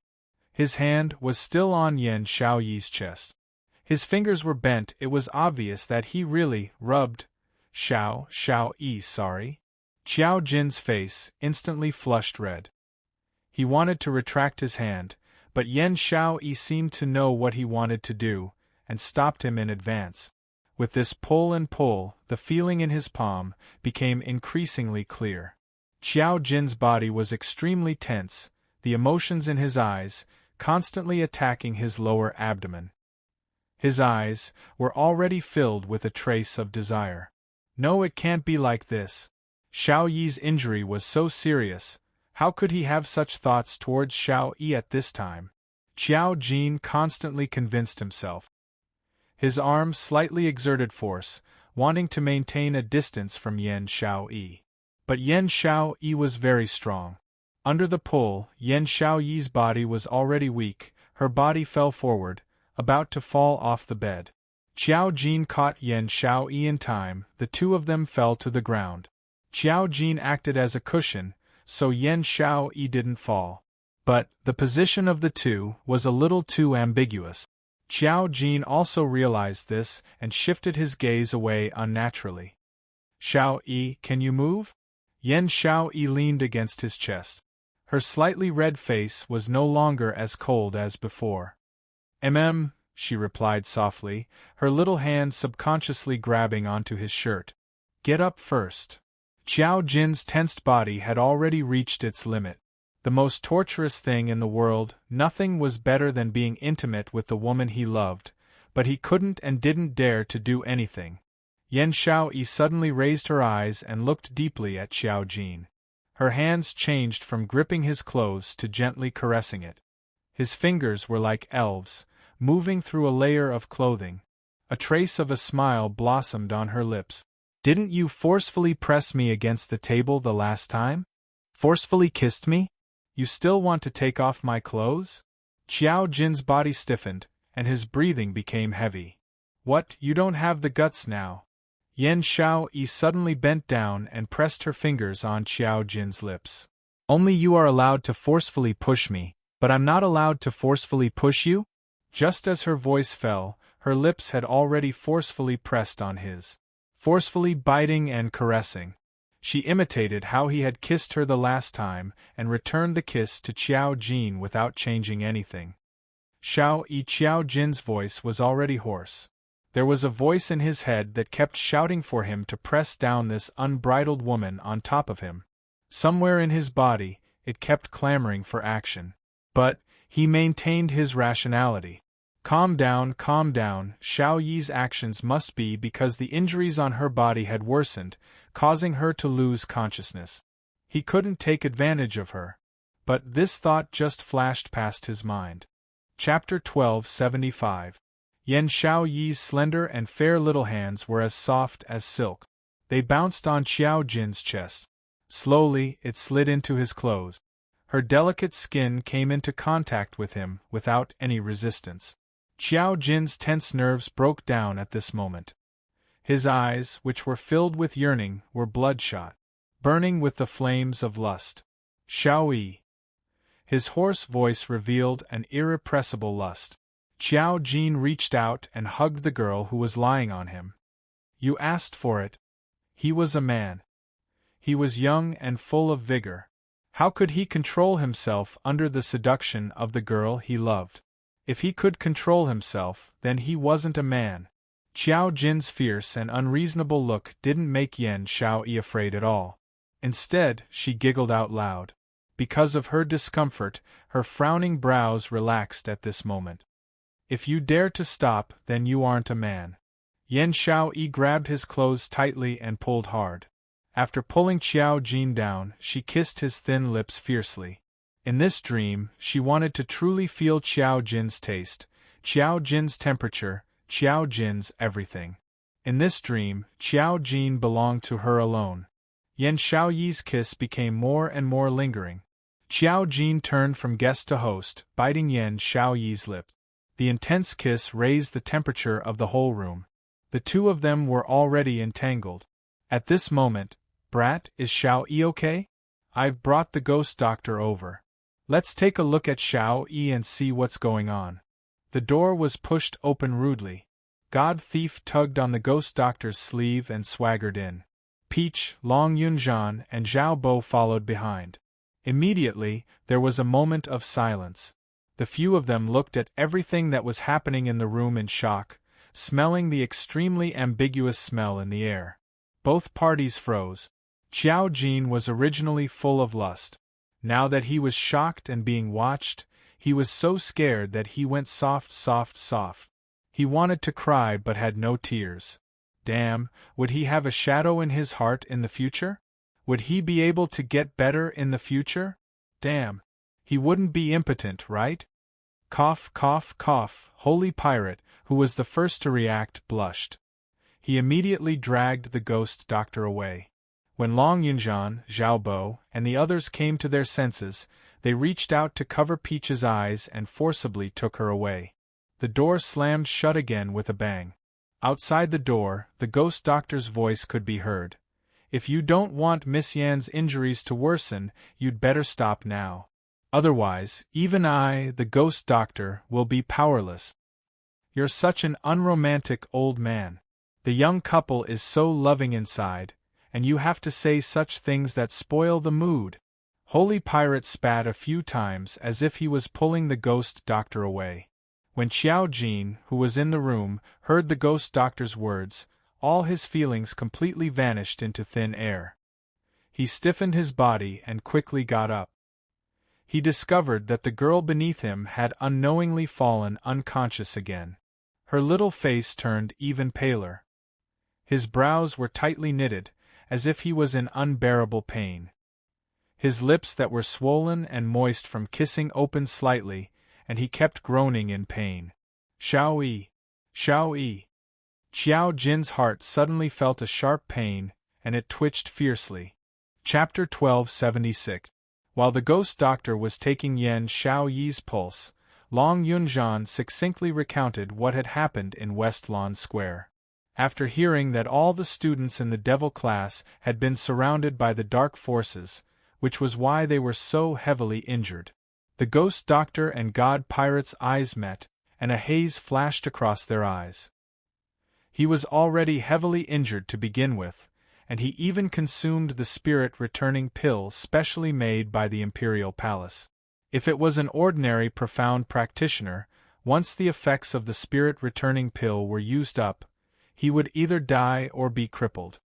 [SPEAKER 1] His hand was still on Yan Xiaoyi's chest. His fingers were bent. It was obvious that he really rubbed. Xiaoyi, sorry. Qiao Jin's face instantly flushed red. He wanted to retract his hand, but Yan Xiaoyi seemed to know what he wanted to do, and stopped him in advance. With this pull and pull, the feeling in his palm became increasingly clear. Qiao Jin's body was extremely tense, the emotions in his eyes constantly attacking his lower abdomen. His eyes were already filled with a trace of desire. No, it can't be like this. Xiaoyi's injury was so serious. How could he have such thoughts towards Xiaoyi at this time? Qiao Jin constantly convinced himself. His arm slightly exerted force, wanting to maintain a distance from Yan Xiaoyi. But Yan Xiaoyi was very strong. Under the pull, Yan Xiaoyi's body was already weak, her body fell forward, about to fall off the bed. Qiao Jin caught Yan Xiaoyi in time, the two of them fell to the ground. Qiao Jin acted as a cushion, so Yan Xiaoyi didn't fall. But, the position of the two was a little too ambiguous. Qiao Jin also realized this and shifted his gaze away unnaturally. "Xiaoyi, can you move?" Yan Xiaoyi leaned against his chest. Her slightly red face was no longer as cold as before. She replied softly, her little hand subconsciously grabbing onto his shirt. "Get up first." Qiao Jin's tensed body had already reached its limit. The most torturous thing in the world, nothing was better than being intimate with the woman he loved, but he couldn't and didn't dare to do anything. Yan Xiaoyi suddenly raised her eyes and looked deeply at Qiao Jin. Her hands changed from gripping his clothes to gently caressing it. His fingers were like elves, moving through a layer of clothing, A trace of a smile blossomed on her lips. Didn't you forcefully press me against the table the last time? Forcefully kissed me? You still want to take off my clothes? Qiao Jin's body stiffened, and his breathing became heavy. What, you don't have the guts now? Yan Xiaoyi suddenly bent down and pressed her fingers on Qiao Jin's lips. Only you are allowed to forcefully push me, but I'm not allowed to forcefully push you? Just as her voice fell, her lips had already forcefully pressed on his, forcefully biting and caressing. She imitated how he had kissed her the last time and returned the kiss to Qiao Jin without changing anything. Qiao Jin's voice was already hoarse. There was a voice in his head that kept shouting for him to press down this unbridled woman on top of him. Somewhere in his body, it kept clamoring for action. But he maintained his rationality. Calm down, Xiao Yi's actions must be because the injuries on her body had worsened, causing her to lose consciousness. He couldn't take advantage of her. But this thought just flashed past his mind. Chapter 1275. Yan Xiao Yi's slender and fair little hands were as soft as silk. They bounced on Qiao Jin's chest. Slowly, it slid into his clothes. Her delicate skin came into contact with him without any resistance. Qiao Jin's tense nerves broke down at this moment. His eyes, which were filled with yearning, were bloodshot, burning with the flames of lust. Xiaoyi. His hoarse voice revealed an irrepressible lust. Qiao Jin reached out and hugged the girl who was lying on him. You asked for it. He was a man. He was young and full of vigor. How could he control himself under the seduction of the girl he loved? If he could control himself, then he wasn't a man. Qiao Jin's fierce and unreasonable look didn't make Yan Xiaoyi afraid at all. Instead, she giggled out loud. Because of her discomfort, her frowning brows relaxed at this moment. If you dare to stop, then you aren't a man. Yan Xiaoyi grabbed his clothes tightly and pulled hard. After pulling Qiao Jin down, she kissed his thin lips fiercely. In this dream, she wanted to truly feel Qiao Jin's taste, Qiao Jin's temperature, Qiao Jin's everything. In this dream, Qiao Jin belonged to her alone. Yan Xiaoyi's kiss became more and more lingering. Qiao Jin turned from guest to host, biting Yan Xiaoyi's lip. The intense kiss raised the temperature of the whole room. The two of them were already entangled. At this moment, Brat, is Xiaoyi okay? I've brought the ghost doctor over. Let's take a look at Xiaoyi and see what's going on. The door was pushed open rudely. God Thief tugged on the ghost doctor's sleeve and swaggered in. Peach, Long Yunzhan, and Zhao Bo followed behind. Immediately, there was a moment of silence. The few of them looked at everything that was happening in the room in shock, smelling the extremely ambiguous smell in the air. Both parties froze. Qiao Jin was originally full of lust. Now that he was shocked and being watched, he was so scared that he went soft. He wanted to cry but had no tears. Damn, would he have a shadow in his heart in the future? Would he be able to get better in the future? Damn. He wouldn't be impotent, right? Cough. Holy Pirate, who was the first to react, blushed. He immediately dragged the ghost doctor away. When Long Yunzhan, Zhao Bo, and the others came to their senses, they reached out to cover Peach's eyes and forcibly took her away. The door slammed shut again with a bang. Outside the door, the ghost doctor's voice could be heard. If you don't want Miss Yan's injuries to worsen, you'd better stop now. Otherwise, even I, the ghost doctor, will be powerless. You're such an unromantic old man. The young couple is so loving inside, and you have to say such things that spoil the mood. Holy Pirate spat a few times as if he was pulling the ghost doctor away. When Qiao Jin, who was in the room, heard the ghost doctor's words, all his feelings completely vanished into thin air. He stiffened his body and quickly got up. He discovered that the girl beneath him had unknowingly fallen unconscious again. Her little face turned even paler. His brows were tightly knitted, as if he was in unbearable pain. His lips that were swollen and moist from kissing opened slightly, and he kept groaning in pain. Xiaoyi! Xiao Jin's heart suddenly felt a sharp pain, and it twitched fiercely. Chapter 1276. While the ghost doctor was taking Yan Xiaoyi's pulse, Long Yunzhan succinctly recounted what had happened in West Lawn Square. After hearing that all the students in the devil class had been surrounded by the dark forces, which was why they were so heavily injured, the ghost doctor and god pirate's eyes met, and a haze flashed across their eyes. He was already heavily injured to begin with, and he even consumed the spirit-returning pill specially made by the Imperial Palace. If it was an ordinary profound practitioner, once the effects of the spirit-returning pill were used up, he would either die or be crippled.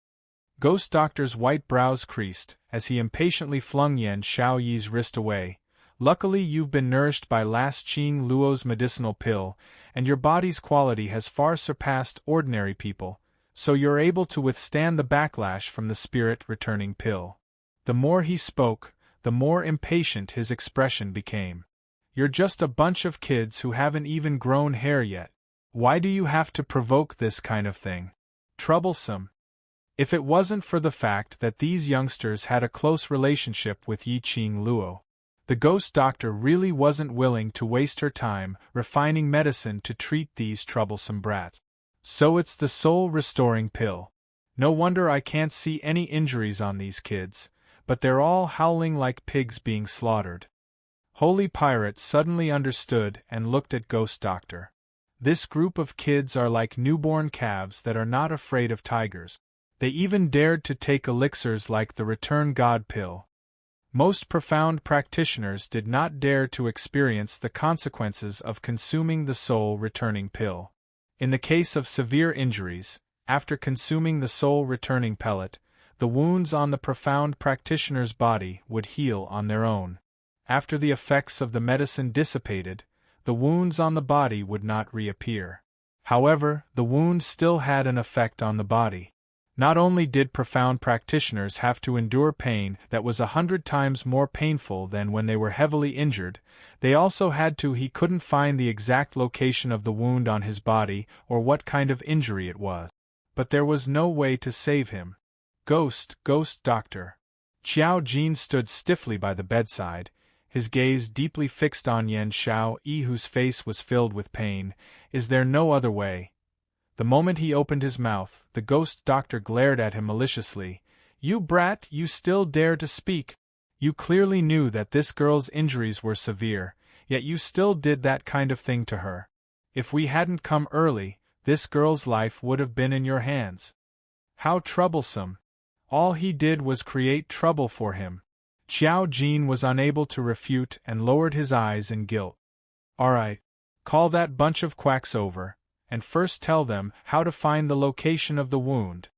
[SPEAKER 1] Ghost Doctor's white brows creased as he impatiently flung Yan Xiaoyi's wrist away. Luckily you've been nourished by last Qing Luo's medicinal pill, and your body's quality has far surpassed ordinary people, so you're able to withstand the backlash from the spirit-returning pill. The more he spoke, the more impatient his expression became. You're just a bunch of kids who haven't even grown hair yet. Why do you have to provoke this kind of thing? Troublesome. If it wasn't for the fact that these youngsters had a close relationship with Yi Qing Luo, the ghost doctor really wasn't willing to waste her time refining medicine to treat these troublesome brats. So it's the soul-restoring pill. No wonder I can't see any injuries on these kids, but they're all howling like pigs being slaughtered. Holy Pirate suddenly understood and looked at Ghost Doctor. This group of kids are like newborn calves that are not afraid of tigers. They even dared to take elixirs like the Return God pill. Most profound practitioners did not dare to experience the consequences of consuming the soul-returning pill. In the case of severe injuries, after consuming the soul-returning pellet, the wounds on the profound practitioner's body would heal on their own. After the effects of the medicine dissipated, the wounds on the body would not reappear. However, the wounds still had an effect on the body. Not only did profound practitioners have to endure pain that was 100 times more painful than when they were heavily injured, they also had to. He couldn't find the exact location of the wound on his body or what kind of injury it was. But there was no way to save him. Ghost Doctor. Xiao Jin stood stiffly by the bedside, his gaze deeply fixed on Yan Xiaoyi, whose face was filled with pain. Is there no other way? The moment he opened his mouth, the ghost doctor glared at him maliciously. You brat, you still dare to speak? You clearly knew that this girl's injuries were severe, yet you still did that kind of thing to her. If we hadn't come early, this girl's life would have been in your hands. How troublesome. All he did was create trouble for him. Xiao Jin was unable to refute and lowered his eyes in guilt. All right, call that bunch of quacks over, and first tell them how to find the location of the wound.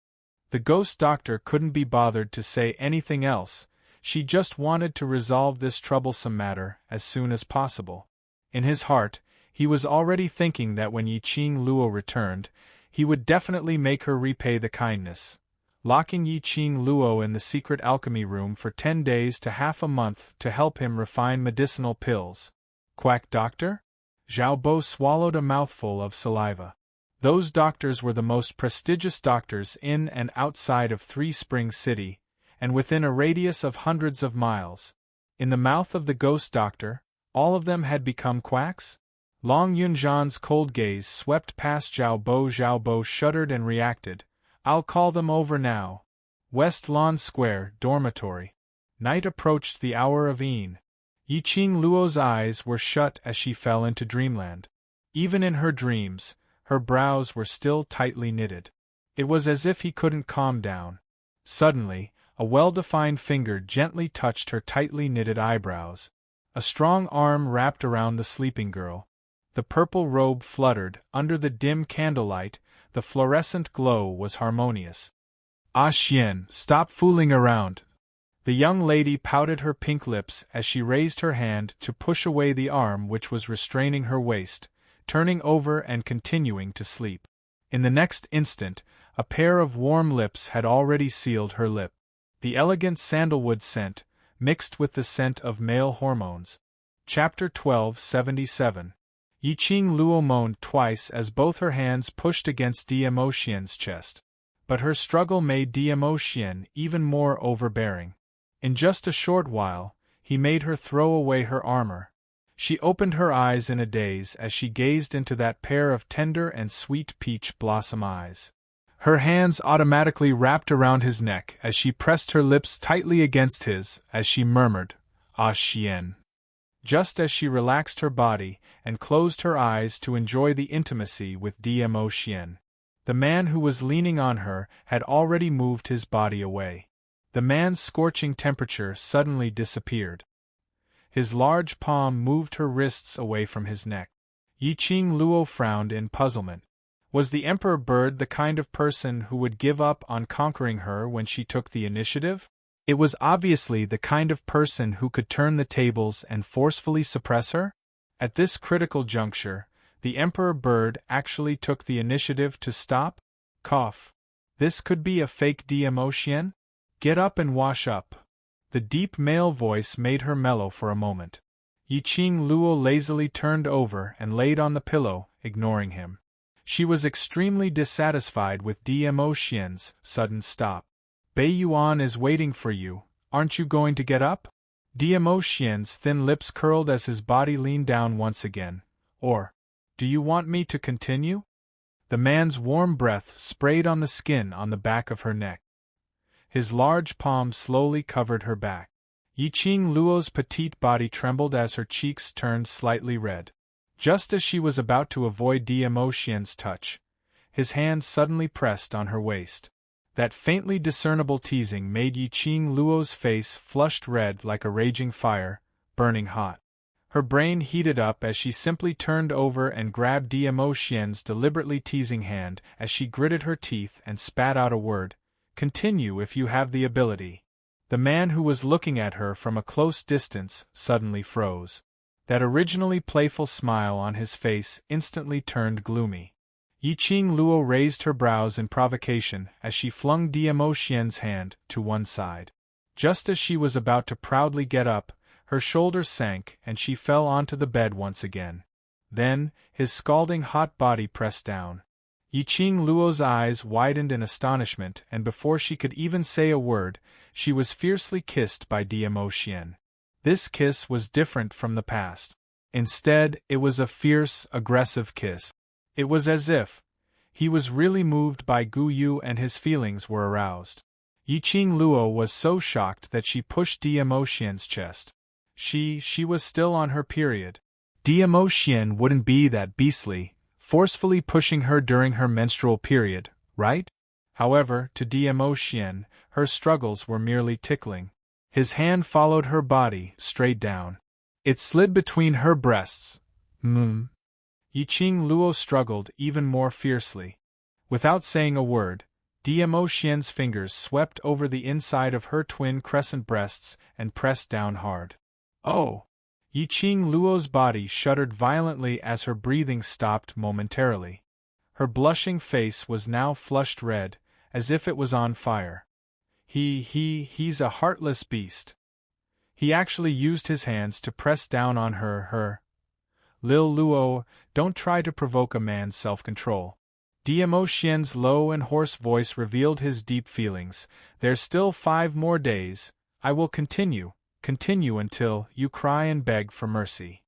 [SPEAKER 1] The ghost doctor couldn't be bothered to say anything else. She just wanted to resolve this troublesome matter as soon as possible. In his heart, he was already thinking that when Yi Qing Luo returned, he would definitely make her repay the kindness. Locking Yi Qing Luo in the secret alchemy room for 10 days to half a month to help him refine medicinal pills. Quack doctor? Zhao Bo swallowed a mouthful of saliva. Those doctors were the most prestigious doctors in and outside of Three Springs City, and within a radius of hundreds of miles. In the mouth of the ghost doctor, all of them had become quacks? Long Yunzhan's cold gaze swept past Zhao Bo. Zhao Bo shuddered and reacted. I'll call them over now. West Lawn Square, dormitory. Night approached the hour of evening. Yi Qing Luo's eyes were shut as she fell into dreamland. Even in her dreams, her brows were still tightly knitted. It was as if he couldn't calm down. Suddenly, a well-defined finger gently touched her tightly knitted eyebrows. A strong arm wrapped around the sleeping girl. The purple robe fluttered under the dim candlelight. The fluorescent glow was harmonious. Ah Xian, stop fooling around. The young lady pouted her pink lips as she raised her hand to push away the arm which was restraining her waist, turning over and continuing to sleep. In the next instant, a pair of warm lips had already sealed her lip. The elegant sandalwood scent, mixed with the scent of male hormones. Chapter 1277. Yiqing Luo moaned twice as both her hands pushed against Diemo Xian's chest. But her struggle made Diemo Xian even more overbearing. In just a short while, he made her throw away her armor. She opened her eyes in a daze as she gazed into that pair of tender and sweet peach blossom eyes. Her hands automatically wrapped around his neck as she pressed her lips tightly against his as she murmured, "Ah Xian." Just as she relaxed her body and closed her eyes to enjoy the intimacy with Diemo Xian, the man who was leaning on her had already moved his body away. The man's scorching temperature suddenly disappeared. His large palm moved her wrists away from his neck. Yiqing Luo frowned in puzzlement. Was the Emperor Bird the kind of person who would give up on conquering her when she took the initiative? It was obviously the kind of person who could turn the tables and forcefully suppress her. At this critical juncture, the Emperor Bird actually took the initiative to stop? Cough. This could be a fake Diemo Xian? Get up and wash up. The deep male voice made her mellow for a moment. Yiqing Luo lazily turned over and laid on the pillow, ignoring him. She was extremely dissatisfied with Diemo Xian's sudden stop. "Bei Yuan is waiting for you, aren't you going to get up?" Diemo Xian's thin lips curled as his body leaned down once again. "Or, do you want me to continue?" The man's warm breath sprayed on the skin on the back of her neck. His large palm slowly covered her back. Yiqing Luo's petite body trembled as her cheeks turned slightly red. Just as she was about to avoid Diemo Xian's touch, his hand suddenly pressed on her waist. That faintly discernible teasing made Yiqing Luo's face flushed red like a raging fire, burning hot. Her brain heated up as she simply turned over and grabbed Diemo Xian's deliberately teasing hand as she gritted her teeth and spat out a word, "Continue if you have the ability." The man who was looking at her from a close distance suddenly froze. That originally playful smile on his face instantly turned gloomy. Yiqing Luo raised her brows in provocation as she flung Diemo Xian's hand to one side. Just as she was about to proudly get up, her shoulders sank and she fell onto the bed once again. Then, his scalding hot body pressed down. Yiqing Luo's eyes widened in astonishment, and before she could even say a word, she was fiercely kissed by Diemo Xian. This kiss was different from the past. Instead, it was a fierce, aggressive kiss. It was as if he was really moved by Gu Yu and his feelings were aroused. Yiqing Luo was so shocked that she pushed Diemo Xian's chest. She was still on her period. Diemo Xian wouldn't be that beastly, forcefully pushing her during her menstrual period, right? However, to Diemo Xian, her struggles were merely tickling. His hand followed her body, straight down. It slid between her breasts. Yiqing Luo struggled even more fiercely. Without saying a word, Diemo Xian's fingers swept over the inside of her twin crescent breasts and pressed down hard. Oh! Yiqing Luo's body shuddered violently as her breathing stopped momentarily. Her blushing face was now flushed red, as if it was on fire. He's a heartless beast. He actually used his hands to press down on her. Lil Luo, don't try to provoke a man's self-control. Diemo Xian's low and hoarse voice revealed his deep feelings. There's still 5 more days. I will continue until you cry and beg for mercy.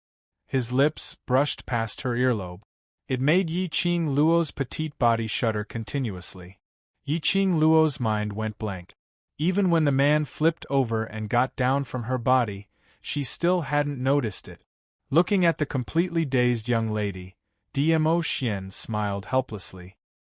[SPEAKER 1] His lips brushed past her earlobe. It made Yiqing Luo's petite body shudder continuously. Yiqing Luo's mind went blank. Even when the man flipped over and got down from her body, she still hadn't noticed it. Looking at the completely dazed young lady, Diemo Xian smiled helplessly.